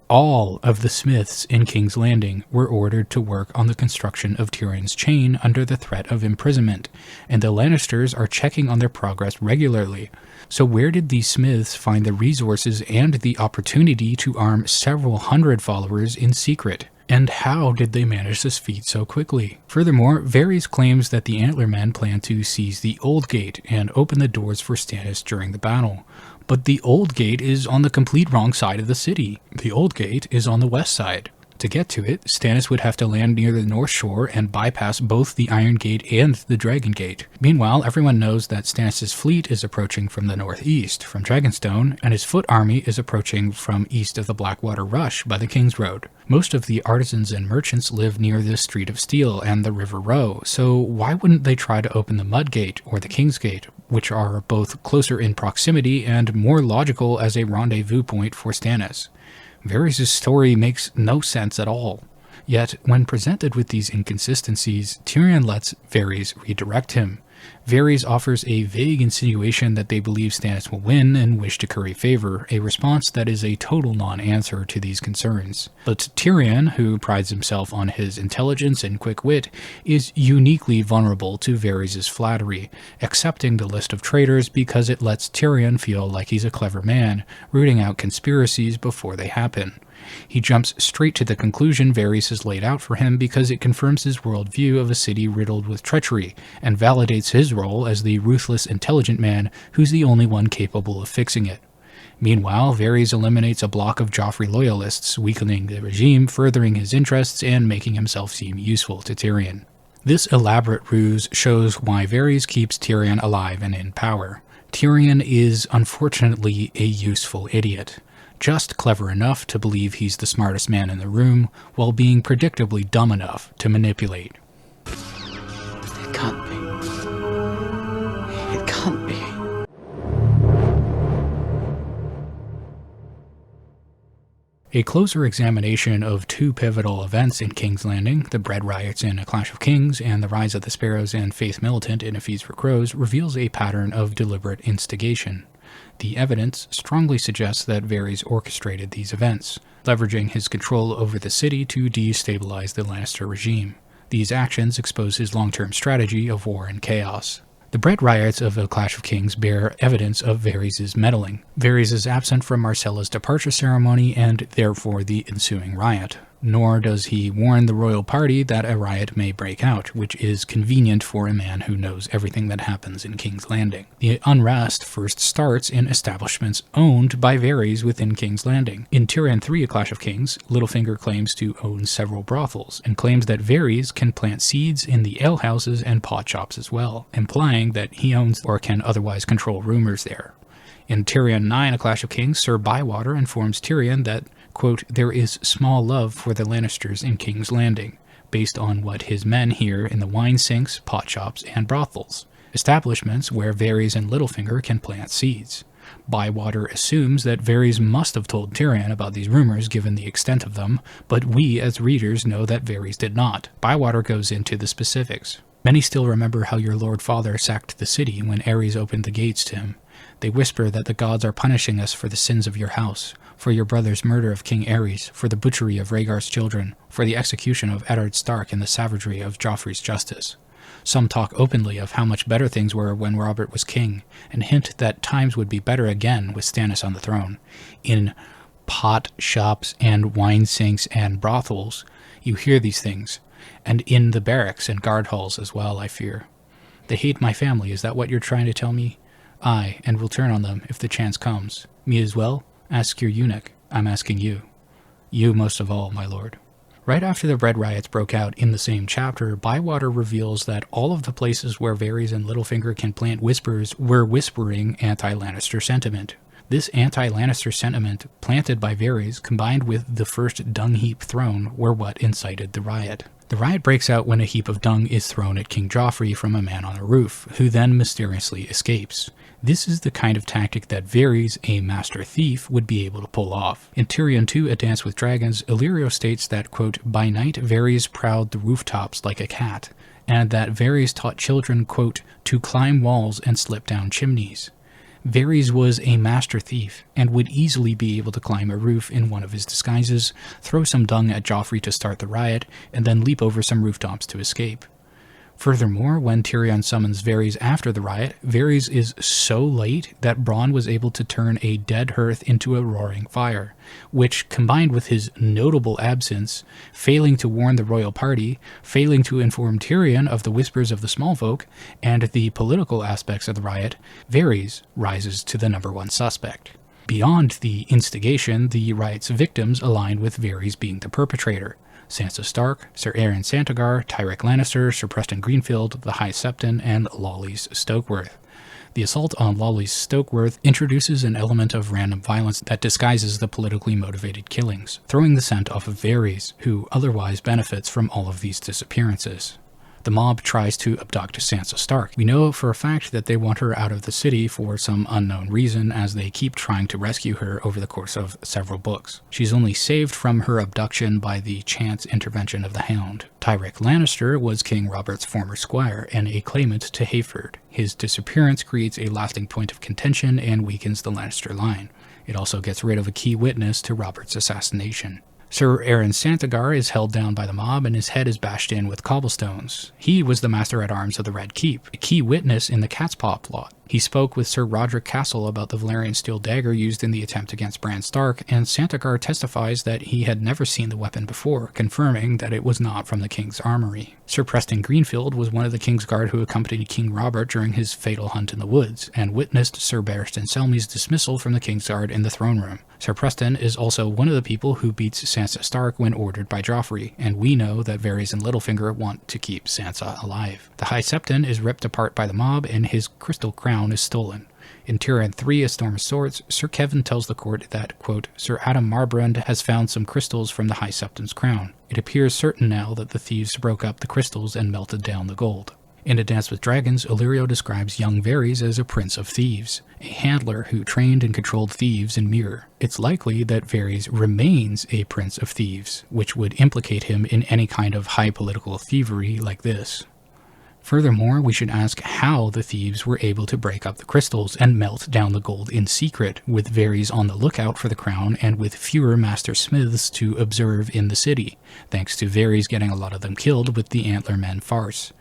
All of the smiths in King's Landing were ordered to work on the construction of Tyrion's chain under the threat of imprisonment, and the Lannisters are checking on their progress regularly. So where did these smiths find the resources and the opportunity to arm several hundred followers in secret? And how did they manage this feat so quickly? Furthermore, Varys claims that the Antler Men plan to seize the Old Gate and open the doors for Stannis during the battle. But the Old Gate is on the complete wrong side of the city. The Old Gate is on the west side. To get to it, Stannis would have to land near the North Shore and bypass both the Iron Gate and the Dragon Gate. Meanwhile, everyone knows that Stannis' fleet is approaching from the northeast, from Dragonstone, and his foot army is approaching from east of the Blackwater Rush by the King's Road. Most of the artisans and merchants live near the Street of Steel and the River Row, so why wouldn't they try to open the Mud Gate or the King's Gate, which are both closer in proximity and more logical as a rendezvous point for Stannis? Varys' story makes no sense at all. Yet, when presented with these inconsistencies, Tyrion lets Varys redirect him. Varys offers a vague insinuation that they believe Stannis will win and wish to curry favor, a response that is a total non-answer to these concerns. But Tyrion, who prides himself on his intelligence and quick wit, is uniquely vulnerable to Varys' flattery, accepting the list of traitors because it lets Tyrion feel like he's a clever man, rooting out conspiracies before they happen. He jumps straight to the conclusion Varys has laid out for him because it confirms his worldview of a city riddled with treachery, and validates his role as the ruthless, intelligent man who's the only one capable of fixing it. Meanwhile, Varys eliminates a block of Joffrey loyalists, weakening the regime, furthering his interests, and making himself seem useful to Tyrion. This elaborate ruse shows why Varys keeps Tyrion alive and in power. Tyrion is, unfortunately, a useful idiot. Just clever enough to believe he's the smartest man in the room, while being predictably dumb enough to manipulate. It can't be. It can't be. A closer examination of two pivotal events in King's Landing, the bread riots in A Clash of Kings and the rise of the Sparrows and Faith Militant in A Feast for Crows, reveals a pattern of deliberate instigation. The evidence strongly suggests that Varys orchestrated these events, leveraging his control over the city to destabilize the Lannister regime. These actions expose his long-term strategy of war and chaos. The bread riots of A Clash of Kings bear evidence of Varys' meddling. Varys is absent from Marcella's departure ceremony and therefore the ensuing riot. Nor does he warn the royal party that a riot may break out, which is convenient for a man who knows everything that happens in King's Landing. The unrest first starts in establishments owned by Varys within King's Landing. In Tyrion 3, A Clash of Kings, Littlefinger claims to own several brothels, and claims that Varys can plant seeds in the alehouses and potshops as well, implying that he owns or can otherwise control rumors there. In Tyrion 9, A Clash of Kings, Sir Bywater informs Tyrion that, quote, there is small love for the Lannisters in King's Landing, based on what his men hear in the wine sinks, potshops, and brothels, establishments where Varys and Littlefinger can plant seeds. Bywater assumes that Varys must have told Tyrion about these rumors given the extent of them, but we as readers know that Varys did not. Bywater goes into the specifics. Many still remember how your Lord Father sacked the city when Aerys opened the gates to him. They whisper that the gods are punishing us for the sins of your house, for your brother's murder of King Aerys, for the butchery of Rhaegar's children, for the execution of Eddard Stark and the savagery of Joffrey's justice. Some talk openly of how much better things were when Robert was king, and hint that times would be better again with Stannis on the throne. In pot shops and wine sinks and brothels, you hear these things, and in the barracks and guard halls as well, I fear. They hate my family, is that what you're trying to tell me? Aye, and will turn on them if the chance comes. Me as well? Ask your eunuch. I'm asking you. You most of all, my lord. Right after the bread riots broke out in the same chapter, Bywater reveals that all of the places where Varys and Littlefinger can plant whispers were whispering anti-Lannister sentiment. This anti-Lannister sentiment, planted by Varys, combined with the first dung heap thrown, were what incited the riot. The riot breaks out when a heap of dung is thrown at King Joffrey from a man on a roof, who then mysteriously escapes. This is the kind of tactic that Varys, a master thief, would be able to pull off. In Tyrion 2, A Dance with Dragons, Illyrio states that, quote, by night Varys prowled the rooftops like a cat, and that Varys taught children, quote, to climb walls and slip down chimneys. Varys was a master thief, and would easily be able to climb a roof in one of his disguises, throw some dung at Joffrey to start the riot, and then leap over some rooftops to escape. Furthermore, when Tyrion summons Varys after the riot, Varys is so late that Bronn was able to turn a dead hearth into a roaring fire, which, combined with his notable absence, failing to warn the royal party, failing to inform Tyrion of the whispers of the small folk, and the political aspects of the riot, Varys rises to the #1 suspect. Beyond the instigation, the riot's victims aligned with Varys being the perpetrator. Sansa Stark, Sir Arryn Santagar, Tywin Lannister, Sir Preston Greenfield, the High Septon, and Lollys Stokeworth. The assault on Lollys Stokeworth introduces an element of random violence that disguises the politically motivated killings, throwing the scent off of Varys, who otherwise benefits from all of these disappearances. The mob tries to abduct Sansa Stark. We know for a fact that they want her out of the city for some unknown reason, as they keep trying to rescue her over the course of several books. She's only saved from her abduction by the chance intervention of the Hound. Tywin Lannister was King Robert's former squire and a claimant to Hayford. His disappearance creates a lasting point of contention and weakens the Lannister line. It also gets rid of a key witness to Robert's assassination. Sir Arryn Santagar is held down by the mob and his head is bashed in with cobblestones. He was the master-at-arms of the Red Keep, a key witness in the Cat's Paw plot. He spoke with Sir Roderick Castle about the Valyrian steel dagger used in the attempt against Bran Stark, and Santagar testifies that he had never seen the weapon before, confirming that it was not from the king's armory. Sir Preston Greenfield was one of the King's Guard who accompanied King Robert during his fatal hunt in the woods, and witnessed Sir Barristan Selmy's dismissal from the King's Guard in the throne room. Sir Preston is also one of the people who beats Sansa Stark when ordered by Joffrey, and we know that Varys and Littlefinger want to keep Sansa alive. The High Septon is ripped apart by the mob, and his crystal crown is stolen. In Tyrion 3, A Storm of Swords, Sir Kevin tells the court that, quote, Sir Adam Marbrand has found some crystals from the High Septon's crown. It appears certain now that the thieves broke up the crystals and melted down the gold. In A Dance with Dragons, Illyrio describes young Varys as a prince of thieves, a handler who trained and controlled thieves in Mirror. It's likely that Varys remains a prince of thieves, which would implicate him in any kind of high political thievery like this. Furthermore, we should ask how the thieves were able to break up the crystals and melt down the gold in secret, with Varys on the lookout for the crown and with fewer master smiths to observe in the city, thanks to Varys getting a lot of them killed with the Antler Men farce.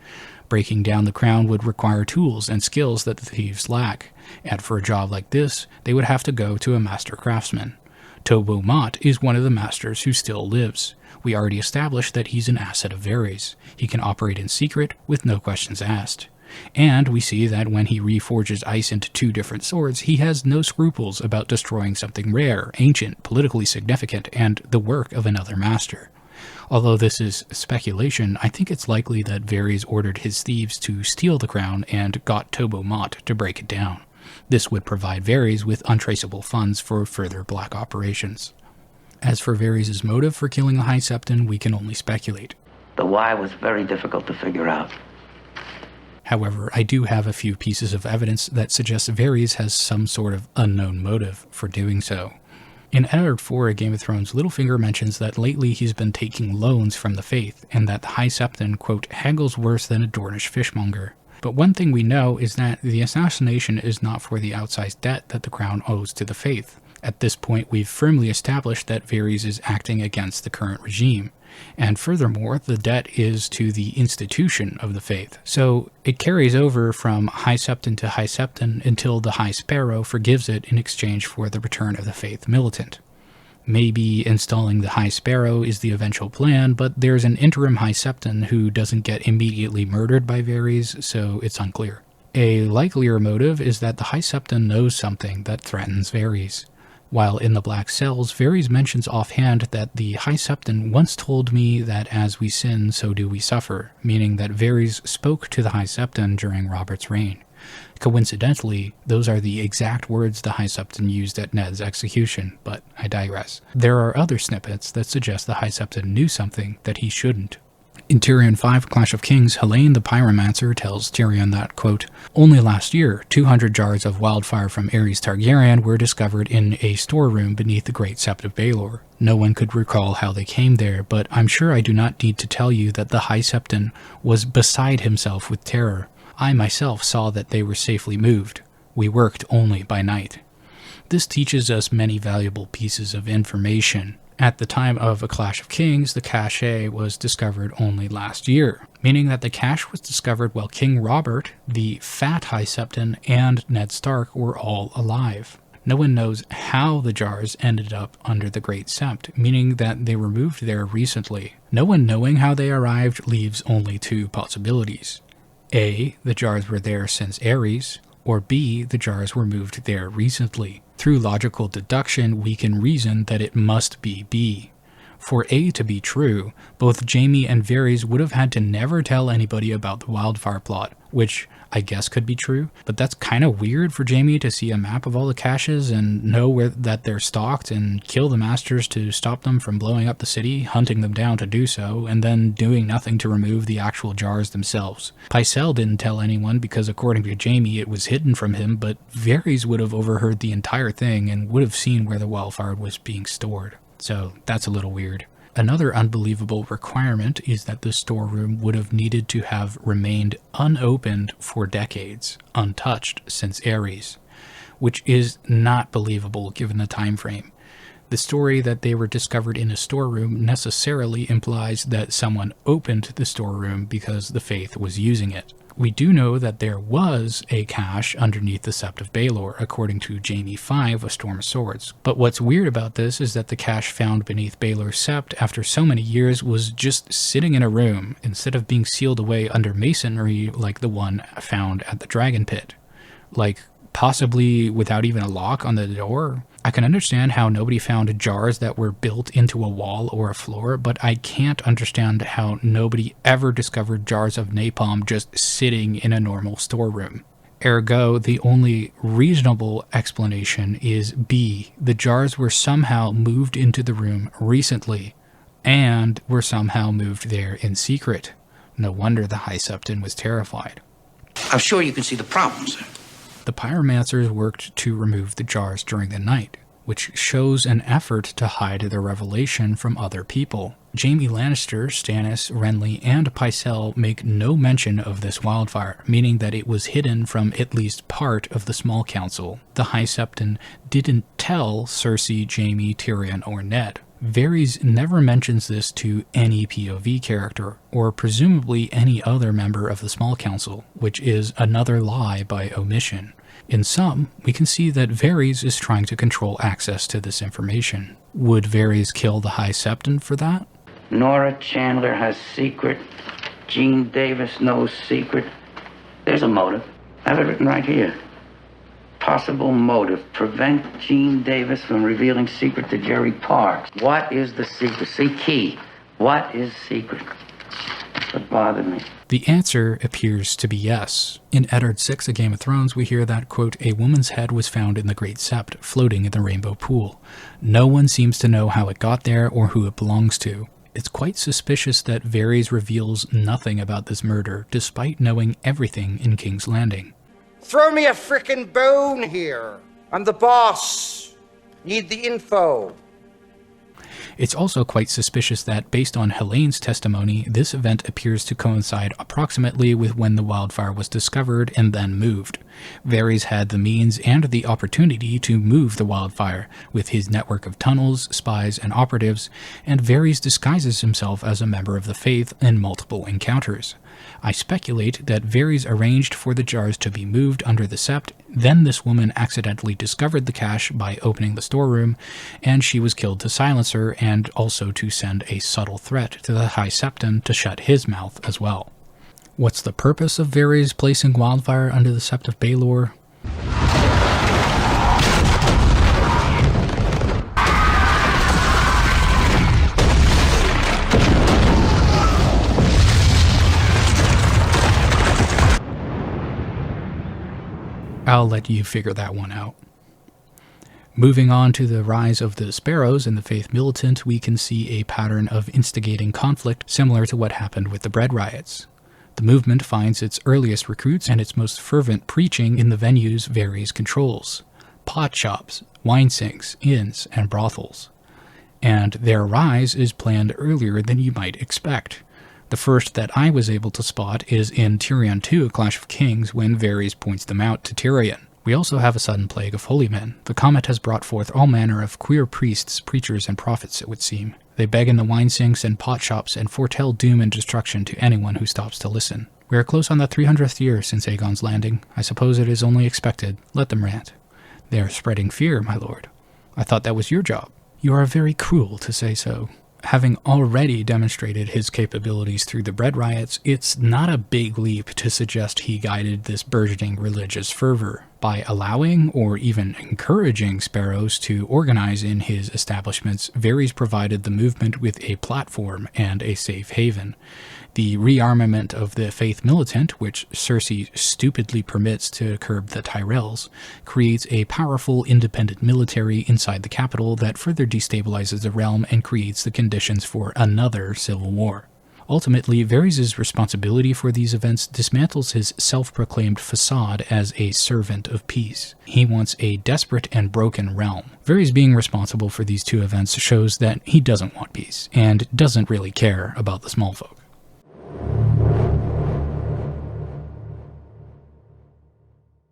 Breaking down the crown would require tools and skills that the thieves lack, and for a job like this, they would have to go to a master craftsman. Tobo Mott is one of the masters who still lives. We already established that he's an asset of Varys. He can operate in secret with no questions asked. And we see that when he reforges ice into 2 different swords, he has no scruples about destroying something rare, ancient, politically significant, and the work of another master. Although this is speculation, I think it's likely that Varys ordered his thieves to steal the crown and got Tobo Mott to break it down. This would provide Varys with untraceable funds for further black operations. As for Varys' motive for killing the High Septon, we can only speculate. The why was very difficult to figure out. However, I do have a few pieces of evidence that suggest Varys has some sort of unknown motive for doing so. In Eddard IV of Game of Thrones, Littlefinger mentions that lately he's been taking loans from the Faith, and that the High Septon, quote, haggles worse than a Dornish fishmonger. But one thing we know is that the assassination is not for the outsized debt that the crown owes to the Faith. At this point, we've firmly established that Varys is acting against the current regime. And furthermore, the debt is to the institution of the Faith. So it carries over from High Septon to High Septon until the High Sparrow forgives it in exchange for the return of the Faith militant. Maybe installing the High Sparrow is the eventual plan, but there's an interim High Septon who doesn't get immediately murdered by Varys, so it's unclear. A likelier motive is that the High Septon knows something that threatens Varys. While in the Black Cells, Varys mentions offhand that the High Septon once told me that as we sin, so do we suffer, meaning that Varys spoke to the High Septon during Robert's reign. Coincidentally, those are the exact words the High Septon used at Ned's execution, but I digress. There are other snippets that suggest the High Septon knew something that he shouldn't. In Tyrion V, Clash of Kings, Helene the Pyromancer tells Tyrion that, quote, only last year, 200 jars of wildfire from Aerys Targaryen were discovered in a storeroom beneath the Great Sept of Baelor. No one could recall how they came there, but I'm sure I do not need to tell you that the High Septon was beside himself with terror. I myself saw that they were safely moved. We worked only by night. This teaches us many valuable pieces of information. At the time of A Clash of Kings, the cache was discovered only last year, meaning that the cache was discovered while King Robert, the Fat High Septon, and Ned Stark were all alive. No one knows how the jars ended up under the Great Sept, meaning that they were moved there recently. No one knowing how they arrived leaves only 2 possibilities. A, the jars were there since Aerys, or B, the jars were moved there recently. Through logical deduction, we can reason that it must be B. For A to be true, both Jaime and Varys would have had to never tell anybody about the wildfire plot, which I guess could be true, but that's kind of weird for Jaime to see a map of all the caches and know that they're stalked and kill the masters to stop them from blowing up the city, hunting them down to do so, and then doing nothing to remove the actual jars themselves. Pycelle didn't tell anyone because according to Jaime it was hidden from him, but Varys would have overheard the entire thing and would have seen where the wildfire was being stored. So that's a little weird. Another unbelievable requirement is that the storeroom would have needed to have remained unopened for decades, untouched since Aerys, which is not believable given the time frame. The story that they were discovered in a storeroom necessarily implies that someone opened the storeroom because the Faith was using it. We do know that there was a cache underneath the Sept of Baelor, according to Jaime V of Storm of Swords. But what's weird about this is that the cache found beneath Baelor's Sept after so many years was just sitting in a room, instead of being sealed away under masonry like the one found at the Dragon Pit. Like, possibly without even a lock on the door? I can understand how nobody found jars that were built into a wall or a floor, but I can't understand how nobody ever discovered jars of napalm just sitting in a normal storeroom. Ergo, the only reasonable explanation is B. The jars were somehow moved into the room recently, and were somehow moved there in secret. No wonder the High Septon was terrified. I'm sure you can see the problems. The pyromancers worked to remove the jars during the night, which shows an effort to hide their revelation from other people. Jaime Lannister, Stannis, Renly, and Pycelle make no mention of this wildfire, meaning that it was hidden from at least part of the Small Council. The High Septon didn't tell Cersei, Jaime, Tyrion, or Ned. Varys never mentions this to any POV character, or presumably any other member of the Small Council, which is another lie by omission. In sum, we can see that Varys is trying to control access to this information. Would Varys kill the High Septon for that? Nora Chandler has secret. Gene Davis knows secret. There's a motive. I have it written right here. Possible motive. Prevent Gene Davis from revealing secret to Jerry Parks. What is the secret? See, key. What is secret? That's what bothered me. The answer appears to be yes. In Eddard VI, A Game of Thrones, we hear that, quote, a woman's head was found in the Great Sept, floating in the Rainbow Pool. No one seems to know how it got there or who it belongs to. It's quite suspicious that Varys reveals nothing about this murder, despite knowing everything in King's Landing. Throw me a frickin' bone here. I'm the boss. Need the info. It's also quite suspicious that, based on Helene's testimony, this event appears to coincide approximately with when the wildfire was discovered and then moved. Varys had the means and the opportunity to move the wildfire, with his network of tunnels, spies, and operatives, and Varys disguises himself as a member of the Faith in multiple encounters. I speculate that Varys arranged for the jars to be moved under the Sept, then this woman accidentally discovered the cache by opening the storeroom, and she was killed to silence her and also to send a subtle threat to the High Septon to shut his mouth as well. What's the purpose of Varys placing wildfire under the Sept of Baelor? I'll let you figure that one out. Moving on to the rise of the Sparrows and the Faith Militant, we can see a pattern of instigating conflict similar to what happened with the bread riots. The movement finds its earliest recruits and its most fervent preaching in the venues Varys controls: pot shops, wine sinks, inns, and brothels. And their rise is planned earlier than you might expect. The first that I was able to spot is in Tyrion 2, Clash of Kings, when Varys points them out to Tyrion. We also have a sudden plague of holy men. The comet has brought forth all manner of queer priests, preachers, and prophets, it would seem. They beg in the wine sinks and pot shops and foretell doom and destruction to anyone who stops to listen. We are close on the 300th year since Aegon's landing. I suppose it is only expected. Let them rant. They are spreading fear, my lord. I thought that was your job. You are very cruel to say so. Having already demonstrated his capabilities through the bread riots, it's not a big leap to suggest he guided this burgeoning religious fervor. By allowing or even encouraging Sparrows to organize in his establishments, Varys provided the movement with a platform and a safe haven. The rearmament of the Faith Militant, which Cersei stupidly permits to curb the Tyrells, creates a powerful independent military inside the capital that further destabilizes the realm and creates the conditions for another civil war. Ultimately, Varys' responsibility for these events dismantles his self-proclaimed facade as a servant of peace. He wants a desperate and broken realm. Varys being responsible for these two events shows that he doesn't want peace, and doesn't really care about the small folk.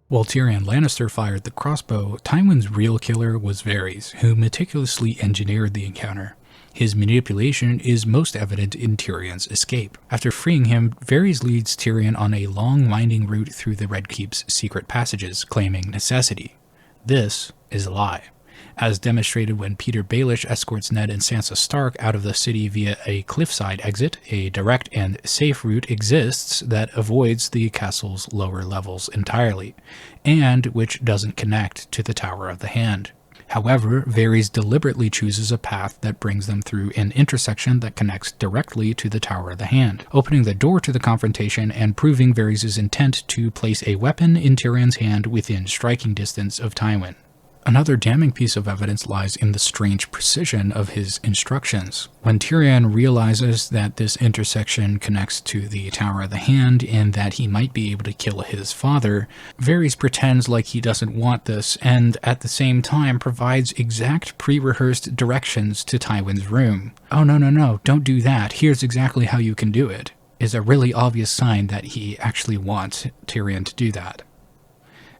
While Tyrion Lannister fired the crossbow, Tywin's real killer was Varys, who meticulously engineered the encounter. His manipulation is most evident in Tyrion's escape. After freeing him, Varys leads Tyrion on a long winding route through the Red Keep's secret passages, claiming necessity. This is a lie, as demonstrated when Peter Baelish escorts Ned and Sansa Stark out of the city via a cliffside exit. A direct and safe route exists that avoids the castle's lower levels entirely, and which doesn't connect to the Tower of the Hand. However, Varys deliberately chooses a path that brings them through an intersection that connects directly to the Tower of the Hand, opening the door to the confrontation and proving Varys' intent to place a weapon in Tyrion's hand within striking distance of Tywin. Another damning piece of evidence lies in the strange precision of his instructions. When Tyrion realizes that this intersection connects to the Tower of the Hand and that he might be able to kill his father, Varys pretends like he doesn't want this and at the same time provides exact pre-rehearsed directions to Tywin's room. "Oh no, don't do that, here's exactly how you can do it," is a really obvious sign that he actually wants Tyrion to do that.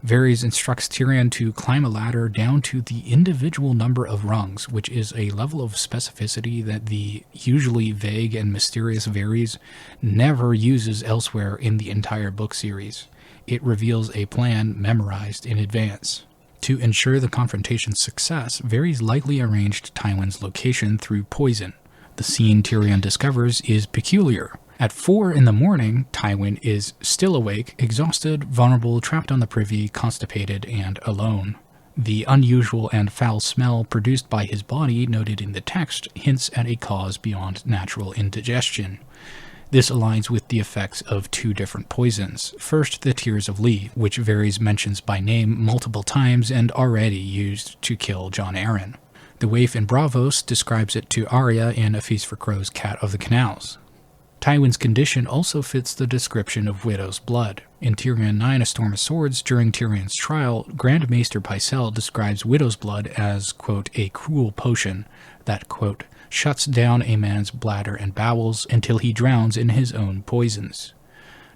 Varys instructs Tyrion to climb a ladder down to the individual number of rungs, which is a level of specificity that the usually vague and mysterious Varys never uses elsewhere in the entire book series. It reveals a plan memorized in advance. To ensure the confrontation's success, Varys lightly arranged Tywin's location through poison. The scene Tyrion discovers is peculiar. At 4 in the morning, Tywin is still awake, exhausted, vulnerable, trapped on the privy, constipated, and alone. The unusual and foul smell produced by his body, noted in the text, hints at a cause beyond natural indigestion. This aligns with the effects of 2 different poisons. First, the Tears of Lee, which Varys mentions by name multiple times and already used to kill Jon Arryn. The waif in Braavos describes it to Arya in A Feast for Crows' Cat of the Canals. Tywin's condition also fits the description of widow's blood. In Tyrion 9, A Storm of Swords, during Tyrion's trial, Grand Maester Pycelle describes widow's blood as, quote, a cruel potion that, quote, shuts down a man's bladder and bowels until he drowns in his own poisons.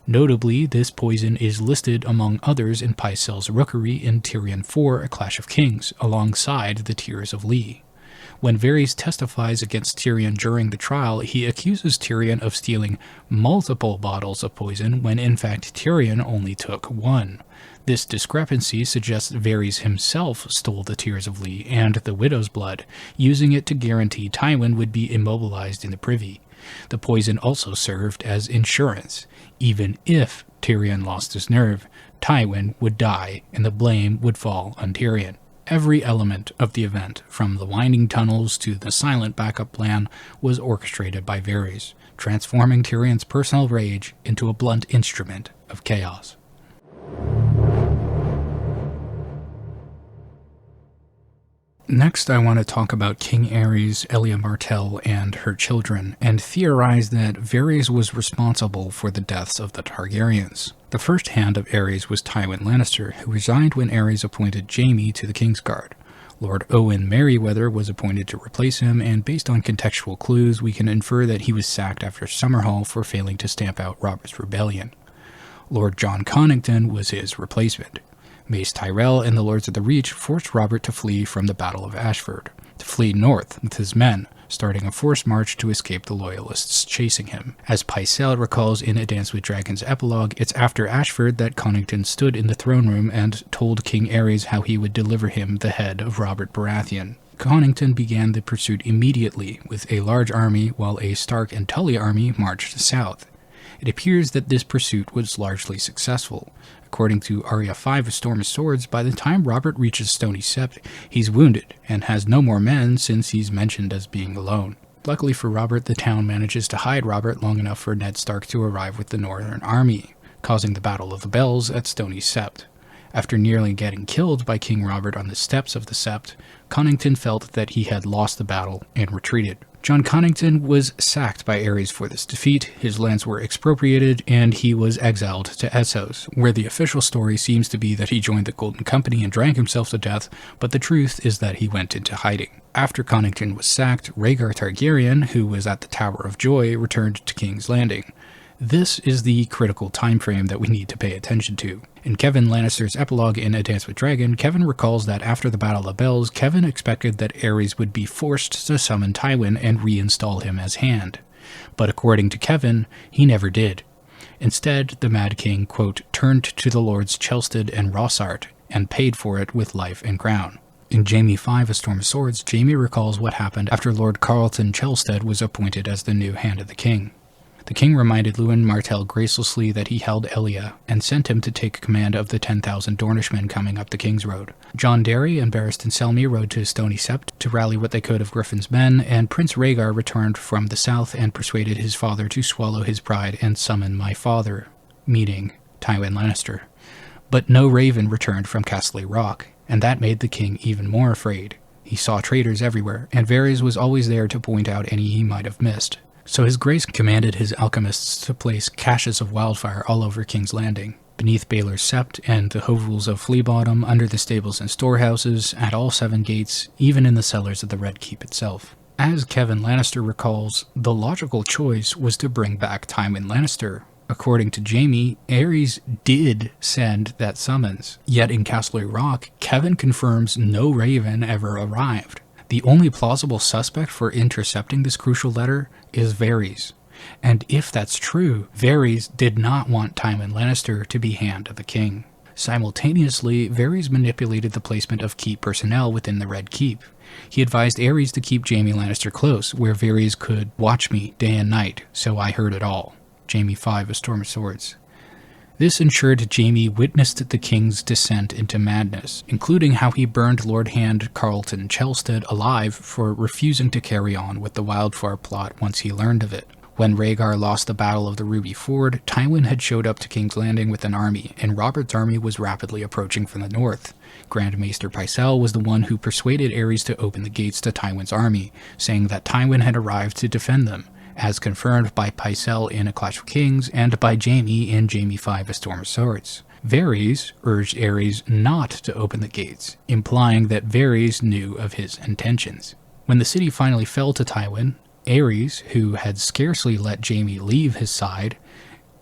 Notably, this poison is listed among others in Pycelle's rookery in Tyrion 4, A Clash of Kings, alongside the Tears of Lee. When Varys testifies against Tyrion during the trial, he accuses Tyrion of stealing multiple bottles of poison when in fact Tyrion only took 1. This discrepancy suggests Varys himself stole the Tears of Lee and the widow's blood, using it to guarantee Tywin would be immobilized in the privy. The poison also served as insurance. Even if Tyrion lost his nerve, Tywin would die and the blame would fall on Tyrion. Every element of the event, from the winding tunnels to the silent backup plan, was orchestrated by Varys, transforming Tyrion's personal rage into a blunt instrument of chaos. Next, I want to talk about King Aerys, Elia Martell, and her children, and theorize that Varys was responsible for the deaths of the Targaryens. The first hand of Aerys was Tywin Lannister, who resigned when Aerys appointed Jaime to the Kingsguard. Lord Owen Merryweather was appointed to replace him, and based on contextual clues, we can infer that he was sacked after Summerhall for failing to stamp out Robert's rebellion. Lord Jon Connington was his replacement. Mace Tyrell and the Lords of the Reach forced Robert to flee from the Battle of Ashford, to flee north with his men, starting a forced march to escape the Loyalists chasing him. As Pycelle recalls in A Dance with Dragons epilogue, it's after Ashford that Connington stood in the throne room and told King Aerys how he would deliver him the head of Robert Baratheon. Connington began the pursuit immediately, with a large army, while a Stark and Tully army marched south. It appears that this pursuit was largely successful. According to Arya 5, A Storm of Swords, by the time Robert reaches Stony Sept, he's wounded and has no more men since he's mentioned as being alone. Luckily for Robert, the town manages to hide Robert long enough for Ned Stark to arrive with the Northern Army, causing the Battle of the Bells at Stony Sept. After nearly getting killed by King Robert on the steps of the Sept, Connington felt that he had lost the battle and retreated. Jon Connington was sacked by Aerys for this defeat, his lands were expropriated, and he was exiled to Essos, where the official story seems to be that he joined the Golden Company and drank himself to death, but the truth is that he went into hiding. After Connington was sacked, Rhaegar Targaryen, who was at the Tower of Joy, returned to King's Landing. This is the critical time frame that we need to pay attention to. In Kevan Lannister's epilogue in A Dance with Dragon, Kevan recalls that after the Battle of Bells, Kevan expected that Aerys would be forced to summon Tywin and reinstall him as Hand. But according to Kevan, he never did. Instead, the Mad King, quote, turned to the Lords Chelsted and Rossart and paid for it with life and crown. In Jaime 5, A Storm of Swords, Jaime recalls what happened after Lord Carleton Chelsted was appointed as the new Hand of the King. The king reminded Lewin Martell gracelessly that he held Elia, and sent him to take command of the 10,000 Dornishmen coming up the King's Road. Jon Darry and Barristan Selmy rode to Stony Sept to rally what they could of Griffin's men, and Prince Rhaegar returned from the south and persuaded his father to swallow his pride and summon my father, meaning Tywin Lannister. But no raven returned from Castle Rock, and that made the king even more afraid. He saw traitors everywhere, and Varys was always there to point out any he might have missed. So His Grace commanded his alchemists to place caches of wildfire all over King's Landing, beneath Baelor's Sept and the hovels of Flea Bottom, under the stables and storehouses, at all 7 gates, even in the cellars of the Red Keep itself. As Kevin Lannister recalls, the logical choice was to bring back Tywin Lannister. According to Jaime, Aerys did send that summons, yet in Castle Rock, Kevin confirms no Raven ever arrived. The only plausible suspect for intercepting this crucial letter is Varys. And if that's true, Varys did not want Tywin Lannister to be Hand of the King. Simultaneously, Varys manipulated the placement of key personnel within the Red Keep. He advised Aerys to keep Jaime Lannister close, where Varys could watch me day and night, so I heard it all. Jaime 5, A Storm of Swords. This ensured Jaime witnessed the king's descent into madness, including how he burned Lord Hand Carlton Chelstead alive for refusing to carry on with the wildfire plot once he learned of it. When Rhaegar lost the Battle of the Ruby Ford, Tywin had showed up to King's Landing with an army, and Robert's army was rapidly approaching from the north. Grand Maester Pycelle was the one who persuaded Aerys to open the gates to Tywin's army, saying that Tywin had arrived to defend them, as confirmed by Pycelle in A Clash of Kings and by Jaime in Jaime 5, A Storm of Swords. Varys urged Aerys not to open the gates, implying that Varys knew of his intentions. When the city finally fell to Tywin, Aerys, who had scarcely let Jaime leave his side,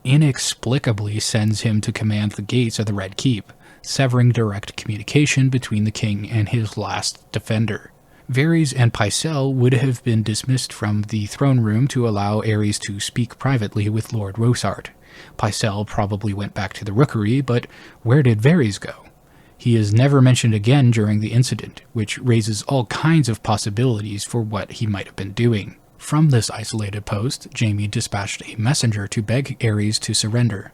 inexplicably sends him to command the gates of the Red Keep, severing direct communication between the king and his last defender. Varys and Pycelle would have been dismissed from the throne room to allow Aerys to speak privately with Lord Rosart. Pycelle probably went back to the rookery, but where did Varys go? He is never mentioned again during the incident, which raises all kinds of possibilities for what he might have been doing. From this isolated post, Jaime dispatched a messenger to beg Aerys to surrender.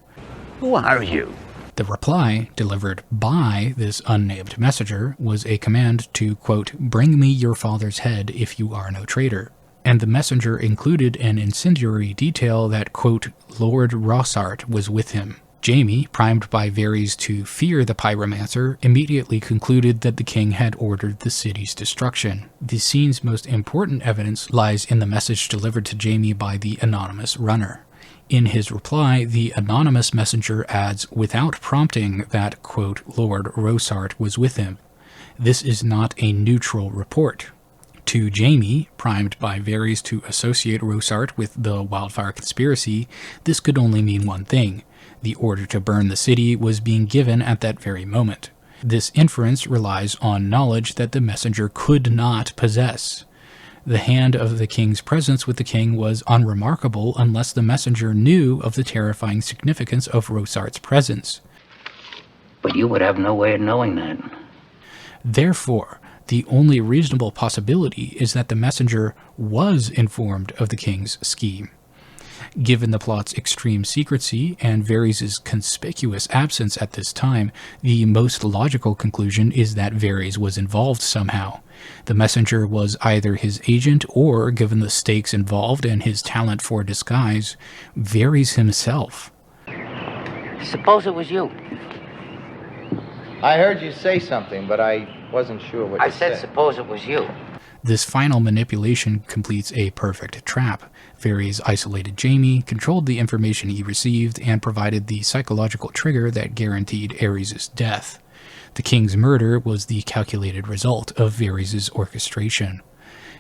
Who are you? The reply, delivered by this unnamed messenger, was a command to, quote, "Bring me your father's head if you are no traitor." And the messenger included an incendiary detail that, quote, "Lord Rosart was with him." Jaime, primed by Varys to fear the pyromancer, immediately concluded that the king had ordered the city's destruction. The scene's most important evidence lies in the message delivered to Jaime by the anonymous runner. In his reply, the anonymous messenger adds, without prompting, that, quote, "Lord Rosart was with him." This is not a neutral report. To Jaime, primed by Varys to associate Rosart with the wildfire conspiracy, this could only mean one thing. The order to burn the city was being given at that very moment. This inference relies on knowledge that the messenger could not possess. The hand of the king's presence with the king was unremarkable unless the messenger knew of the terrifying significance of Rosart's presence. But you would have no way of knowing that. Therefore, the only reasonable possibility is that the messenger was informed of the king's scheme. Given the plot's extreme secrecy and Varys' conspicuous absence at this time, the most logical conclusion is that Varys was involved somehow. The messenger was either his agent or, given the stakes involved and his talent for disguise, Varys himself. Suppose it was you. I heard you say something, but I wasn't sure what you said. I said suppose it was you. This final manipulation completes a perfect trap. Varys isolated Jaime, controlled the information he received, and provided the psychological trigger that guaranteed Aerys' death. The king's murder was the calculated result of Varys' orchestration.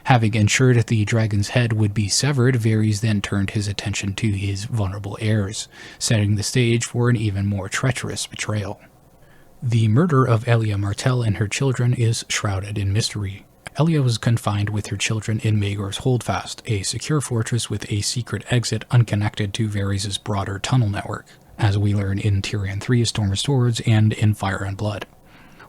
Having ensured the dragon's head would be severed, Varys then turned his attention to his vulnerable heirs, setting the stage for an even more treacherous betrayal. The murder of Elia Martell and her children is shrouded in mystery. Elia was confined with her children in Maegor's Holdfast, a secure fortress with a secret exit unconnected to Varys' broader tunnel network, as we learn in Tyrion 3, A Storm of Swords, and in Fire and Blood.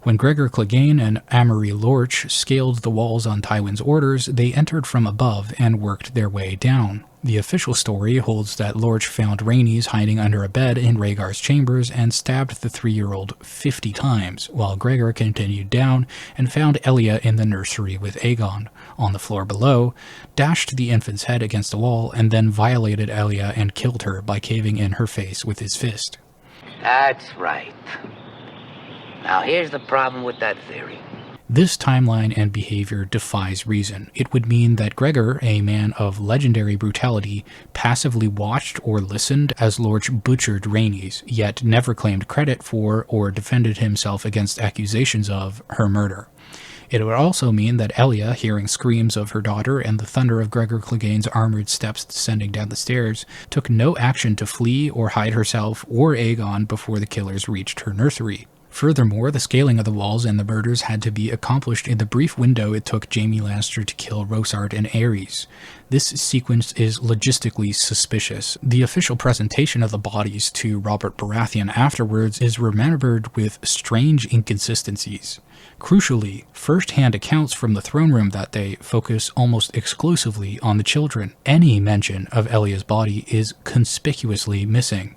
When Gregor Clegane and Amory Lorch scaled the walls on Tywin's orders, they entered from above and worked their way down. The official story holds that Lorch found Rhaenys hiding under a bed in Rhaegar's chambers and stabbed the 3-year-old 50 times, while Gregor continued down and found Elia in the nursery with Aegon. On the floor below, dashed the infant's head against a wall, and then violated Elia and killed her by caving in her face with his fist. That's right. Now here's the problem with that theory. This timeline and behavior defies reason. It would mean that Gregor, a man of legendary brutality, passively watched or listened as Lorch butchered Rhaenys, yet never claimed credit for or defended himself against accusations of her murder. It would also mean that Elia, hearing screams of her daughter and the thunder of Gregor Clegane's armored steps descending down the stairs, took no action to flee or hide herself or Aegon before the killers reached her nursery. Furthermore, the scaling of the walls and the murders had to be accomplished in the brief window it took Jaime Lannister to kill Rosart and Aerys. This sequence is logistically suspicious. The official presentation of the bodies to Robert Baratheon afterwards is remembered with strange inconsistencies. Crucially, first-hand accounts from the throne room that day focus almost exclusively on the children. Any mention of Elia's body is conspicuously missing.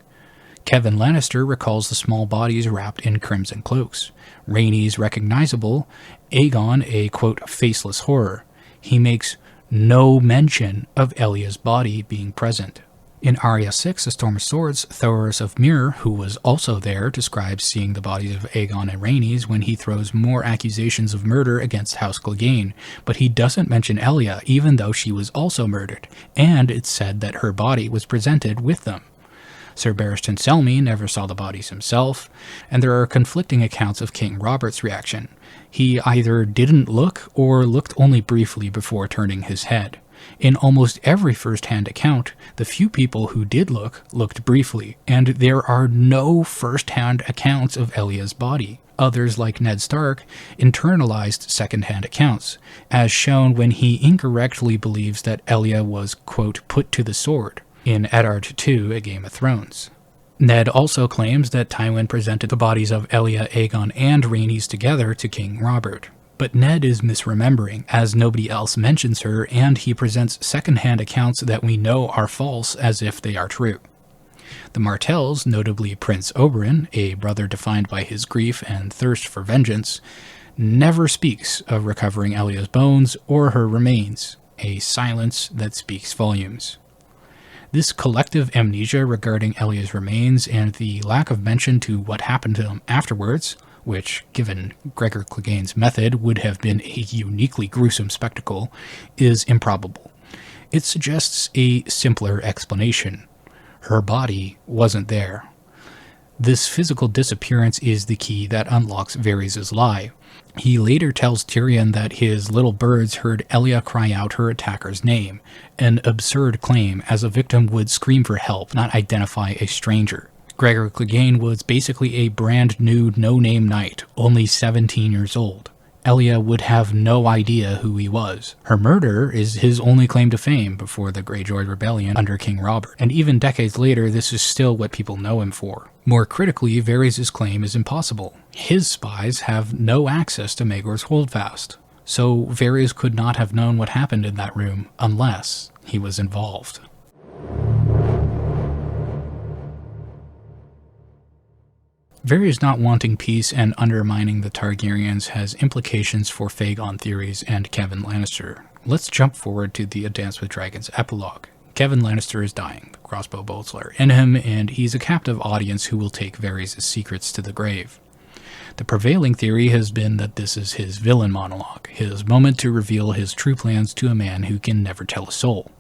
Kevan Lannister recalls the small bodies wrapped in crimson cloaks. Rhaenys recognizable, Aegon a, quote, faceless horror. He makes no mention of Elia's body being present. In Arya 6, A Storm of Swords, Thoros of Myr, who was also there, describes seeing the bodies of Aegon and Rhaenys when he throws more accusations of murder against House Clegane, but he doesn't mention Elia even though she was also murdered, and it's said that her body was presented with them. Sir Barristan Selmy never saw the bodies himself, and there are conflicting accounts of King Robert's reaction. He either didn't look or looked only briefly before turning his head. In almost every first-hand account, the few people who did looked briefly, and there are no first-hand accounts of Elia's body. Others, like Ned Stark, internalized second-hand accounts, as shown when he incorrectly believes that Elia was, quote, put to the sword in Eddard II, A Game of Thrones. Ned also claims that Tywin presented the bodies of Elia, Aegon, and Rhaenys together to King Robert. But Ned is misremembering, as nobody else mentions her, and he presents second-hand accounts that we know are false as if they are true. The Martells, notably Prince Oberyn, a brother defined by his grief and thirst for vengeance, never speaks of recovering Elia's bones or her remains, a silence that speaks volumes. This collective amnesia regarding Elia's remains and the lack of mention to what happened to them afterwards, which, given Gregor Clegane's method, would have been a uniquely gruesome spectacle, is improbable. It suggests a simpler explanation. Her body wasn't there. This physical disappearance is the key that unlocks Varys' lie. He later tells Tyrion that his little birds heard Elia cry out her attacker's name, an absurd claim, as a victim would scream for help, not identify a stranger. Gregor Clegane was basically a brand new no-name knight, only 17 years old. Elia would have no idea who he was. Her murder is his only claim to fame before the Greyjoy Rebellion under King Robert, and even decades later this is still what people know him for. More critically, Varys' claim is impossible. His spies have no access to Maegor's Holdfast, so Varys could not have known what happened in that room unless he was involved. Varys not wanting peace and undermining the Targaryens has implications for Aegon theories and Kevan Lannister. Let's jump forward to the A Dance with Dragons epilogue. Kevan Lannister is dying, the crossbow bolts are in him, and he's a captive audience who will take Varys' secrets to the grave. The prevailing theory has been that this is his villain monologue, his moment to reveal his true plans to a man who can never tell a soul.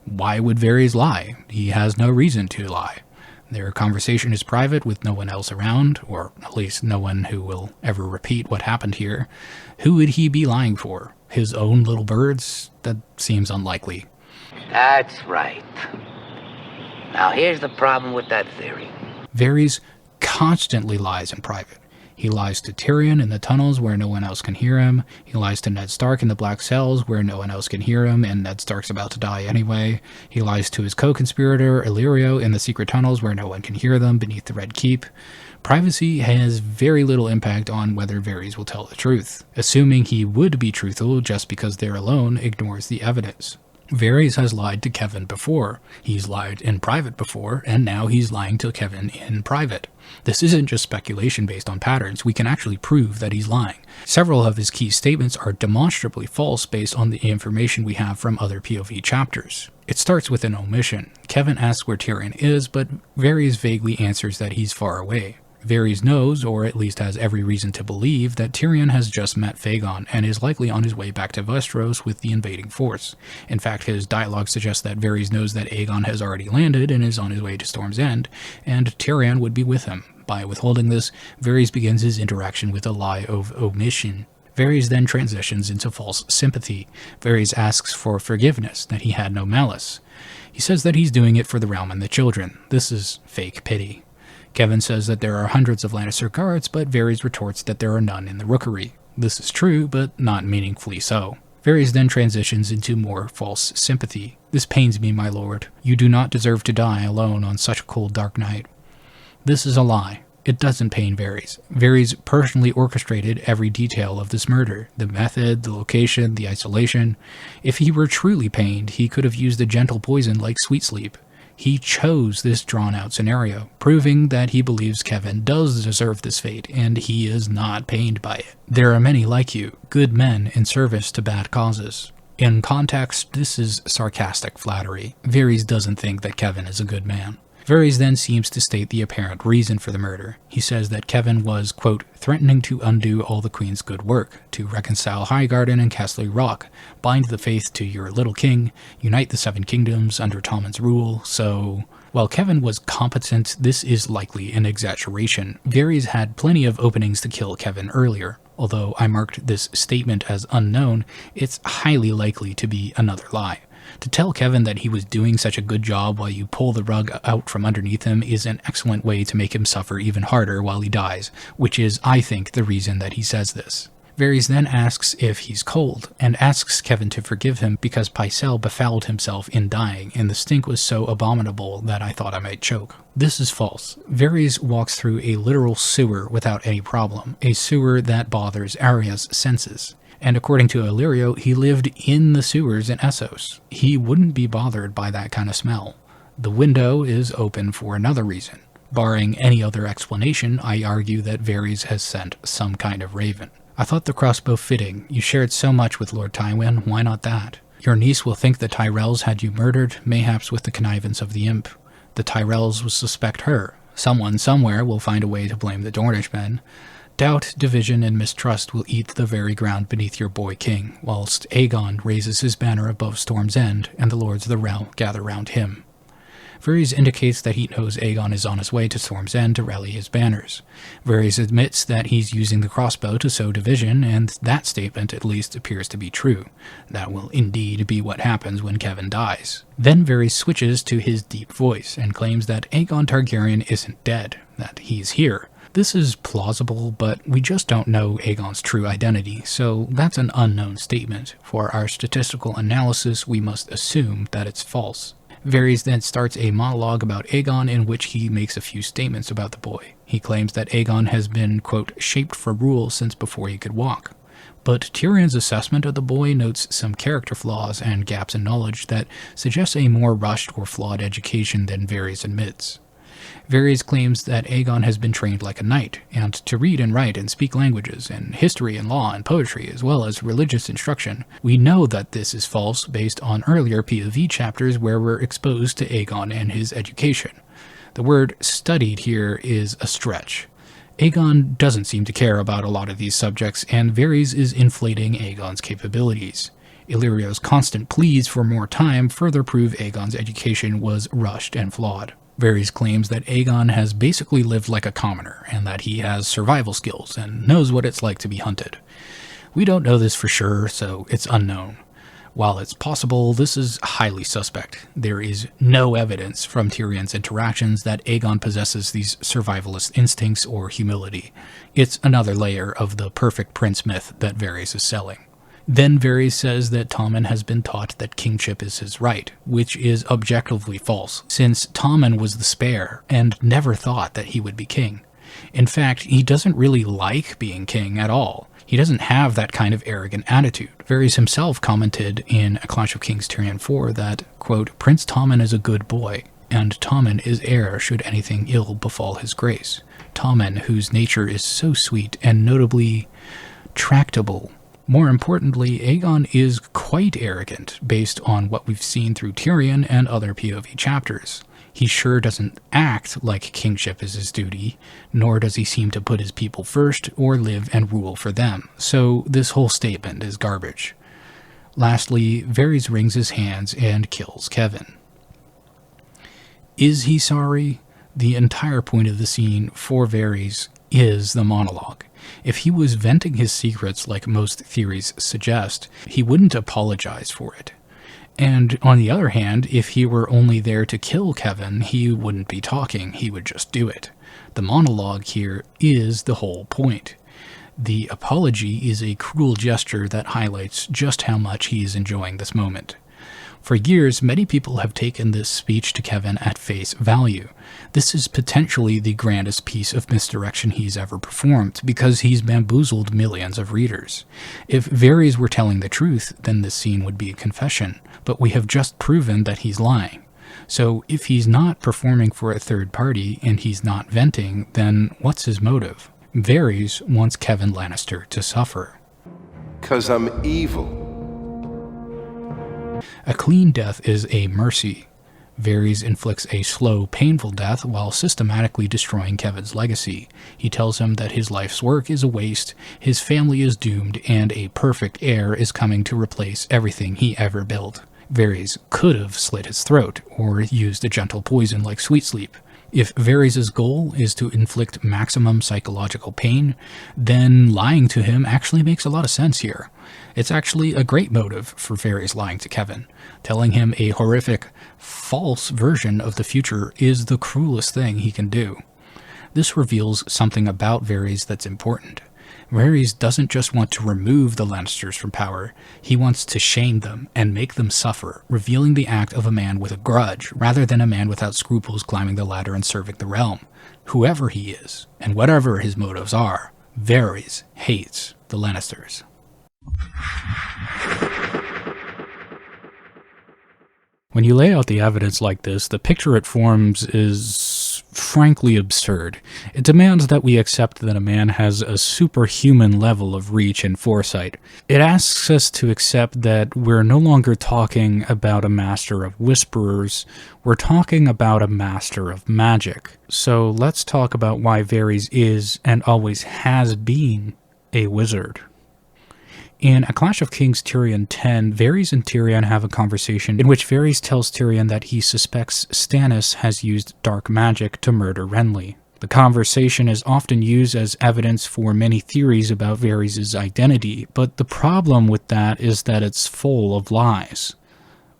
Why would Varys lie? He has no reason to lie. Their conversation is private with no one else around, or at least no one who will ever repeat what happened here. Who would he be lying for? His own little birds? That seems unlikely. That's right. Now here's the problem with that theory. Varys constantly lies in private. He lies to Tyrion in the tunnels where no one else can hear him. He lies to Ned Stark in the Black Cells where no one else can hear him, and Ned Stark's about to die anyway. He lies to his co-conspirator, Illyrio, in the secret tunnels where no one can hear them beneath the Red Keep. Privacy has very little impact on whether Varys will tell the truth. Assuming he would be truthful just because they're alone ignores the evidence. Varys has lied to Kevan before, he's lied in private before, and now he's lying to Kevan in private. This isn't just speculation based on patterns, we can actually prove that he's lying. Several of his key statements are demonstrably false based on the information we have from other POV chapters. It starts with an omission. Kevan asks where Tyrion is, but Varys vaguely answers that he's far away. Varys knows, or at least has every reason to believe, that Tyrion has just met Aegon and is likely on his way back to Westeros with the invading force. In fact, his dialogue suggests that Varys knows that Aegon has already landed and is on his way to Storm's End, and Tyrion would be with him. By withholding this, Varys begins his interaction with a lie of omission. Varys then transitions into false sympathy. Varys asks for forgiveness, that he had no malice. He says that he's doing it for the realm and the children. This is fake pity. Kevan says that there are hundreds of Lannister guards, but Varys retorts that there are none in the rookery. This is true, but not meaningfully so. Varys then transitions into more false sympathy. This pains me, my lord. You do not deserve to die alone on such a cold, dark night. This is a lie. It doesn't pain Varys. Varys personally orchestrated every detail of this murder. The method, the location, the isolation. If he were truly pained, he could have used a gentle poison like Sweet Sleep. He chose this drawn-out scenario, proving that he believes Kevan does deserve this fate, and he is not pained by it. There are many like you, good men in service to bad causes. In context, this is sarcastic flattery. Varys doesn't think that Kevan is a good man. Varys then seems to state the apparent reason for the murder. He says that Kevan was, quote, threatening to undo all the Queen's good work, to reconcile Highgarden and Castle Rock, bind the faith to your little king, unite the Seven Kingdoms under Tommen's rule, so... While Kevan was competent, this is likely an exaggeration. Varys had plenty of openings to kill Kevan earlier. Although I marked this statement as unknown, it's highly likely to be another lie. To tell Kevan that he was doing such a good job while you pull the rug out from underneath him is an excellent way to make him suffer even harder while he dies, which is, I think, the reason that he says this. Varys then asks if he's cold, and asks Kevan to forgive him because Pycelle befouled himself in dying, and the stink was so abominable that I thought I might choke. This is false. Varys walks through a literal sewer without any problem, a sewer that bothers Arya's senses. And according to Illyrio, he lived in the sewers in Essos. He wouldn't be bothered by that kind of smell. The window is open for another reason. Barring any other explanation, I argue that Varys has sent some kind of raven. I thought the crossbow fitting. You shared so much with Lord Tywin, why not that? Your niece will think the Tyrells had you murdered, mayhaps with the connivance of the imp. The Tyrells will suspect her. Someone somewhere will find a way to blame the Dornish men. Doubt, division, and mistrust will eat the very ground beneath your boy king, whilst Aegon raises his banner above Storm's End, and the lords of the realm gather round him. Varys indicates that he knows Aegon is on his way to Storm's End to rally his banners. Varys admits that he's using the crossbow to sow division, and that statement at least appears to be true. That will indeed be what happens when Kevan dies. Then Varys switches to his deep voice, and claims that Aegon Targaryen isn't dead, that he's here. This is plausible, but we just don't know Aegon's true identity, so that's an unknown statement. For our statistical analysis, we must assume that it's false. Varys then starts a monologue about Aegon in which he makes a few statements about the boy. He claims that Aegon has been, quote, shaped for rule since before he could walk. But Tyrion's assessment of the boy notes some character flaws and gaps in knowledge that suggest a more rushed or flawed education than Varys admits. Varys claims that Aegon has been trained like a knight, and to read and write and speak languages, and history and law and poetry, as well as religious instruction. We know that this is false based on earlier POV chapters where we're exposed to Aegon and his education. The word studied here is a stretch. Aegon doesn't seem to care about a lot of these subjects, and Varys is inflating Aegon's capabilities. Illyrio's constant pleas for more time further prove Aegon's education was rushed and flawed. Varys claims that Aegon has basically lived like a commoner, and that he has survival skills and knows what it's like to be hunted. We don't know this for sure, so it's unknown. While it's possible, this is highly suspect. There is no evidence from Tyrion's interactions that Aegon possesses these survivalist instincts or humility. It's another layer of the perfect prince myth that Varys is selling. Then Varys says that Tommen has been taught that kingship is his right, which is objectively false, since Tommen was the spare and never thought that he would be king. In fact, he doesn't really like being king at all. He doesn't have that kind of arrogant attitude. Varys himself commented in A Clash of Kings Tyrion 4 that, quote, Prince Tommen is a good boy, and Tommen is heir should anything ill befall his grace. Tommen, whose nature is so sweet and notably tractable. More importantly, Aegon is quite arrogant based on what we've seen through Tyrion and other POV chapters. He sure doesn't act like kingship is his duty, nor does he seem to put his people first or live and rule for them. So this whole statement is garbage. Lastly, Varys wrings his hands and kills Kevan. Is he sorry? The entire point of the scene for Varys is the monologue. If he was venting his secrets like most theories suggest, he wouldn't apologize for it. And on the other hand, if he were only there to kill Kevan, he wouldn't be talking, he would just do it. The monologue here is the whole point. The apology is a cruel gesture that highlights just how much he is enjoying this moment. For years, many people have taken this speech to Kevan at face value. This is potentially the grandest piece of misdirection he's ever performed, because he's bamboozled millions of readers. If Varys were telling the truth, then this scene would be a confession, but we have just proven that he's lying. So if he's not performing for a third party, and he's not venting, then what's his motive? Varys wants Kevan Lannister to suffer. 'Cause I'm evil. A clean death is a mercy. Varys inflicts a slow, painful death while systematically destroying Kevan's legacy. He tells him that his life's work is a waste, his family is doomed, and a perfect heir is coming to replace everything he ever built. Varys could have slit his throat, or used a gentle poison like Sweet Sleep. If Varys' goal is to inflict maximum psychological pain, then lying to him actually makes a lot of sense here. It's actually a great motive for Varys lying to Kevan. Telling him a horrific, false version of the future is the cruelest thing he can do. This reveals something about Varys that's important. Varys doesn't just want to remove the Lannisters from power, he wants to shame them and make them suffer, revealing the act of a man with a grudge, rather than a man without scruples climbing the ladder and serving the realm. Whoever he is, and whatever his motives are, Varys hates the Lannisters. When you lay out the evidence like this, the picture it forms is frankly absurd. It demands that we accept that a man has a superhuman level of reach and foresight. It asks us to accept that we're no longer talking about a master of whisperers, we're talking about a master of magic. So let's talk about why Varys is, and always has been, a wizard. In A Clash of Kings Tyrion 10, Varys and Tyrion have a conversation in which Varys tells Tyrion that he suspects Stannis has used dark magic to murder Renly. The conversation is often used as evidence for many theories about Varys' identity, but the problem with that is that it's full of lies.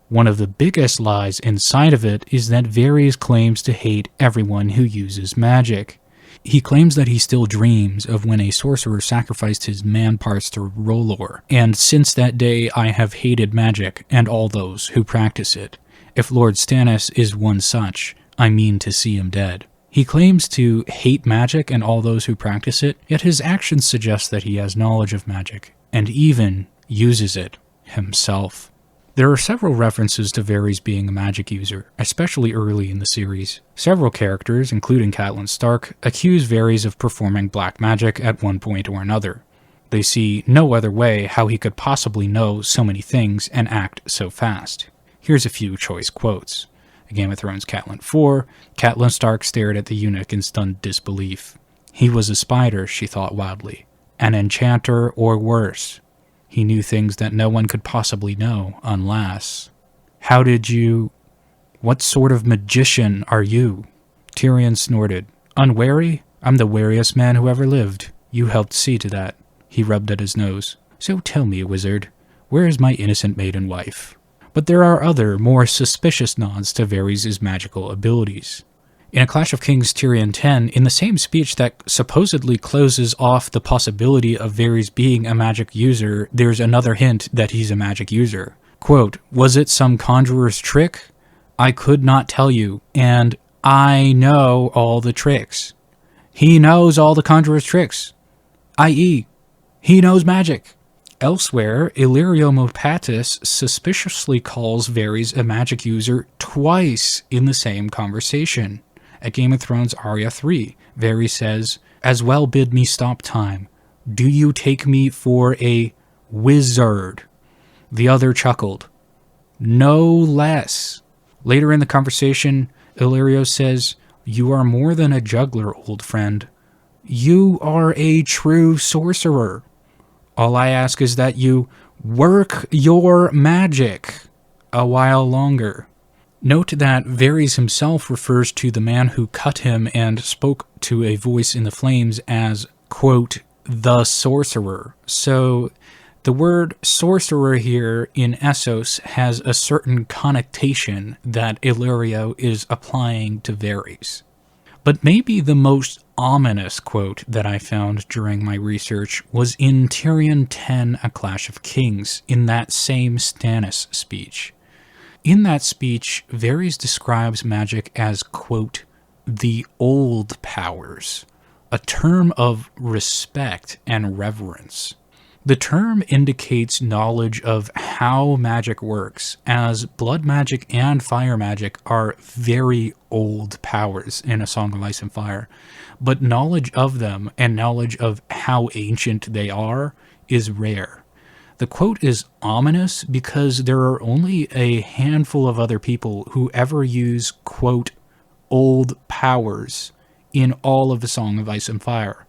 One of the biggest lies inside of it is that Varys claims to hate everyone who uses magic. He claims that he still dreams of when a sorcerer sacrificed his man parts to R'hllor, and since that day I have hated magic and all those who practice it. If Lord Stannis is one such, I mean to see him dead. He claims to hate magic and all those who practice it, yet his actions suggest that he has knowledge of magic, and even uses it himself. There are several references to Varys being a magic user, especially early in the series. Several characters, including Catelyn Stark, accuse Varys of performing black magic at one point or another. They see no other way how he could possibly know so many things and act so fast. Here's a few choice quotes. In Game of Thrones Catelyn 4, Catelyn Stark stared at the eunuch in stunned disbelief. He was a spider, she thought wildly. An enchanter or worse. He knew things that no one could possibly know, unless... How did you... What sort of magician are you? Tyrion snorted. Unwary? I'm the wariest man who ever lived. You helped see to that. He rubbed at his nose. So tell me, wizard, where is my innocent maiden wife? But there are other, more suspicious nods to Varys' magical abilities. In A Clash of Kings Tyrion 10, in the same speech that supposedly closes off the possibility of Varys being a magic user, there's another hint that he's a magic user. Quote, was it some conjurer's trick? I could not tell you, and I know all the tricks. He knows all the conjurer's tricks, i.e., he knows magic. Elsewhere, Illyrio Mopatis suspiciously calls Varys a magic user twice in the same conversation. At Game of Thrones Arya 3, Varys says, as well bid me stop time. Do you take me for a wizard? The other chuckled. No less. Later in the conversation, Illyrio says, "You are more than a juggler, old friend. You are a true sorcerer. All I ask is that you work your magic a while longer." Note that Varys himself refers to the man who cut him and spoke to a voice in the flames as, quote, the sorcerer. So the word sorcerer here in Essos has a certain connotation that Illyrio is applying to Varys. But maybe the most ominous quote that I found during my research was in Tyrion 10, A Clash of Kings, in that same Stannis speech. In that speech, Varys describes magic as, quote, the old powers, a term of respect and reverence. The term indicates knowledge of how magic works, as blood magic and fire magic are very old powers in A Song of Ice and Fire, but knowledge of them and knowledge of how ancient they are is rare. The quote is ominous because there are only a handful of other people who ever use, quote, old powers in all of The Song of Ice and Fire.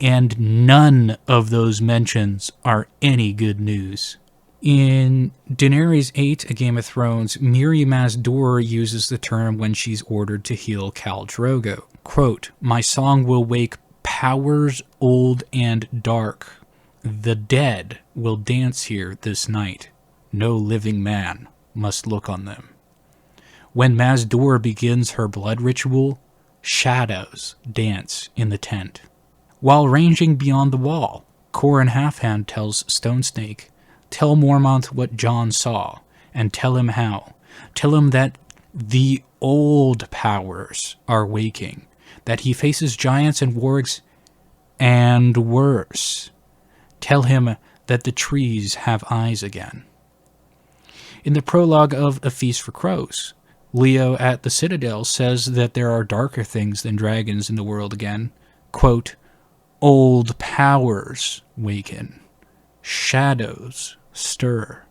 And none of those mentions are any good news. In Daenerys 8, A Game of Thrones, Mirri Maz Duur uses the term when she's ordered to heal Khal Drogo. Quote, "My song will wake powers old and dark. The dead will dance here this night. No living man must look on them." When Maz Duur begins her blood ritual, shadows dance in the tent. While ranging beyond the wall, Qhorin Halfhand tells Stone Snake, "Tell Mormont what Jon saw, and tell him how. Tell him that the old powers are waking, that he faces giants and wargs, and worse. Tell him that the trees have eyes again." In the prologue of A Feast for Crows, Leo at the Citadel says that there are darker things than dragons in the world again. Quote, "Old powers waken. Shadows stir."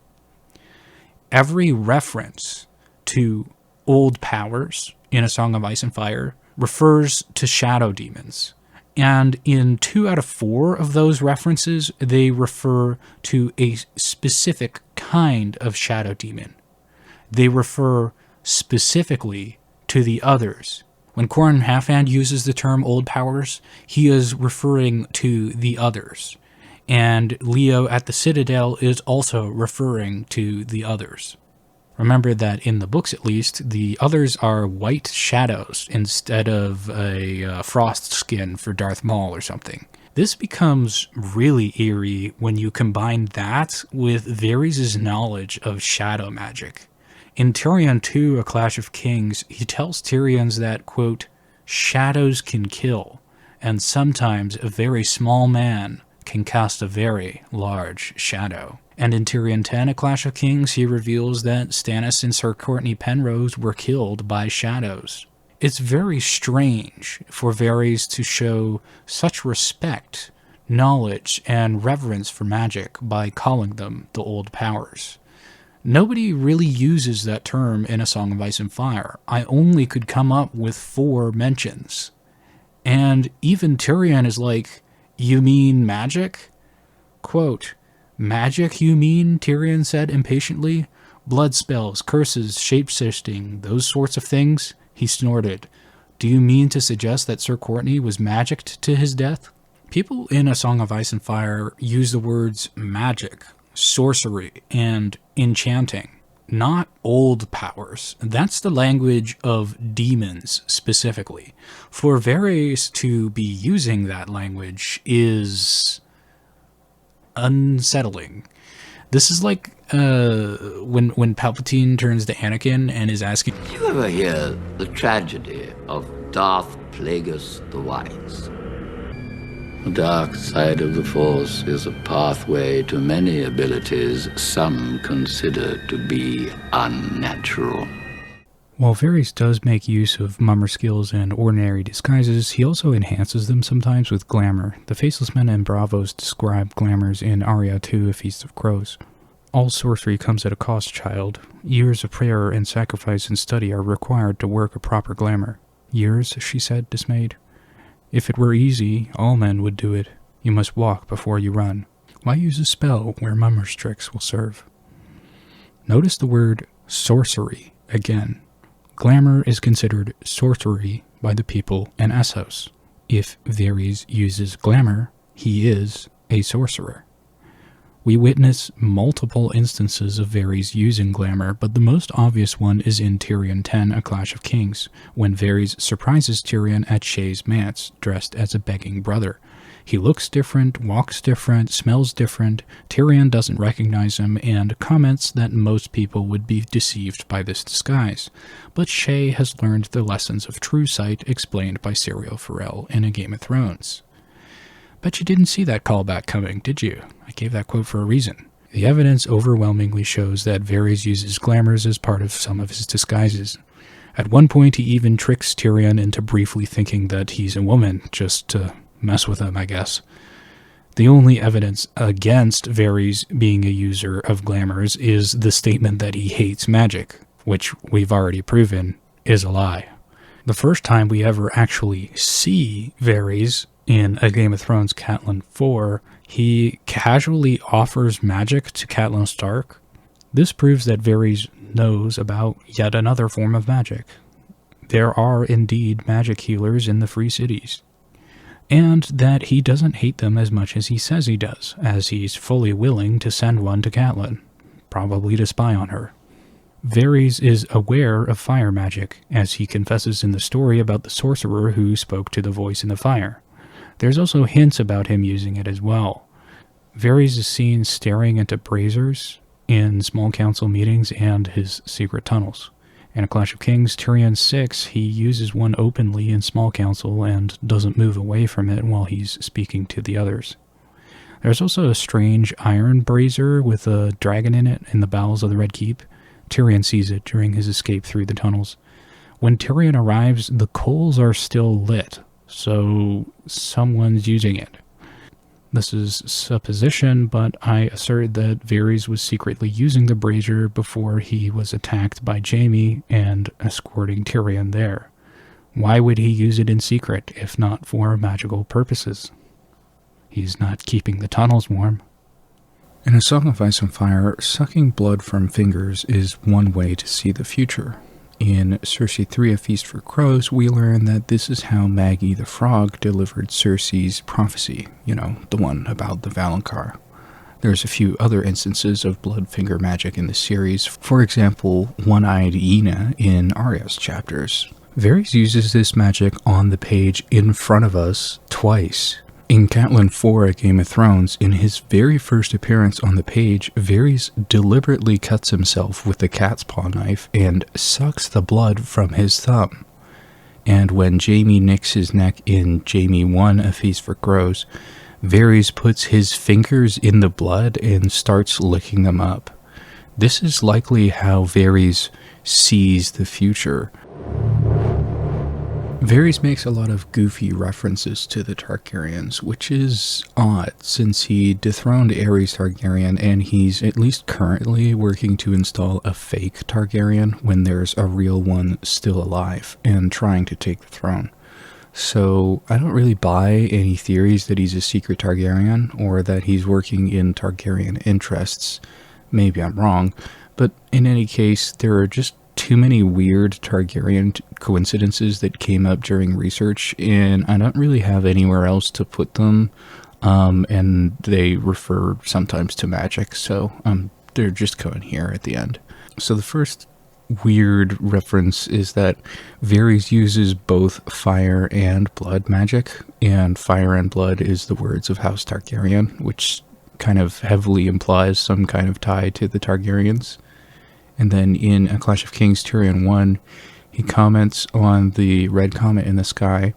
Every reference to old powers in A Song of Ice and Fire refers to shadow demons. And in 2 out of 4 of those references, they refer to a specific kind of shadow demon. They refer specifically to the others. When Qhorin Halfhand uses the term old powers, he is referring to the others. And Leo at the Citadel is also referring to the others. Remember that in the books, at least, the others are white shadows instead of a frost skin for Darth Maul or something. This becomes really eerie when you combine that with Varys' knowledge of shadow magic. In Tyrion 2, A Clash of Kings, he tells Tyrion that, quote, "Shadows can kill, and sometimes a very small man can cast a very large shadow." And in Tyrion 10, A Clash of Kings, he reveals that Stannis and Sir Courtney Penrose were killed by shadows. It's very strange for Varys to show such respect, knowledge, and reverence for magic by calling them the old powers. Nobody really uses that term in A Song of Ice and Fire. I only could come up with 4 mentions. And even Tyrion is like, "You mean magic?" Quote, "Magic, you mean?" Tyrion said impatiently. "Blood spells, curses, shape-shifting, those sorts of things?" He snorted. "Do you mean to suggest that Sir Courtney was magicked to his death?" People in A Song of Ice and Fire use the words magic, sorcery, and enchanting, not old powers. That's the language of demons specifically. For Varys to be using that language is unsettling. This is like when Palpatine turns to Anakin and is asking, Did you ever hear the tragedy of Darth Plagueis the Wise? The dark side of the Force is a pathway to many abilities some consider to be unnatural. While Varys does make use of mummer skills and ordinary disguises, he also enhances them sometimes with glamour. The Faceless Men and Bravos describe glamours in Arya 2, A Feast of Crows. All sorcery comes at a cost, child. Years of prayer and sacrifice and study are required to work a proper glamour. Years, she said, dismayed. If it were easy, all men would do it. You must walk before you run. Why use a spell where mummer's tricks will serve? Notice the word sorcery again. Glamour is considered sorcery by the people in Essos. If Varys uses glamour, he is a sorcerer. We witness multiple instances of Varys using glamour, but the most obvious one is in Tyrion 10, A Clash of Kings, when Varys surprises Tyrion at Shay's manse, dressed as a begging brother. He looks different, walks different, smells different. Tyrion doesn't recognize him and comments that most people would be deceived by this disguise. But Shay has learned the lessons of true sight explained by Syrio Forel in A Game of Thrones. Bet you didn't see that callback coming, did you? I gave that quote for a reason. The evidence overwhelmingly shows that Varys uses glamours as part of some of his disguises. At one point, he even tricks Tyrion into briefly thinking that he's a woman, just to mess with him, I guess. The only evidence against Varys being a user of glamours is the statement that he hates magic, which we've already proven is a lie. The first time we ever actually see Varys in A Game of Thrones Catelyn 4, he casually offers magic to Catelyn Stark. This proves that Varys knows about yet another form of magic. There are indeed magic healers in the Free Cities, and that he doesn't hate them as much as he says he does, as he's fully willing to send one to Catelyn, probably to spy on her. Varys is aware of fire magic, as he confesses in the story about the sorcerer who spoke to the voice in the fire. There's also hints about him using it as well. Varys is seen staring into braziers in small council meetings and his secret tunnels. In A Clash of Kings, Tyrion 6, he uses one openly in small council and doesn't move away from it while he's speaking to the others. There's also a strange iron brazier with a dragon in it in the bowels of the Red Keep. Tyrion sees it during his escape through the tunnels. When Tyrion arrives, the coals are still lit, so someone's using it. This is supposition, but I assert that Varys was secretly using the brazier before he was attacked by Jaime and escorting Tyrion there. Why would he use it in secret, if not for magical purposes? He's not keeping the tunnels warm. In A Song of Ice and Fire, sucking blood from fingers is one way to see the future. In Cersei 3, A Feast for Crows, we learn that this is how Maggie the Frog delivered Cersei's prophecy, the one about the Valonqar. There's a few other instances of blood finger magic in the series, for example, One-Eyed Yena in Arya's chapters. Varys uses this magic on the page in front of us twice. In Catelyn 4, A Game of Thrones, in his very first appearance on the page, Varys deliberately cuts himself with the cat's paw knife and sucks the blood from his thumb. And when Jaime nicks his neck in Jaime 1, A Feast for Crows, Varys puts his fingers in the blood and starts licking them up. This is likely how Varys sees the future. Varys makes a lot of goofy references to the Targaryens, which is odd since he dethroned Aerys Targaryen and he's at least currently working to install a fake Targaryen when there's a real one still alive and trying to take the throne. So I don't really buy any theories that he's a secret Targaryen or that he's working in Targaryen interests. Maybe I'm wrong, but in any case, there are just too many weird Targaryen coincidences that came up during research, and I don't really have anywhere else to put them, and they refer sometimes to magic, so they're just going here at the end. So the first weird reference is that Varys uses both fire and blood magic, and fire and blood is the words of House Targaryen, which kind of heavily implies some kind of tie to the Targaryens. And then in A Clash of Kings, Tyrion 1, he comments on the red comet in the sky.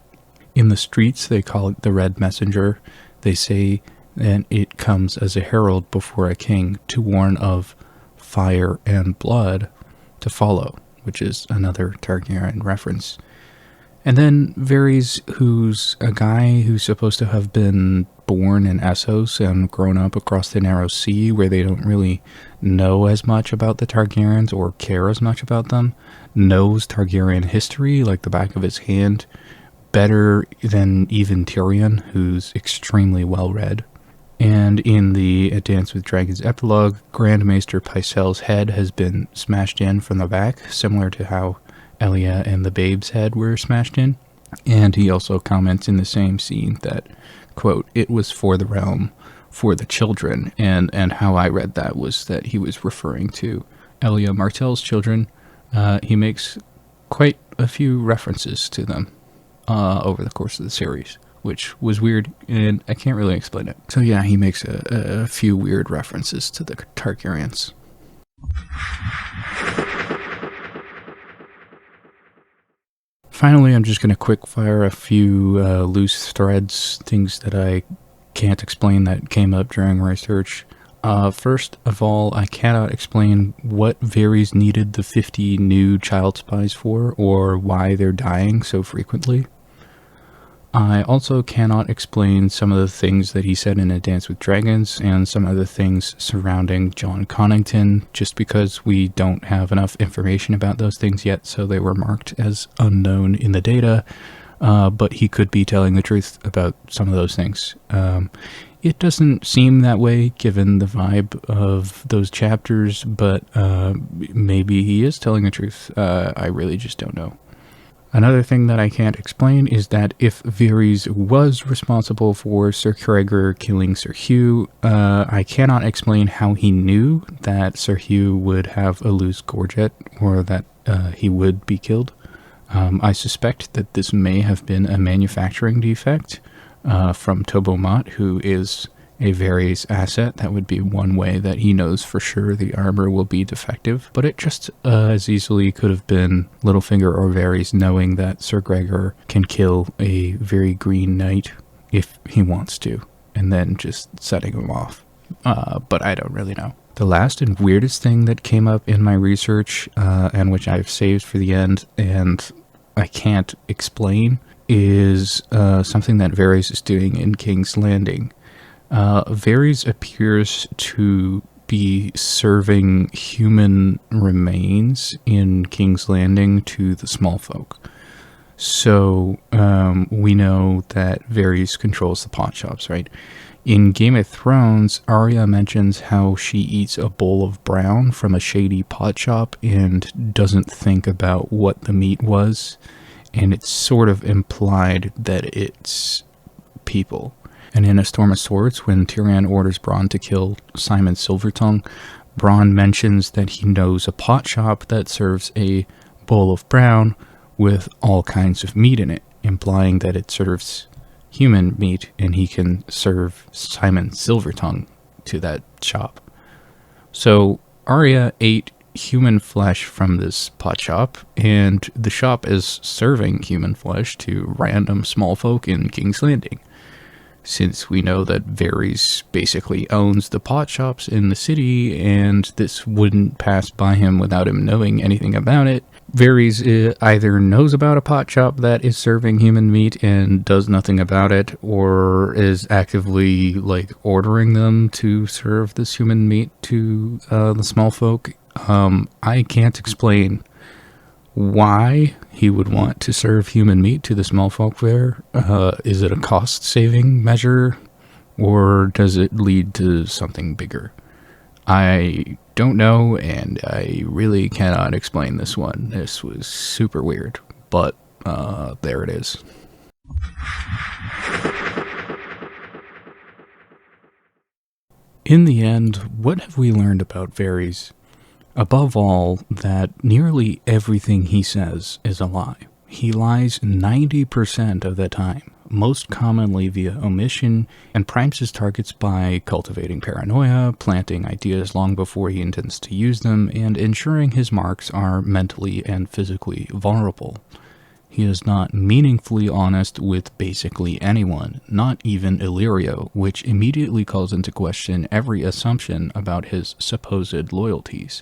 In the streets, they call it the Red Messenger. They say that it comes as a herald before a king to warn of fire and blood to follow, which is another Targaryen reference. And then Varys, who's a guy who's supposed to have been born in Essos and grown up across the Narrow Sea, where they don't really know as much about the Targaryens or care as much about them, knows Targaryen history like the back of his hand better than even Tyrion, who's extremely well-read. And in the A Dance with Dragons epilogue, Grand Maester Pycelle's head has been smashed in from the back, similar to how Elia and the babe's head were smashed in. And he also comments in the same scene that, quote, "It was for the realm, for the children." And how I read that was that he was referring to Elia Martell's children. He makes quite a few references to them over the course of the series, which was weird, and I can't really explain it. So yeah, he makes a few weird references to the Targaryens. Finally, I'm just going to quick fire a few loose threads, things that I can't explain that came up during research. First of all, I cannot explain what Varys needed the 50 new child spies for, or why they're dying so frequently. I also cannot explain some of the things that he said in A Dance with Dragons and some of the things surrounding Jon Connington, just because we don't have enough information about those things yet, so they were marked as unknown in the data, but he could be telling the truth about some of those things. It doesn't seem that way given the vibe of those chapters, but maybe he is telling the truth. I really just don't know. Another thing that I can't explain is that if Varys was responsible for Sir Cregor killing Sir Hugh, I cannot explain how he knew that Sir Hugh would have a loose gorget, or that he would be killed. I suspect that this may have been a manufacturing defect from Tobomot, who is a Varys asset. That would be one way that he knows for sure the armor will be defective, but it just as easily could have been Littlefinger or Varys knowing that Sir Gregor can kill a very green knight if he wants to, and then just setting him off. But I don't really know. The last and weirdest thing that came up in my research, and which I've saved for the end, and I can't explain, is something that Varys is doing in King's Landing. Varys appears to be serving human remains in King's Landing to the small folk. So we know that Varys controls the pot shops, right? In Game of Thrones, Arya mentions how she eats a bowl of brown from a shady pot shop and doesn't think about what the meat was, and it's sort of implied that it's people. And in A Storm of Swords, when Tyrion orders Bronn to kill Simon Silvertongue, Bronn mentions that he knows a pot shop that serves a bowl of brown with all kinds of meat in it, implying that it serves human meat, and he can serve Simon Silvertongue to that shop. So Arya ate human flesh from this pot shop, and the shop is serving human flesh to random small folk in King's Landing. Since we know that Varys basically owns the pot shops in the city, and this wouldn't pass by him without him knowing anything about it, Varys either knows about a pot shop that is serving human meat and does nothing about it, or is actively ordering them to serve this human meat to the small folk. I can't explain why he would want to serve human meat to the small folk there. Is it a cost-saving measure, or does it lead to something bigger? I don't know, and I really cannot explain this one. This was super weird, but there it is. In the end, what have we learned about Varys? Above all, that nearly everything he says is a lie. He lies 90% of the time, most commonly via omission, and primes his targets by cultivating paranoia, planting ideas long before he intends to use them, and ensuring his marks are mentally and physically vulnerable. He is not meaningfully honest with basically anyone, not even Illyrio, which immediately calls into question every assumption about his supposed loyalties.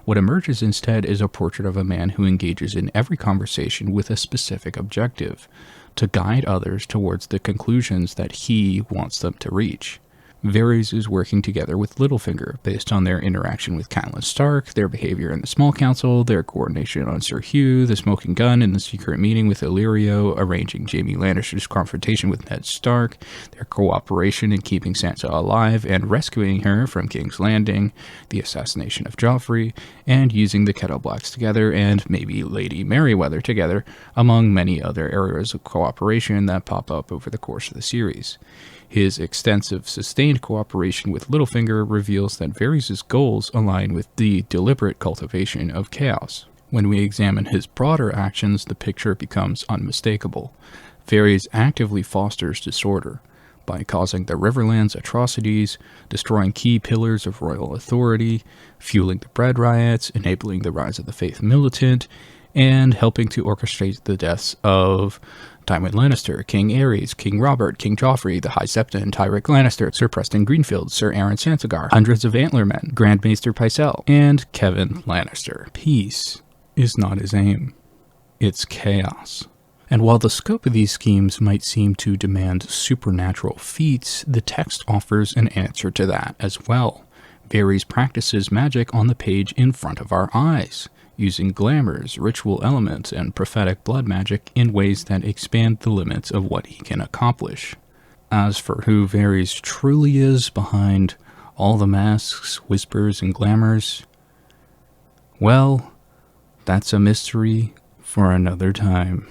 What emerges instead is a portrait of a man who engages in every conversation with a specific objective, to guide others towards the conclusions that he wants them to reach. Varys is working together with Littlefinger based on their interaction with Catelyn Stark, their behavior in the Small Council, their coordination on Sir Hugh, the smoking gun in the secret meeting with Illyrio, arranging Jaime Lannister's confrontation with Ned Stark, their cooperation in keeping Sansa alive and rescuing her from King's Landing, the assassination of Joffrey, and using the Kettleblacks together and maybe Lady Merryweather together, among many other areas of cooperation that pop up over the course of the series. His extensive, sustained cooperation with Littlefinger reveals that Varys' goals align with the deliberate cultivation of chaos. When we examine his broader actions, the picture becomes unmistakable. Varys actively fosters disorder by causing the Riverlands atrocities, destroying key pillars of royal authority, fueling the bread riots, enabling the rise of the Faith Militant, and helping to orchestrate the deaths of Tywin Lannister, King Aerys, King Robert, King Joffrey, the High Septon, Tyrek Lannister, Sir Preston Greenfield, Sir Aaron Sansagar, hundreds of Antler Men, Grand Maester Pycelle, and Kevin Lannister. Peace is not his aim. It's chaos. And while the scope of these schemes might seem to demand supernatural feats, the text offers an answer to that as well. Varys practices magic on the page in front of our eyes, using glamours, ritual elements, and prophetic blood magic in ways that expand the limits of what he can accomplish. As for who Varys truly is behind all the masks, whispers, and glamours, well, that's a mystery for another time.